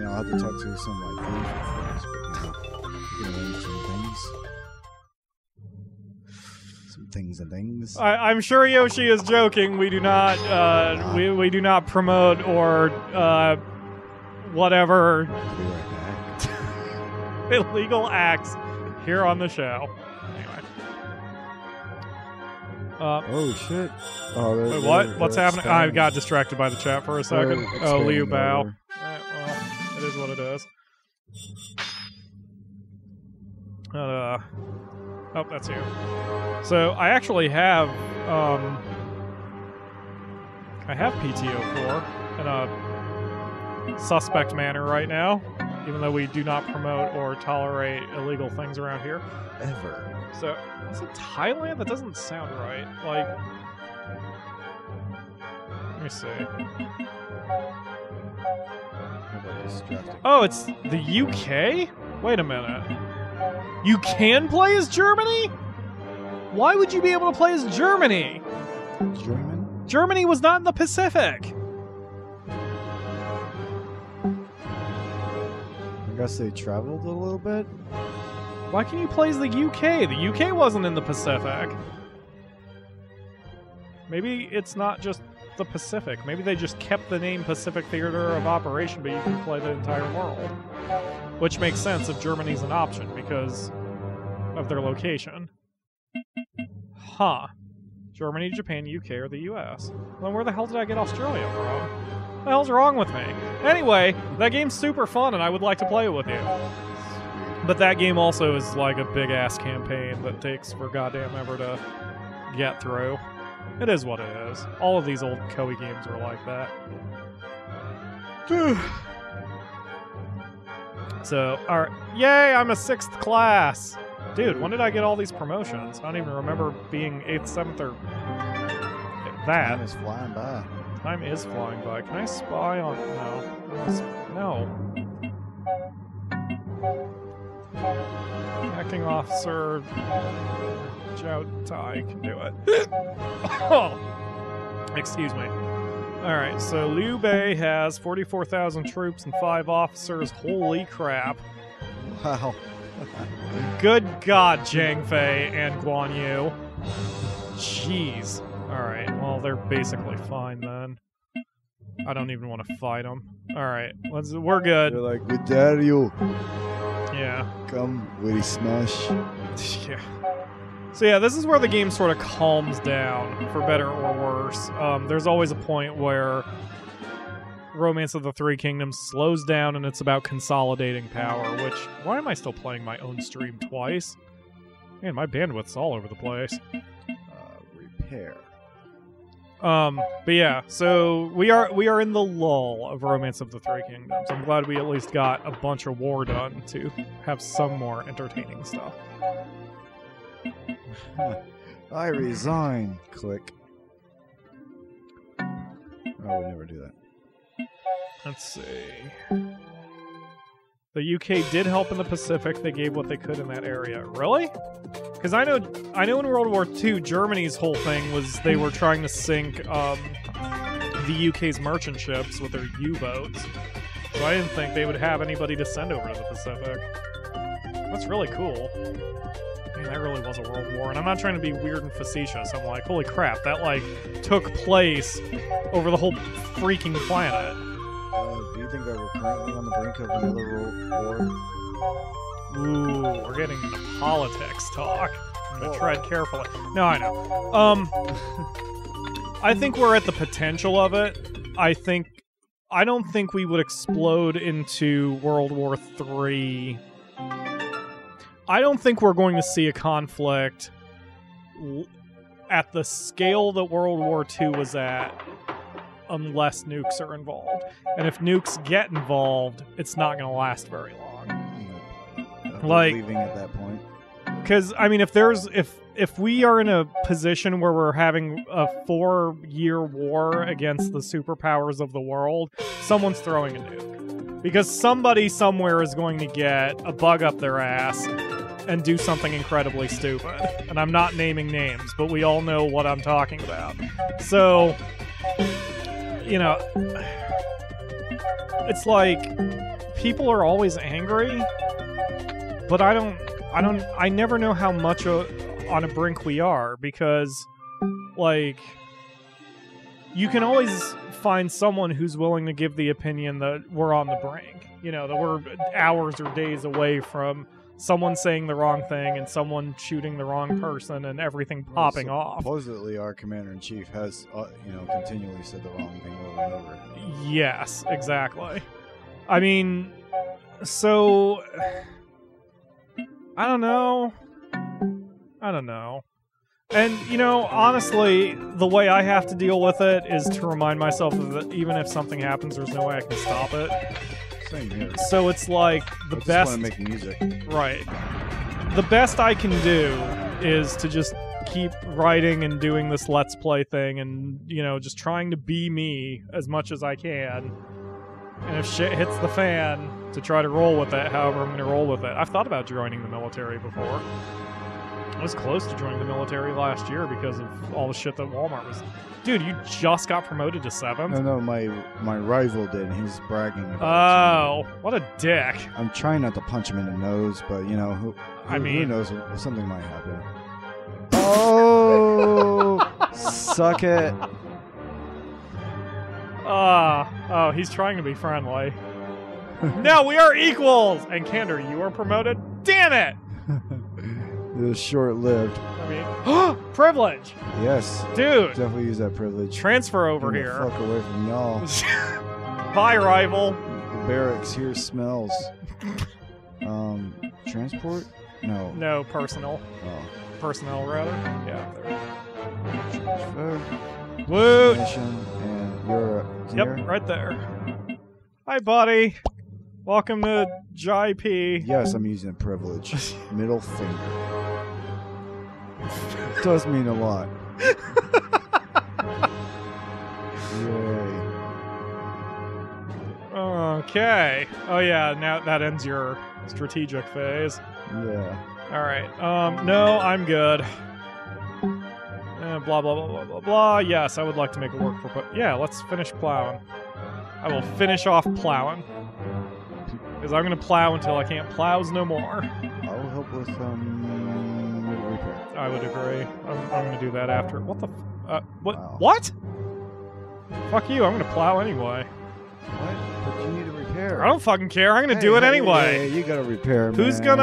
I'll have to talk to some of my friends first, but we can arrange some things. I'm sure Yoshi is joking. We do not we do not promote or whatever I'll be right back. illegal acts here on the show. Anyway. Oh shit! Oh, Wait, what? What's happening? I got distracted by the chat for a second. Oh, Liu Bao. Well, it is what it is. Oh, that's you. So I actually have PTO4 in a suspect manner right now, even though we do not promote or tolerate illegal things around here. Ever. So, is it Thailand? That doesn't sound right. Like, let me see. Oh, it's the UK? Wait a minute. You can play as Germany? Why would you be able to play as Germany? German? Germany was not in the Pacific. I guess they traveled a little bit. Why can you play as the UK? The UK wasn't in the Pacific. Maybe it's not just the Pacific. Maybe they just kept the name Pacific Theater of Operation, but you can play the entire world. Which makes sense if Germany's an option because of their location. Huh. Germany, Japan, UK, or the US. Then where the hell did I get Australia from? What the hell's wrong with me? Anyway, that game's super fun and I would like to play it with you. But that game also is like a big-ass campaign that takes for goddamn ever to get through. It is what it is. All of these old Koei games are like that. So, alright. Yay, I'm a 6th class! Dude, when did I get all these promotions? I don't even remember being 8th, 7th, or... that. Time is flying by. Time is flying by. Can I spy on... No. Acting officer Zhao Tai can do it. Oh, excuse me. Alright, so Liu Bei has 44,000 troops and 5 officers. Holy crap. Wow. Good God, Zhang Fei and Guan Yu. Jeez. Alright, well, they're basically fine then. I don't even want to fight them. Alright, we're good. They're like, we dare you. Yeah. Come, we smash. Yeah. So yeah, this is where the game sort of calms down, for better or worse. There's always a point where Romance of the Three Kingdoms slows down and it's about consolidating power, which... Why am I still playing my own stream twice? Man, my bandwidth's all over the place. Repair. But yeah, so we are in the lull of Romance of the Three Kingdoms. I'm glad we at least got a bunch of war done to have some more entertaining stuff. I resign. Click. I would never do that. Let's see. The UK did help in the Pacific. They gave what they could in that area. Really? Because I know in World War II, Germany's whole thing was they were trying to sink the UK's merchant ships with their U-boats. So I didn't think they would have anybody to send over to the Pacific. That's really cool. Man, that really was a world war. And I'm not trying to be weird and facetious. I'm like, holy crap, that like took place over the whole freaking planet. Do you think that we're currently on the brink of another war? Ooh, we're getting politics talk. I'm gonna tread carefully. No, I know. I think we're at the potential of it. I don't think we would explode into World War III. I don't think we're going to see a conflict at the scale that World War II was at unless nukes are involved. And if nukes get involved, it's not going to last very long. Like, leaving at that point. Because, I mean, if we are in a position where we're having a 4-year war against the superpowers of the world, someone's throwing a nuke. Because somebody somewhere is going to get a bug up their ass and do something incredibly stupid. And I'm not naming names, but we all know what I'm talking about. So, you know, it's like people are always angry, but I never know how much on a brink we are, because like you can always find someone who's willing to give the opinion that we're on the brink, you know, that we're hours or days away from someone saying the wrong thing and someone shooting the wrong person and everything popping off. Supposedly our commander-in-chief has, continually said the wrong thing over and over. Yes, exactly. I mean, so I don't know. And, you know, honestly, the way I have to deal with it is to remind myself that even if something happens, there's no way I can stop it. Same here. So it's like the I just best. want to make music. Right. The best I can do is to just keep writing and doing this Let's Play thing and, you know, just trying to be me as much as I can. And if shit hits the fan, to try to roll with it however I'm going to roll with it. I've thought about joining the military before. I was close to joining the military last year because of all the shit that Walmart was... Dude, you just got promoted to 7th? No, my rival did, and he's bragging about it. Oh, what a dick. I'm trying not to punch him in the nose, but, you know, who knows? Something might happen. Oh! Suck it. Oh, he's trying to be friendly. No, we are equals! And Kander, you are promoted? Damn it! It was short-lived. I mean, privilege! Yes. Dude! Definitely use that privilege. Transfer over here. Fuck away from y'all. Bye, rival. The barracks here smells. Transport? No. No, personal. Oh. Personnel, rather. Yeah. Transfer. Woot! Mission, and you're here? Yep, right there. Hi, buddy. Welcome to JP. Yes, I'm using privilege. Middle finger. It does mean a lot. Yay. Okay. Oh yeah, now that ends your strategic phase. Yeah. Alright. No, I'm good. Blah, blah, blah, blah, blah, blah. Yes, I would like to make a work for... Yeah, let's finish plowing. I will finish off plowing. Because I'm going to plow until I can't plows no more. I will help with, repair. I would agree. I'm going to do that after. What the... what? Wow. What? Fuck you, I'm going to plow anyway. What? But you need to repair. I don't fucking care, I'm going to do it anyway. Hey, you got to repair, Who's man.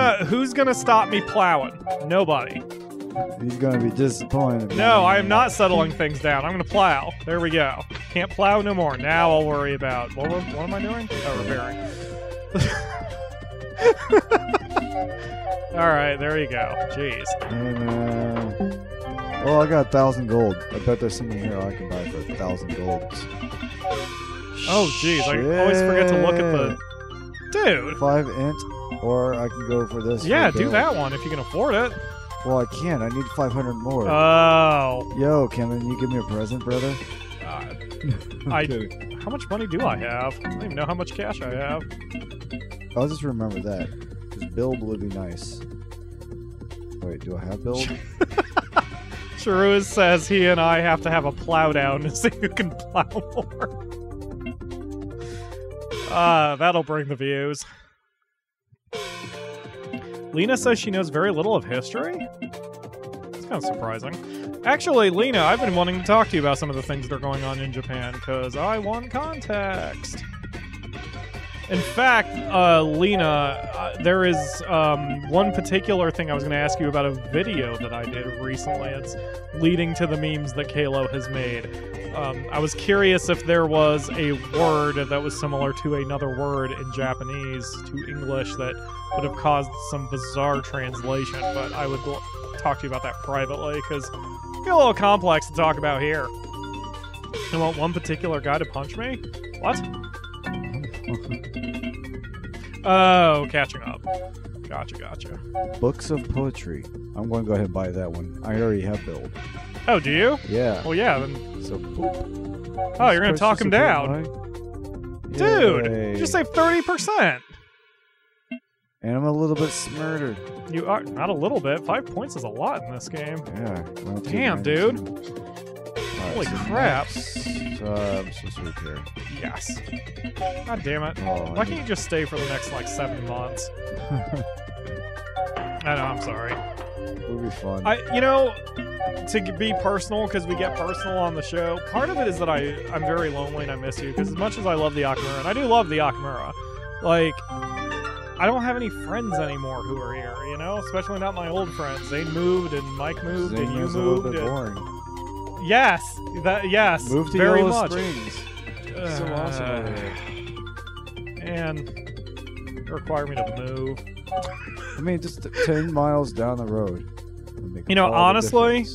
gonna stop me plowing? Nobody. He's going to be disappointed. No, I am not settling things down. I'm going to plow. There we go. Can't plow no more. Now I'll worry about... What am I doing? Oh, repairing. Alright, there you go. Jeez. Hey, man. Well, I got 1,000 gold. I bet there's something here I can buy for 1,000 gold. Oh, jeez. I always forget to look at the... Dude! 5 int, or I can go for this. Yeah, for do that one if you can afford it. Well, I can't. I need 500 more. Oh. Yo, Kevin, you give me a present, brother? How much money do I have? I don't even know how much cash I have. I'll just remember that. Because build would be nice. Wait, do I have build? Sharuiz says he and I have to have a plow down to see who can plow more. That'll bring the views. Lena says she knows very little of history? That's kind of surprising. Actually, Lena, I've been wanting to talk to you about some of the things that are going on in Japan, because I want context. In fact, Lena, there is one particular thing I was going to ask you about a video that I did recently. It's leading to the memes that Kalo has made. I was curious if there was a word that was similar to another word in Japanese to English that would have caused some bizarre translation, but I would talk to you about that privately, because it's a little complex to talk about here. You want one particular guy to punch me? What? Oh, catching up. Gotcha. Books of Poetry. I'm going to go ahead and buy that one. I already have build. Oh, do you? Yeah. Well, yeah, then... So, boop. Oh, you're going to talk him down. Dude, Yay. you just saved 30%. And I'm a little bit smarter. You are, not a little bit. 5 points is a lot in this game. Yeah. Damn, dude. Holy crap. I'm supposed to be here. Yes. God damn it. Oh, Why can't you just stay for the next, like, 7 months? I know, I'm sorry. It'll be fun. You know, to be personal, because we get personal on the show, part of it is that I'm very lonely and I miss you, because as much as I love the Akamura, and I do love the Akamura, like, I don't have any friends anymore who are here, you know? Especially not my old friends. They moved, and Mike moved, and you moved. A little bit boring. Yes, yes, Move to very Yellow much. Springs. So awesome over here. And they require me to move. I mean, just 10 miles down the road. You know, honestly,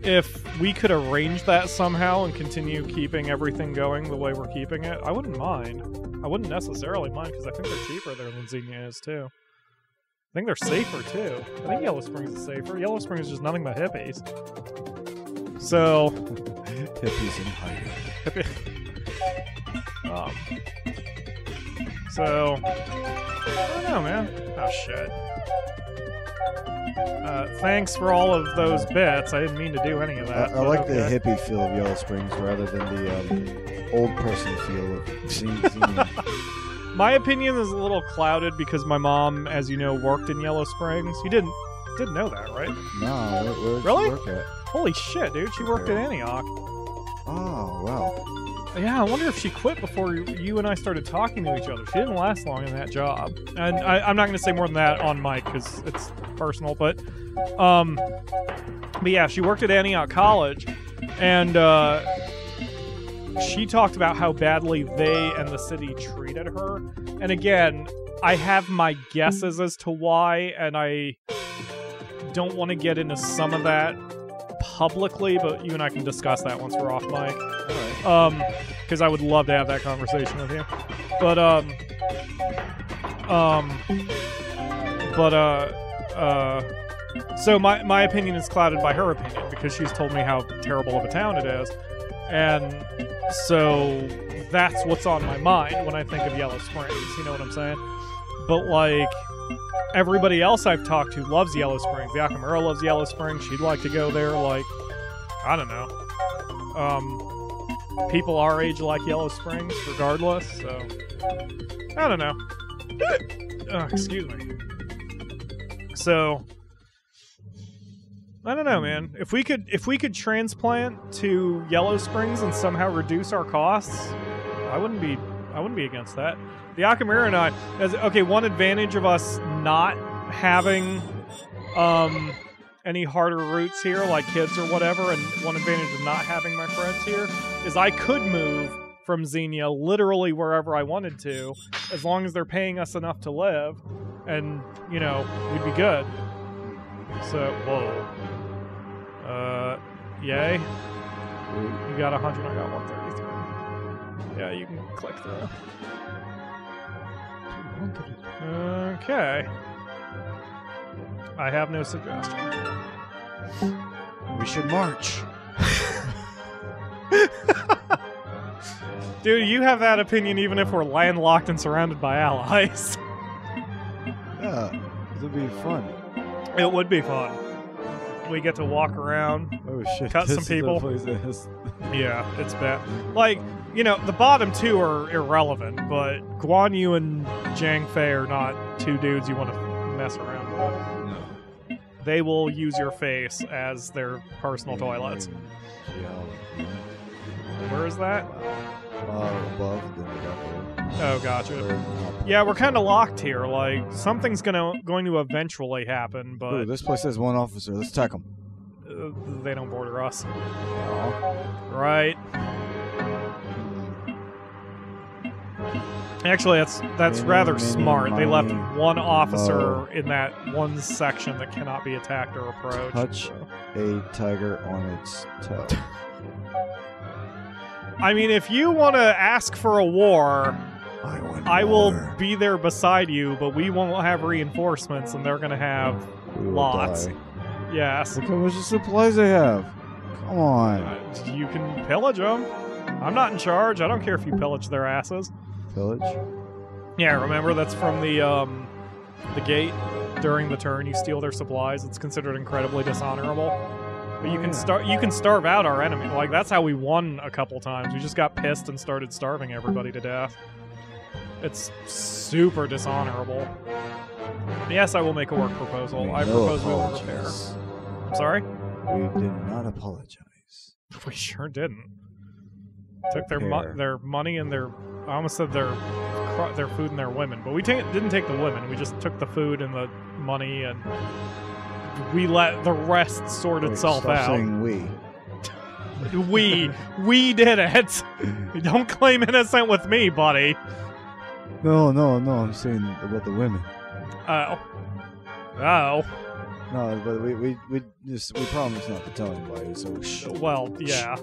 if we could arrange that somehow and continue keeping everything going the way we're keeping it, I wouldn't mind. I wouldn't necessarily mind, because I think they're cheaper there than Xenia is, too. I think they're safer, too. I think Yellow Springs is safer. Yellow Springs is just nothing but hippies. So... hippies in hiding. So... I don't know, man. Oh, shit. Thanks for all of those bits. I didn't mean to do any of that. I like the hippie feel of Yellow Springs rather than the old person feel of Xenia. My opinion is a little clouded because my mom, as you know, worked in Yellow Springs. You didn't know that, right? No, where did really? she work at? Holy shit, dude. She worked at Antioch. Oh, wow. Yeah, I wonder if she quit before you and I started talking to each other. She didn't last long in that job. And I'm not going to say more than that on mic because it's personal, but yeah, she worked at Antioch College, and she talked about how badly they and the city treated her. And again, I have my guesses as to why, and I don't want to get into some of that publicly, but you and I can discuss that once we're off mic. Because I would love to have that conversation with you. So my opinion is clouded by her opinion because she's told me how terrible of a town it is. And so that's what's on my mind when I think of Yellow Springs, you know what I'm saying? But like, everybody else I've talked to loves Yellow Springs. The Akamura loves Yellow Springs. She'd like to go there, like, I don't know. People our age like Yellow Springs, regardless, so... I don't know. Excuse me. So... I don't know, man. If we could transplant to Yellow Springs and somehow reduce our costs, I wouldn't be against that. The Akamura and I, one advantage of us not having any harder routes here, like kids or whatever, and one advantage of not having my friends here is I could move from Xenia literally wherever I wanted to, as long as they're paying us enough to live, and, you know, we'd be good. So, whoa. Yay. You got 100, I got 133. Yeah, you can click through. Okay. I have no suggestion. We should march. Dude, you have that opinion even if we're landlocked and surrounded by allies. Yeah, it'd be fun. It would be fun. We get to walk around, cut some people. Yeah, it's bad. Like, you know, the bottom two are irrelevant, but Guan Yu and Zhang Fei are not two dudes you want to mess around with. No. They will use your face as their personal toilets. Yeah. Where is that? Above the Oh, gotcha. Yeah, we're kind of locked here. Like, something's going to eventually happen, but... Ooh, this place has one officer. Let's attack him. They don't border us. Aww. Right. Actually, that's rather smart. They left one officer in that one section that cannot be attacked or approached. Touch a tiger on its toe. I mean, if you want to ask for a war, I will be there beside you, but we won't have reinforcements, and they're going to have lots. Die. Yes. Look how much supplies they have. Come on. You can pillage them. I'm not in charge. I don't care if you pillage their asses. Pillage? Yeah, remember that's from the gate. During the turn, you steal their supplies. It's considered incredibly dishonorable. But you can starve out our enemy. Like, that's how we won a couple times. We just got pissed and started starving everybody to death. It's super dishonorable. Yes, I will make a work proposal. I propose we will repair. I'm sorry? We did not apologize. We sure didn't. Took their money and their... I almost said their food and their women. But we didn't take the women. We just took the food and the money, and we let the rest sort itself out. Stop saying we. We did it. Don't claim innocent with me, buddy. No, I'm saying about the women. Oh. No, but we promised not to tell anybody, so shh. Well, yeah.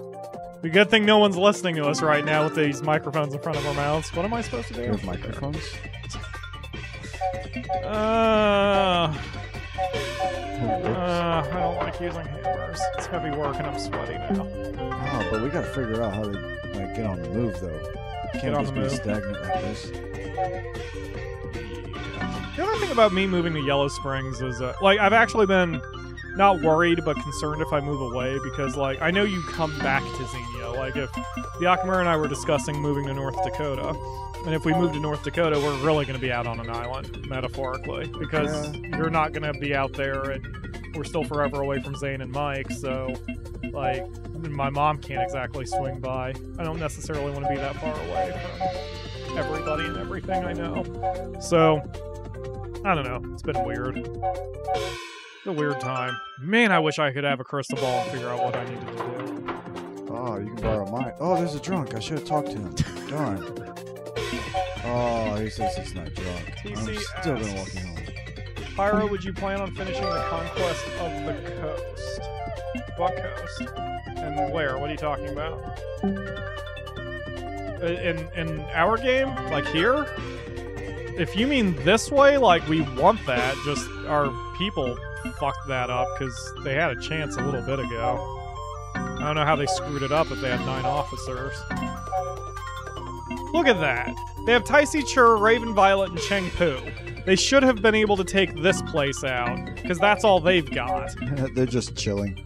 The good thing no one's listening to us right now with these microphones in front of our mouths. What am I supposed to do? You have microphones? I don't like using hammers. It's heavy work and I'm sweaty now. Oh, but we gotta figure out how to get on the move, though. Can't just be stagnant like this. The other thing about me moving to Yellow Springs is, I've actually been not worried, but concerned if I move away, because, I know you come back to Xenia. Like, if the Akamura and I were discussing moving to North Dakota, and if we move to North Dakota, we're really going to be out on an island, metaphorically, because you're not going to be out there, and we're still forever away from Zane and Mike, so, my mom can't exactly swing by. I don't necessarily want to be that far away from everybody and everything I know. So... I don't know. It's been weird. It's a weird time. Man, I wish I could have a crystal ball and figure out what I needed to do. Oh, you can borrow mine. Oh, there's a drunk. I should have talked to him. Darn. Oh, he says he's not drunk. I'm still gonna walk home. Pyro, would you plan on finishing the conquest of the coast? What coast? And where? What are you talking about? In our game? Like here? If you mean this way, we want that, just our people fucked that up because they had a chance a little bit ago. I don't know how they screwed it up if they had 9 officers. Look at that! They have Taisi Chur, Raven Violet, and Cheng Pu. They should have been able to take this place out, because that's all they've got. They're just chilling.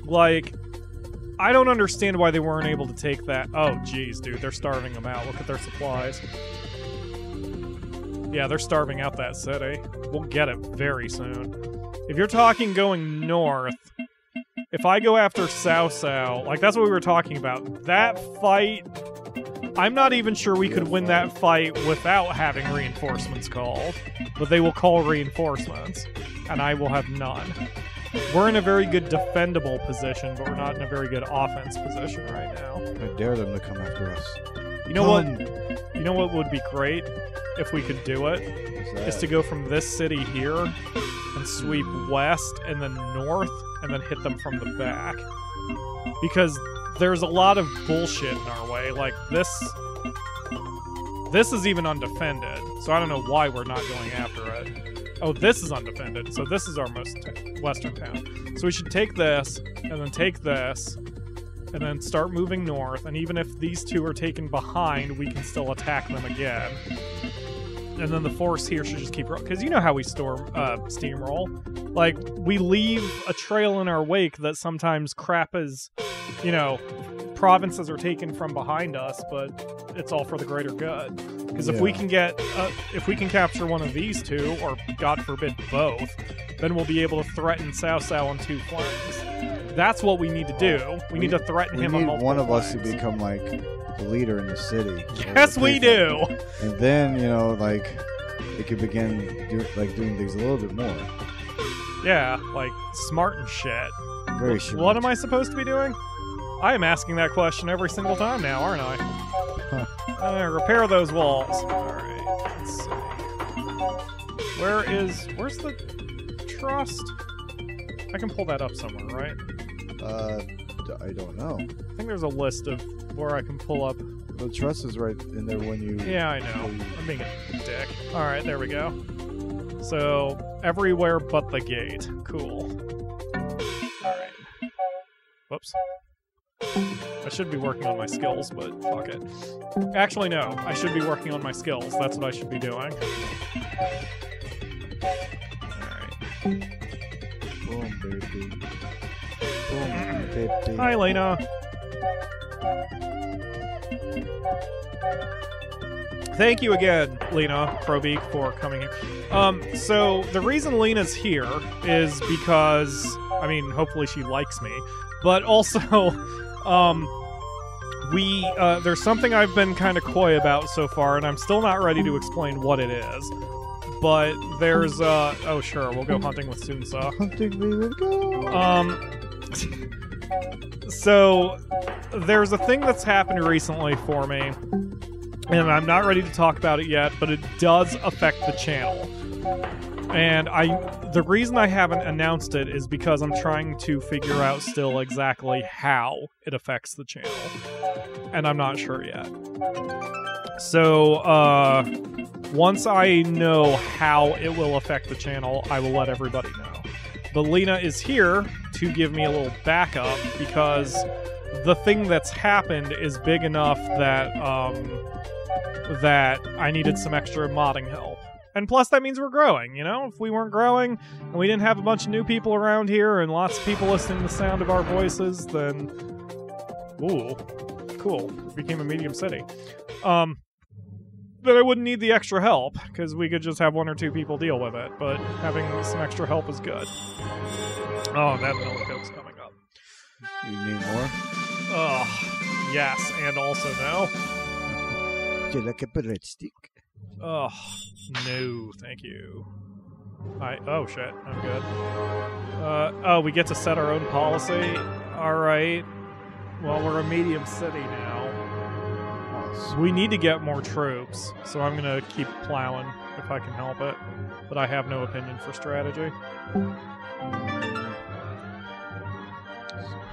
I don't understand why they weren't able to take that. Oh, jeez, dude, they're starving them out. Look at their supplies. Yeah, they're starving out that city. We'll get it very soon. If you're talking going north, if I go after Sao Sao, that's what we were talking about. That fight, I'm not even sure we could win that fight without having reinforcements called. But they will call reinforcements, and I will have none. We're in a very good defendable position, but we're not in a very good offense position right now. I dare them to come after us. You know what? You know what would be great if we could do it? Is to go from this city here and sweep west and then north and then hit them from the back. Because there's a lot of bullshit in our way. This is even undefended, so I don't know why we're not going after it. Oh, this is undefended, so this is our most western town. So we should take this, and then take this, and then start moving north, and even if these two are taken behind, we can still attack them again. And then the force here should just keep... Because you know how we steamroll. We leave a trail in our wake that sometimes crap is... provinces are taken from behind us, but it's all for the greater good. Because if we can if we can capture one of these two, or God forbid both, then we'll be able to threaten Sao Sao on 2 flanks. That's what we need to do. We need to threaten him on multiple one of flanks. us to become the leader in the city. Yes, we do. And then it could begin doing things a little bit more. Yeah, smart and shit. Very sure. What am I supposed to be doing? I am asking that question every single time now, aren't I? Huh. Repair those walls. Alright, let's see. Where's the trust? I can pull that up somewhere, right? I don't know. I think there's a list of where I can pull up. The trust is right in there when you... Yeah, I know. I'm being a dick. Alright, there we go. So, everywhere but the gate. Cool. Alright. Whoops. I should be working on my skills, but fuck it. Actually, no. I should be working on my skills. That's what I should be doing. Alright. Boom, baby. Boom. Hi, Lena. Thank you again, Lena Probeek, for coming here. So the reason Lena's here is because, I mean, hopefully she likes me, but also, there's something I've been kind of coy about so far, and I'm still not ready to explain what it is. But there's, oh sure, we'll go hunting with Sunsa. Hunting, we will go. So there's a thing that's happened recently for me, and I'm not ready to talk about it yet, but it does affect the channel. And the reason I haven't announced it is because I'm trying to figure out still exactly how it affects the channel. And I'm not sure yet. So, once I know how it will affect the channel, I will let everybody know. But Lena is here to give me a little backup because the thing that's happened is big enough that, that I needed some extra modding help. And plus, that means we're growing, you know? If we weren't growing, and we didn't have a bunch of new people around here, and lots of people listening to the sound of our voices, then... Ooh, cool. Became a medium city. Then I wouldn't need the extra help, because we could just have one or two people deal with it, but having some extra help is good. Oh, that vanilla Coke's coming up. You need more? Ugh, yes, and also no. Would you like a breadstick? Ugh, no, thank you. Oh shit, I'm good. Oh, we get to set our own policy? Alright. Well, we're a medium city now. We need to get more troops, so I'm gonna keep plowing if I can help it. But I have no opinion for strategy.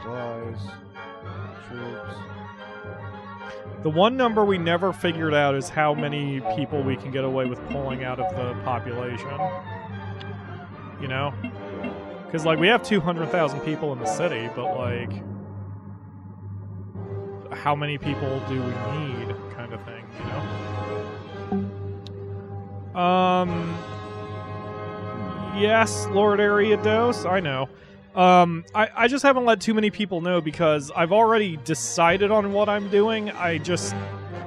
Supplies, troops. The one number we never figured out is how many people we can get away with pulling out of the population. You know? Because, like, we have 200,000 people in the city, but, like... how many people do we need, kind of thing, you know? Yes, Lord Ariados, I know. I just haven't let too many people know because I've already decided on what I'm doing. I just,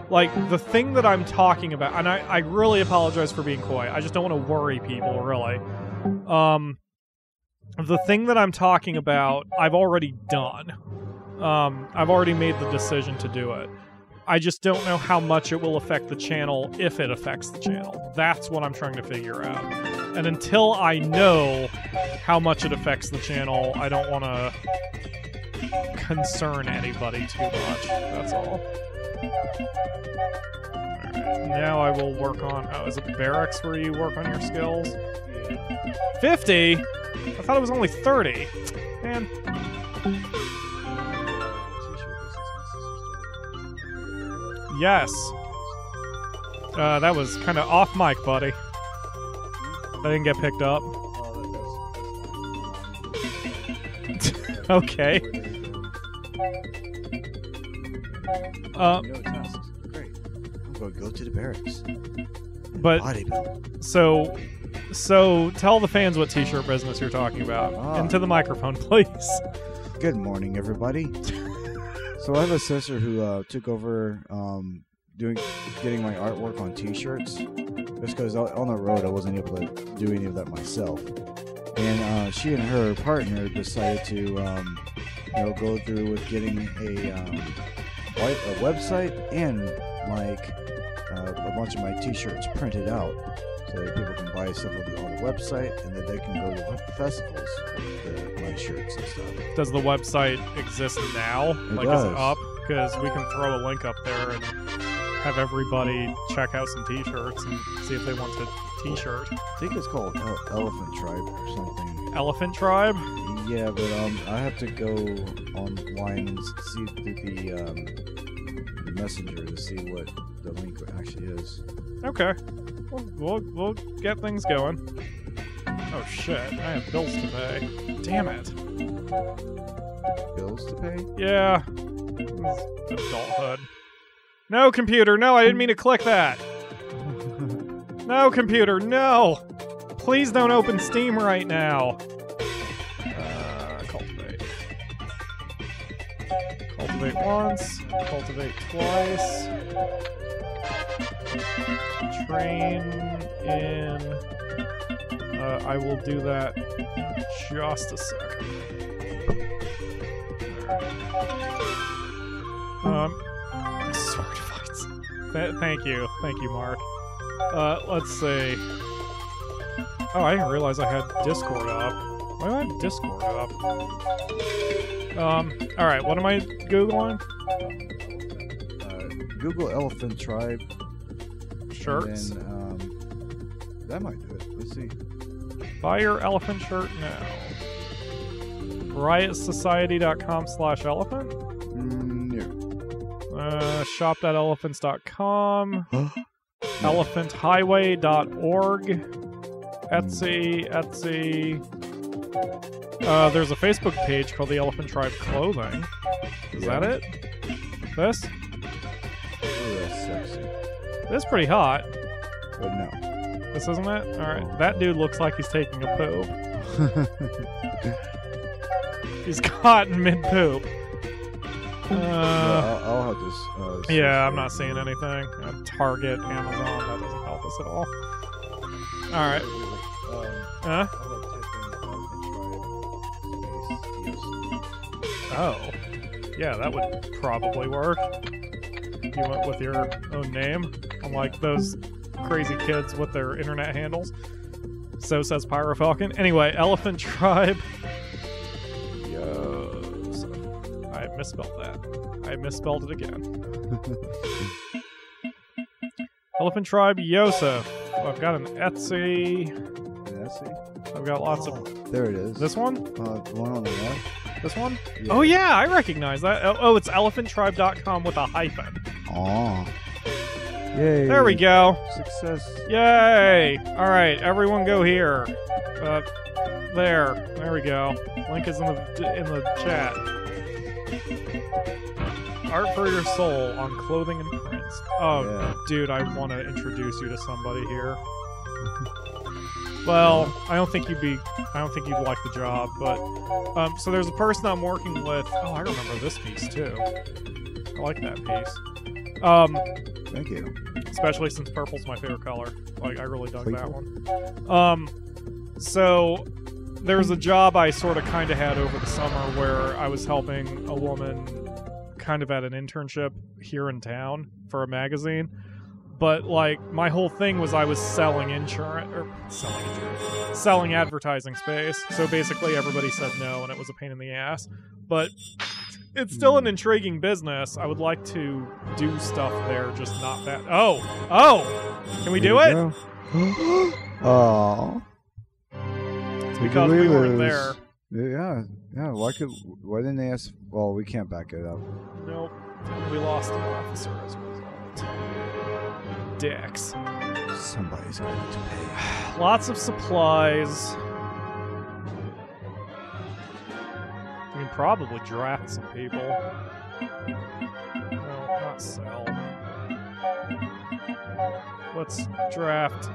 like, the thing that I'm talking about, and I really apologize for being coy. I just don't want to worry people, really. The thing that I'm talking about, I've already done. I've already made the decision to do it. I just don't know how much it will affect the channel if it affects the channel. That's what I'm trying to figure out. And until I know how much it affects the channel, I don't want to concern anybody too much. That's all. Alright, now I will work on... Oh, is it barracks where you work on your skills? Yeah. 50? I thought it was only 30. Man... Yes. That was kind of off mic, buddy. I didn't get picked up. Okay. No tasks. Great. I'm going to go to the barracks. But Bodybuild. So tell the fans what t-shirt business you're talking about. Into the microphone, please. Good morning, everybody. So I have a sister who took over getting my artwork on t-shirts. Just because on the road I wasn't able to do any of that myself. And she and her partner decided to go through with getting a website and like a bunch of my t-shirts printed out. So that people can buy stuff on the website, and then they can go to festivals with my shirts and stuff. Does the website exist now? It does. Is it up? Because we can throw a link up there and have everybody check out some t-shirts and see if they want a t-shirt. I think it's called Elephant Tribe or something. Elephant Tribe? Yeah, but I have to go online and see through the messenger to see what the link actually is. Okay. We'll get things going. Oh shit, I have bills to pay. Damn it. Bills to pay? Yeah. Adulthood. No, computer, no, I didn't mean to click that. No, computer, no! Please don't open Steam right now. Cultivate. Cultivate once, cultivate twice. Train in. I will do that in just a second. Sword fights. Thank you, Mark. Let's see. Oh, I didn't realize I had Discord up. Why do I have Discord up? Alright, what am I Googling? Google Elephant Tribe. Shirts? And then, that might do it. Let's see. Buy your elephant shirt now. RiotSociety.com/elephant? No. Shop.elephants.com. ElephantHighway.org. Etsy. There's a Facebook page called the Elephant Tribe Clothing. Is that it? This? Oh, that's sexy. This is pretty hot. But no. This isn't it? Alright. That dude looks like he's taking a poop. He's caught in mid-poop. I'll have this. Yeah, I'm not seeing anything. Target, Amazon, that doesn't help us at all. Alright. Huh? Oh. Yeah, that would probably work. You went with your own name, unlike those crazy kids with their internet handles. So says PyroFalkon. Anyway, Elephant Tribe. I misspelled that. I misspelled it again. Elephant Tribe Yosef. I've got an Etsy. Etsy? I've got lots of... There it is. This one? The one on the left? This one? Yeah. Oh yeah, I recognize that. Oh, it's elephanttribe.com with a hyphen. Aw. Yay. There we go. Success. Yay! Alright, everyone go here. There we go. Link is in the chat. Art for your soul on clothing and prints. Oh, yeah. Dude, I want to introduce you to somebody here. Well, I don't think you'd like the job, but so there's a person I'm working with. Oh, I remember this piece too. I like that piece. Thank you. Especially since purple's my favorite color. Like, I really dug that one. So there's a job I sort of kind of had over the summer where I was helping a woman kind of at an internship here in town for a magazine. But, like, my whole thing was I was selling advertising space. So basically everybody said no, and it was a pain in the ass. But it's still an intriguing business. I would like to do stuff there, just not that. Oh! Can we do it? Oh. It's because we weren't there. Yeah. Why didn't they ask? Well, we can't back it up. Nope. We lost an officer as a result. Dicks. Somebody's going to pay. Lots of supplies. We can probably draft some people. No, not sell. Let's draft.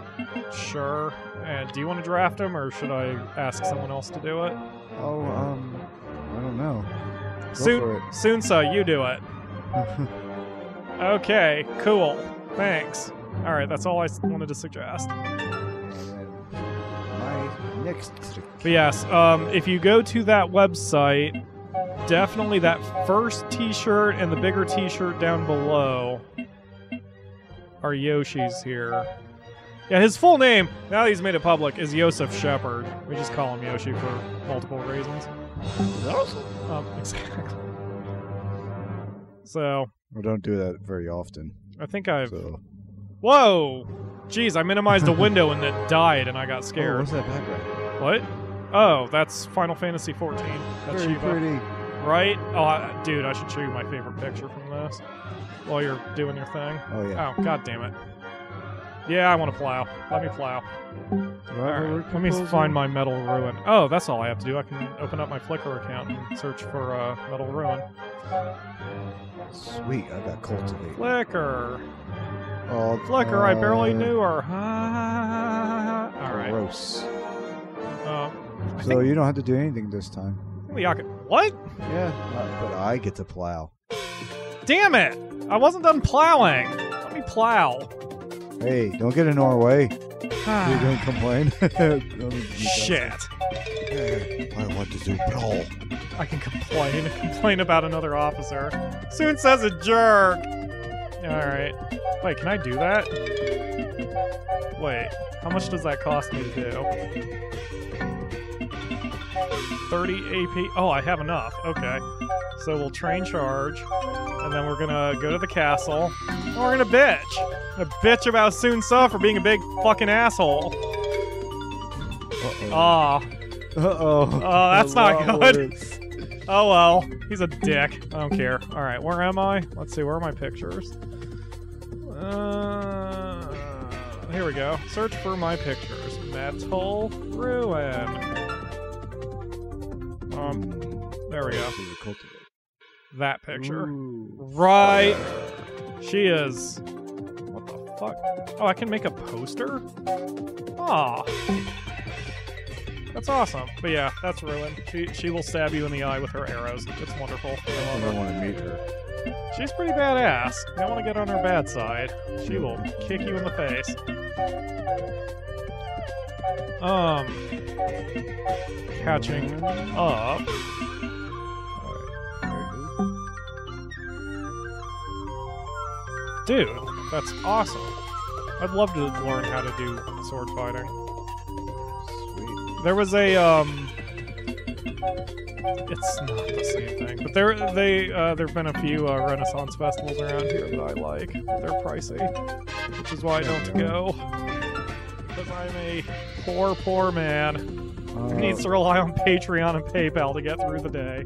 Sure. And do you want to draft them, or should I ask someone else to do it? Oh, I don't know. Soonsa, you do it. Okay, cool. Thanks. Alright, that's all I wanted to suggest. My next trick. But yes, if you go to that website, definitely that first t-shirt and the bigger t-shirt down below are Yoshi's here. Yeah, his full name, now that he's made it public, is Yosef Shepard. We just call him Yoshi for multiple reasons. Exactly. So... We don't do that very often. I think I've... So. Whoa! Jeez, I minimized a window and it died and I got scared. Oh, what's that background? What? Oh, that's Final Fantasy XIV. That's Very Shiva. pretty. Right? Oh, dude, I should show you my favorite picture from this while you're doing your thing. Oh, yeah. Oh, god damn it. Yeah, I want to plow. Let me plow. Alright, let me find my Metal Ruin. Oh, that's all I have to do. I can open up my Flickr account and search for Metal Ruin. Sweet, I got Cultivate. Flickr. Oh, Flickr, I barely knew her. Alright. Gross. So you don't have to do anything this time. What? Yeah, but I get to plow. Damn it! I wasn't done plowing. Let me plow. Hey, don't get in our way. You're going to complain. Shit. I want to do plow. I can complain about another officer. Soon says a jerk. Alright. Wait, can I do that? Wait, how much does that cost me to do? 30 AP. Oh, I have enough. Okay. So we'll train charge, and then we're gonna go to the castle, and we're gonna bitch. Gonna bitch about Soon-sa for being a big fucking asshole. Aw. Uh-oh. Oh, that's not good. Oh well, he's a dick. I don't care. Alright, where am I? Let's see, where are my pictures? Here we go. Search for my pictures. Metal Ruin. There we go. That picture. Ooh. Right. She is. What the fuck? Oh, I can make a poster? Aw. That's awesome. But yeah, that's Ruin. She will stab you in the eye with her arrows. It's wonderful. I love I want to meet her. She's pretty badass. You don't want to get on her bad side. She will kick you in the face. Catching up. Dude, that's awesome. I'd love to learn how to do sword fighting. Sweet. There was a it's not the same thing, but there've been a few Renaissance festivals around here that I like. They're pricey, which is why I don't go. Because I'm a poor man who needs to rely on Patreon and PayPal to get through the day.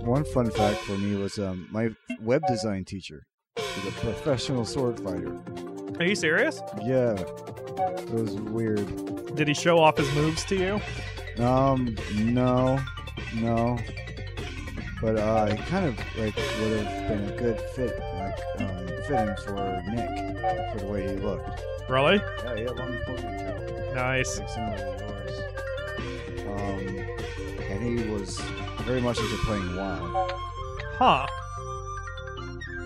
One fun fact for me was my web design teacher is a professional sword fighter. Are you serious? Yeah. It was weird. Did he show off his moves to you? No. But he kind of like would have been a good fit, fitting for Nick, for the way he looked. Really? Yeah, he had long ponytail. Nice. Like similar to yours. And he was very much into playing WoW. Huh.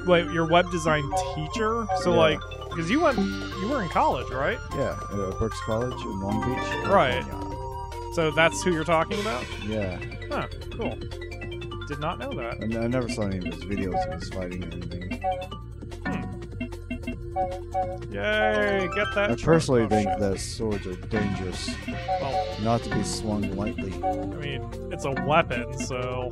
Wait, your web design teacher? So Yeah. like, because you were in college, right? Yeah, Berks College in Long Beach. Right. California. So that's who you're talking about? Yeah. Huh, cool. Did not know that. And I never saw any of his videos of his fighting or anything. Yay, get that. I personally think that swords are dangerous, Well, not to be swung lightly. I mean, it's a weapon, so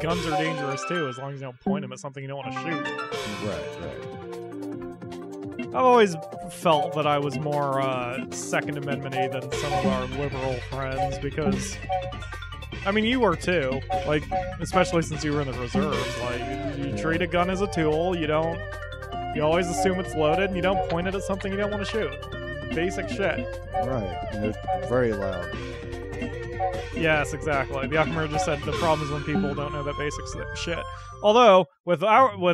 guns are dangerous too, as long as you don't point them at something you don't want to shoot. Right. I've always felt that I was more Second Amendment-y than some of our liberal friends, because, I mean, you were too, like, especially since you were in the reserves. Like, you treat a gun as a tool, you always assume it's loaded, and you don't point it at something you don't want to shoot. Basic shit. Right. And they're very loud. Yes, exactly. The Akamaru just said the problem is when people don't know that basic shit. Although, with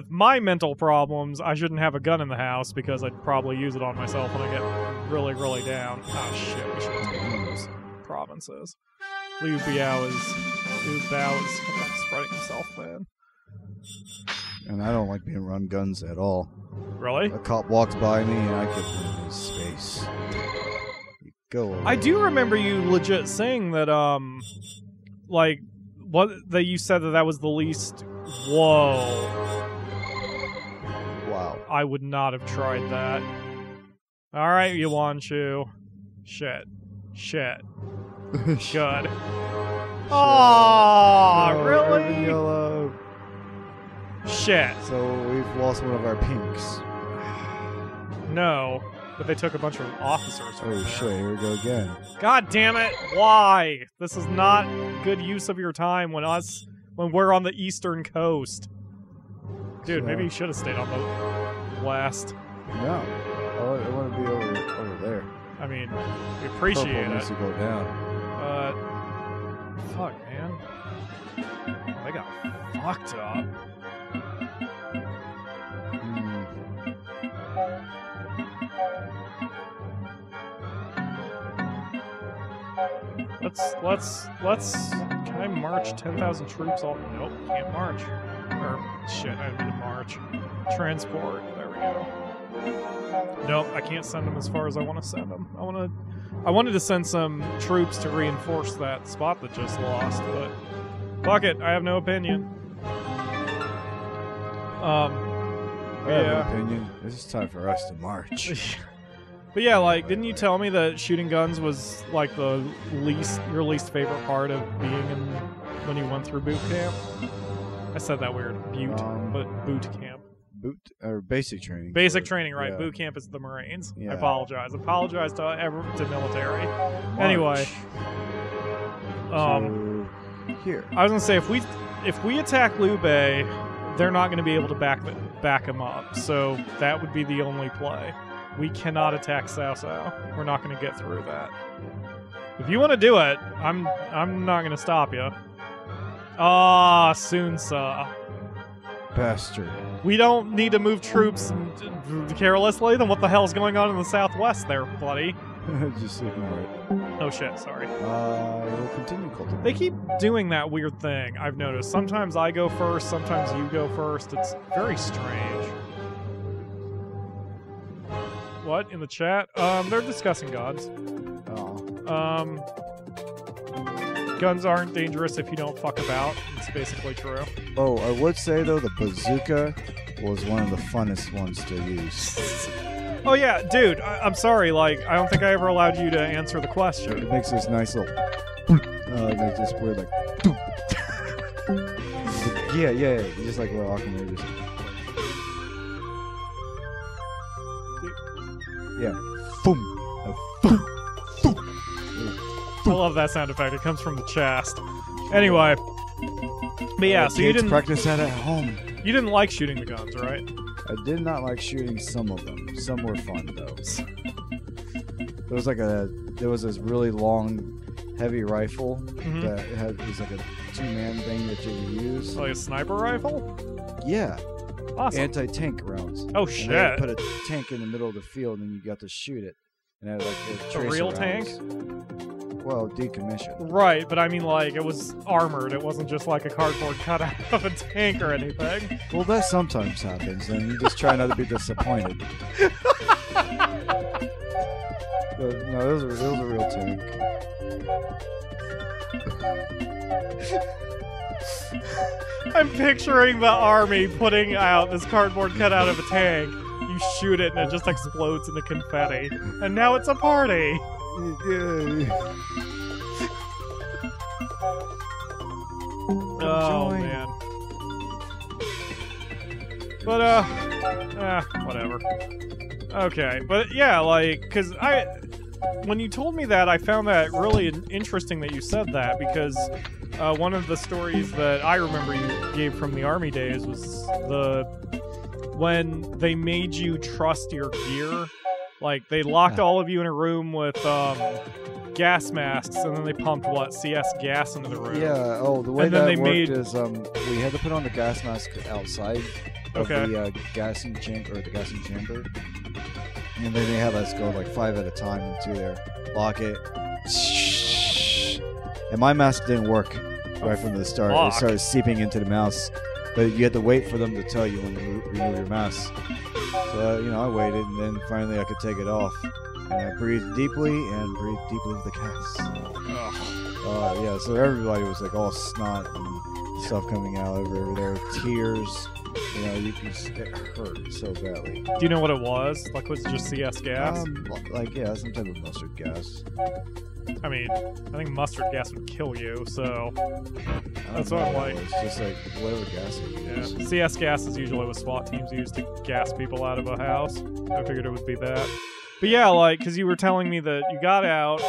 my mental problems, I shouldn't have a gun in the house because I'd probably use it on myself when I get really, really down. Oh shit, we should have taken those provinces. Liu Bao is spreading himself thin. And I don't like being run guns at all. Really? A cop walks by me and I give him his space. You go away. I do remember you legit saying that, like, that you said that was the least. Whoa. Wow. I would not have tried that. Alright, Yuanshu. Shit. Good. Aww, really? Yellow. Shit. So we've lost one of our pinks. No, but they took a bunch of officers from Oh there. shit, here we go again. God damn it! Why? This is not good use of your time when we're on the eastern coast. Dude, maybe you should have stayed on the west. No. I want to be over there. I mean, we appreciate Purple it. needs to go down. Fuck, man. They got fucked up. Let's. Can I march 10,000 troops all? Nope, can't march. Or, shit, I didn't march. Transport. There we go. Nope, I can't send them as far as I want to send them. I wanted to send some troops to reinforce that spot that just lost, but fuck it, I have no opinion. I have yeah. an opinion. This is time for us to march. But yeah, like, didn't you tell me that shooting guns was like your least favorite part of being in when you went through boot camp? I said that weird, but boot camp. Boot or basic training. Basic training, right? Yeah. Boot camp is the Marines. Yeah. I apologize. Apologize to military. Anyway, So, here. I was gonna say if we attack Lube, they're not gonna be able to back him up. So that would be the only play. We cannot attack Cao Cao. We're not gonna get through that. If you want to do it, I'm not gonna stop you. Ah, soon, sir. Bastard. We don't need to move troops carelessly. Then what the hell's going on in the southwest there, buddy? Just ignore it. Oh shit, sorry. We'll continue cultivating. They keep doing that weird thing, I've noticed. Sometimes I go first, sometimes you go first. It's very strange. What? In the chat? They're discussing guns. Oh. Guns aren't dangerous if you don't fuck about. It's basically true. Oh, I would say, though, the bazooka was one of the funnest ones to use. Oh yeah, dude, I'm sorry, like, I don't think I ever allowed you to answer the question. It makes this nice little... makes this weird, like... yeah. Just like what Aquaman just... Yeah. Boom. Boom. I love that sound effect. It comes from the chest. Anyway. But yeah, so you didn't practice that at home. You didn't like shooting the guns, right? I did not like shooting some of them. Some were fun though. There was this really long, heavy rifle that was like a two-man thing that you could use. Like a sniper rifle? Yeah. Awesome. Anti-tank rounds. Oh And shit. they put a tank in the middle of the field and you got to shoot it. And it had like A real tank? Well, decommissioned. Right, but I mean, like, it was armored. It wasn't just like a cardboard cutout of a tank or anything. Well, that sometimes happens, and you just try not to be disappointed. But, no, it was a real tank. I'm picturing the army putting out this cardboard cutout of a tank. You shoot it and it just explodes into confetti. And now it's a party! Oh, man. But, whatever. Okay, but yeah, like, because when you told me that, I found that really interesting that you said that, because one of the stories that I remember you gave from the army days was when they made you trust your gear. Like, they locked all of you in a room with gas masks, and then they pumped, CS gas into the room. Yeah, the way And then that they worked is we had to put on the gas mask outside of Okay. the gassing chamber, and then they have us go like 5 at a time into there, lock it, and my mask didn't work right from the start. Fuck. It started seeping into the mouse, but you had to wait for them to tell you when to remove your mask. So, I waited, and then finally I could take it off. And I breathed deeply with the gas. Yeah, so everybody was like all snot and stuff coming out over there, tears. It hurt so badly. Do you know what it was? Like, was it just CS gas? Some type of mustard gas. I mean, I think mustard gas would kill you, so that's what I'm like. It's just like whatever gas you use. Yeah. CS gas is usually what SWAT teams use to gas people out of a house. I figured it would be that. But yeah, like, because you were telling me that you got out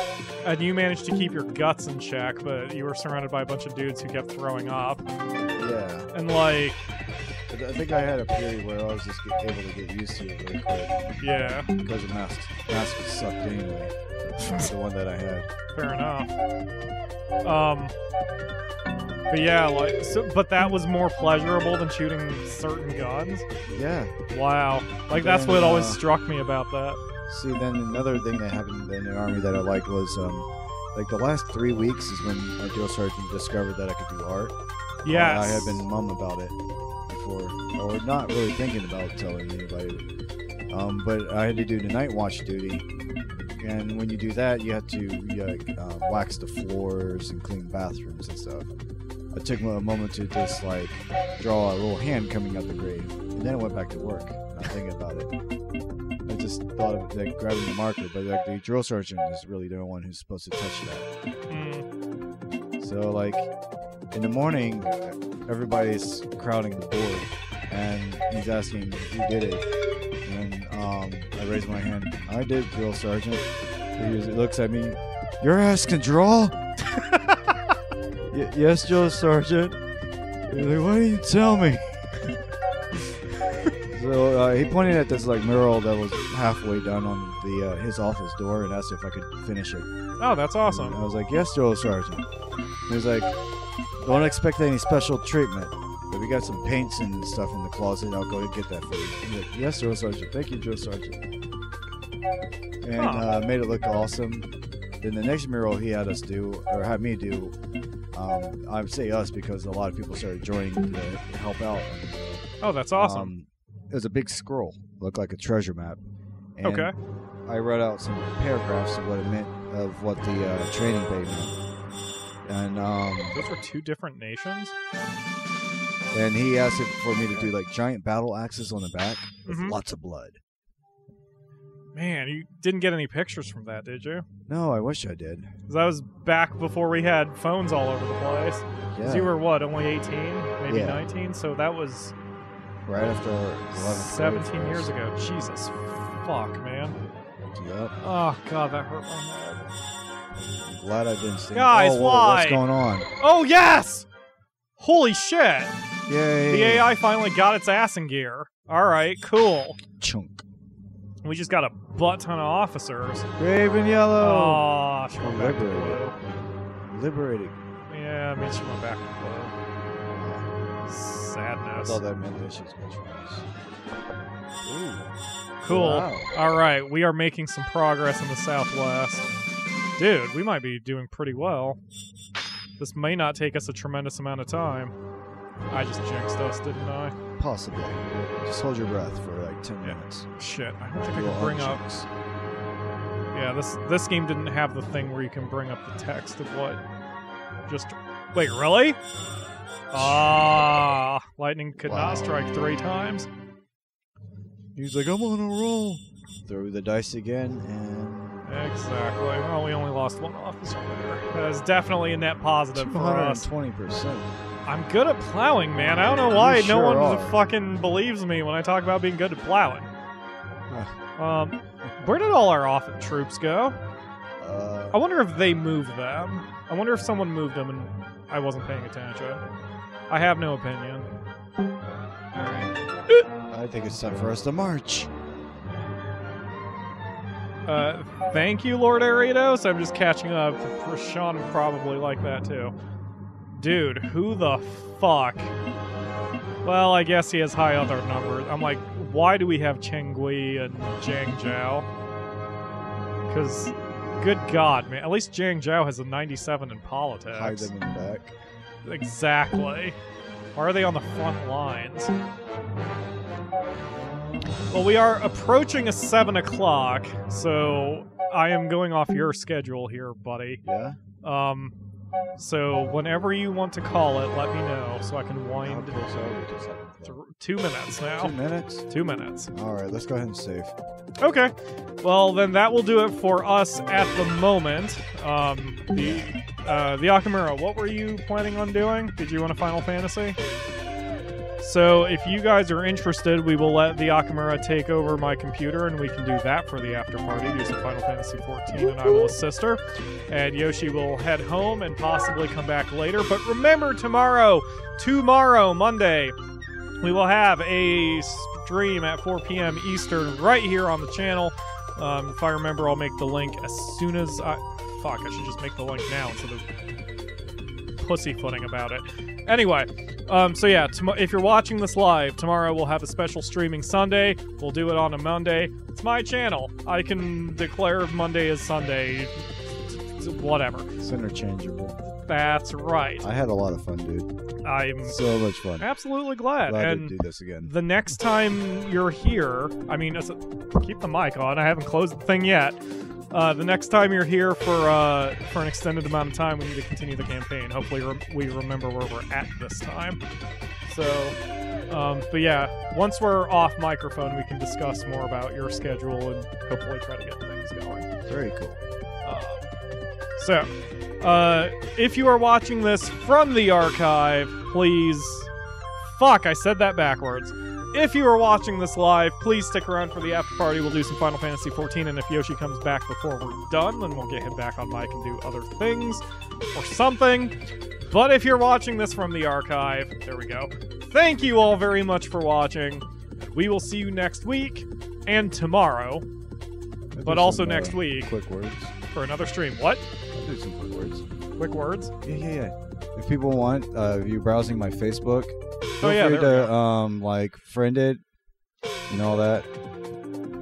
and you managed to keep your guts in check, but you were surrounded by a bunch of dudes who kept throwing up. Yeah. And like... I think I had a period where I was just able to get used to it really quick. Yeah. Because the mask sucked anyway. The one that I had. Fair enough. But yeah, but that was more pleasurable than shooting certain guns? Yeah. Wow. Like, that's what always struck me about that. See, then another thing that happened in the army that I liked was, like, the last 3 weeks is when my drill sergeant discovered that I could do art. Yes. I had been mum about it. before, or not really thinking about telling anybody. But I had to do the night watch duty, and when you do that, you have to wax the floors and clean bathrooms and stuff. I took a moment to just like draw a little hand coming out the grave, and then I went back to work, not thinking about it. I just thought of like grabbing the marker, but like the drill sergeant is really the one who's supposed to touch that. So like in the morning, everybody's crowding the board, and he's asking who did it, and I raise my hand. I did, drill sergeant. He looks at me. Your ass can draw? Yes, drill sergeant. He's like, why didn't you tell me? So he pointed at this like mural that was halfway done on the his office door and asked if I could finish it. Oh, that's awesome. And I was like, yes, drill sergeant. He was like, don't expect any special treatment. But we got some paints and stuff in the closet. I'll go and get that for you. He's like, yes, drill sergeant. Thank you, drill sergeant. And made it look awesome. Then the next mural he had us do, or had me do, I would say us because a lot of people started joining to help out. Oh, that's awesome. It was a big scroll, looked like a treasure map. And okay. I wrote out some paragraphs of what it meant, of what the training bay meant. And those were two different nations. And he asked for me to do like giant battle axes on the back with lots of blood. Man, you didn't get any pictures from that, did you? No, I wish I did. Because that was back before we had phones all over the place. Because you were, what, only 18? Maybe 19? So that was... right after 17 years ago. Jesus. Fuck, man. Yep. Oh, God, that hurt my head. I'm glad I've been seeing... Guys, why? What's going on? Oh, yes! Holy shit! Yay! The AI finally got its ass in gear. Alright, cool. Chunk. We just got a butt ton of officers. Raven yellow! Oh, she went back to blue. Liberating. Yeah, it means she went back to blue. Sadness. I thought that meant that she's going to try us. Ooh. Cool. Wow. Alright, we are making some progress in the southwest. Dude, we might be doing pretty well. This may not take us a tremendous amount of time. I just jinxed us, didn't I? Possibly. Just hold your breath for like 10 minutes. Shit, I don't think I can bring up... Yeah, this game didn't have the thing where you can bring up the text of what... Just... Wait, really? Ah, lightning could not strike 3 times. He's like, I'm on a roll. Throw the dice again, and... Exactly. Well, we only lost 1 officer there. That's definitely a net positive for us. 220%. I'm good at plowing, man. I don't know why no one are. fucking believes me when I talk about being good at plowing. Where did all our troops go? I wonder if they moved them. I wonder if someone moved them and I wasn't paying attention. I have no opinion. I think it's time for us to march. Thank you, Lord Aridos. I'm just catching up. Sean would probably like that too. Dude, who the fuck? Well, I guess he has high other numbers. I'm like, why do we have Cheng Gui and Zhang Zhao? Because, good God, man. At least Zhang Zhao has a 97 in politics. Hide them in the back. Exactly. Why are they on the front lines? Well, we are approaching a 7 o'clock, so I am going off your schedule here, buddy. Yeah? So whenever you want to call it, let me know so I can wind... 2 minutes now. 2 minutes? 2 minutes. Alright, let's go ahead and save. Okay. Well, then that will do it for us at the moment. The Akamura, what were you planning on doing? Did you want a Final Fantasy? So if you guys are interested, we will let the Akamura take over my computer, and we can do that for the after party. Do some Final Fantasy 14, and I will assist her. And Yoshi will head home and possibly come back later. But remember, tomorrow, Monday, we will have a stream at 4 p.m. Eastern right here on the channel. If I remember, I'll make the link as soon as I... Fuck, I should just make the link now instead of pussyfooting about it. Anyway, so yeah, if you're watching this live, tomorrow we'll have a special streaming Sunday. We'll do it on a Monday. It's my channel. I can declare Monday as Sunday. Whatever. It's interchangeable. That's right. I had a lot of fun, dude. I'm So much fun. absolutely glad. Glad And to do this again. the next time you're here, I mean, keep the mic on. I haven't closed the thing yet. The next time you're here for an extended amount of time, we need to continue the campaign. Hopefully, we remember where we're at this time. So, but yeah, once we're off microphone, we can discuss more about your schedule and hopefully try to get things going. Very cool. So, if you are watching this from the archive, please... Fuck, I said that backwards. If you are watching this live, please stick around for the after party. We'll do some Final Fantasy XIV, and if Yoshi comes back before we're done, then we'll get him back on mic and do other things or something. But if you're watching this from the archive, there we go. Thank you all very much for watching. We will see you next week and tomorrow, but also next week Quick words. for another stream. What? I'll do some quick words. Quick words? Yeah. If people want, if you're browsing my Facebook, feel yeah, free there we to like friend it and all that.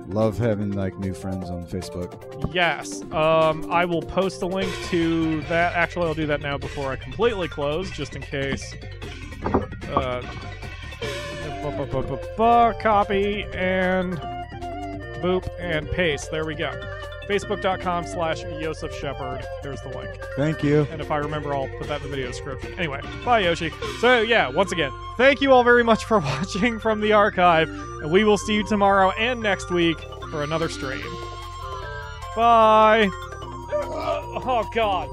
Love having like new friends on Facebook. Yes. I will post a link to that. Actually, I'll do that now before I completely close, just in case. Copy and boop and paste. There we go. Facebook.com/Joseph Shepard. There's the link. Thank you. And if I remember, I'll put that in the video description. Anyway, bye, Yoshi. So, yeah, once again, thank you all very much for watching from the archive, and we will see you tomorrow and next week for another stream. Bye! Oh, God.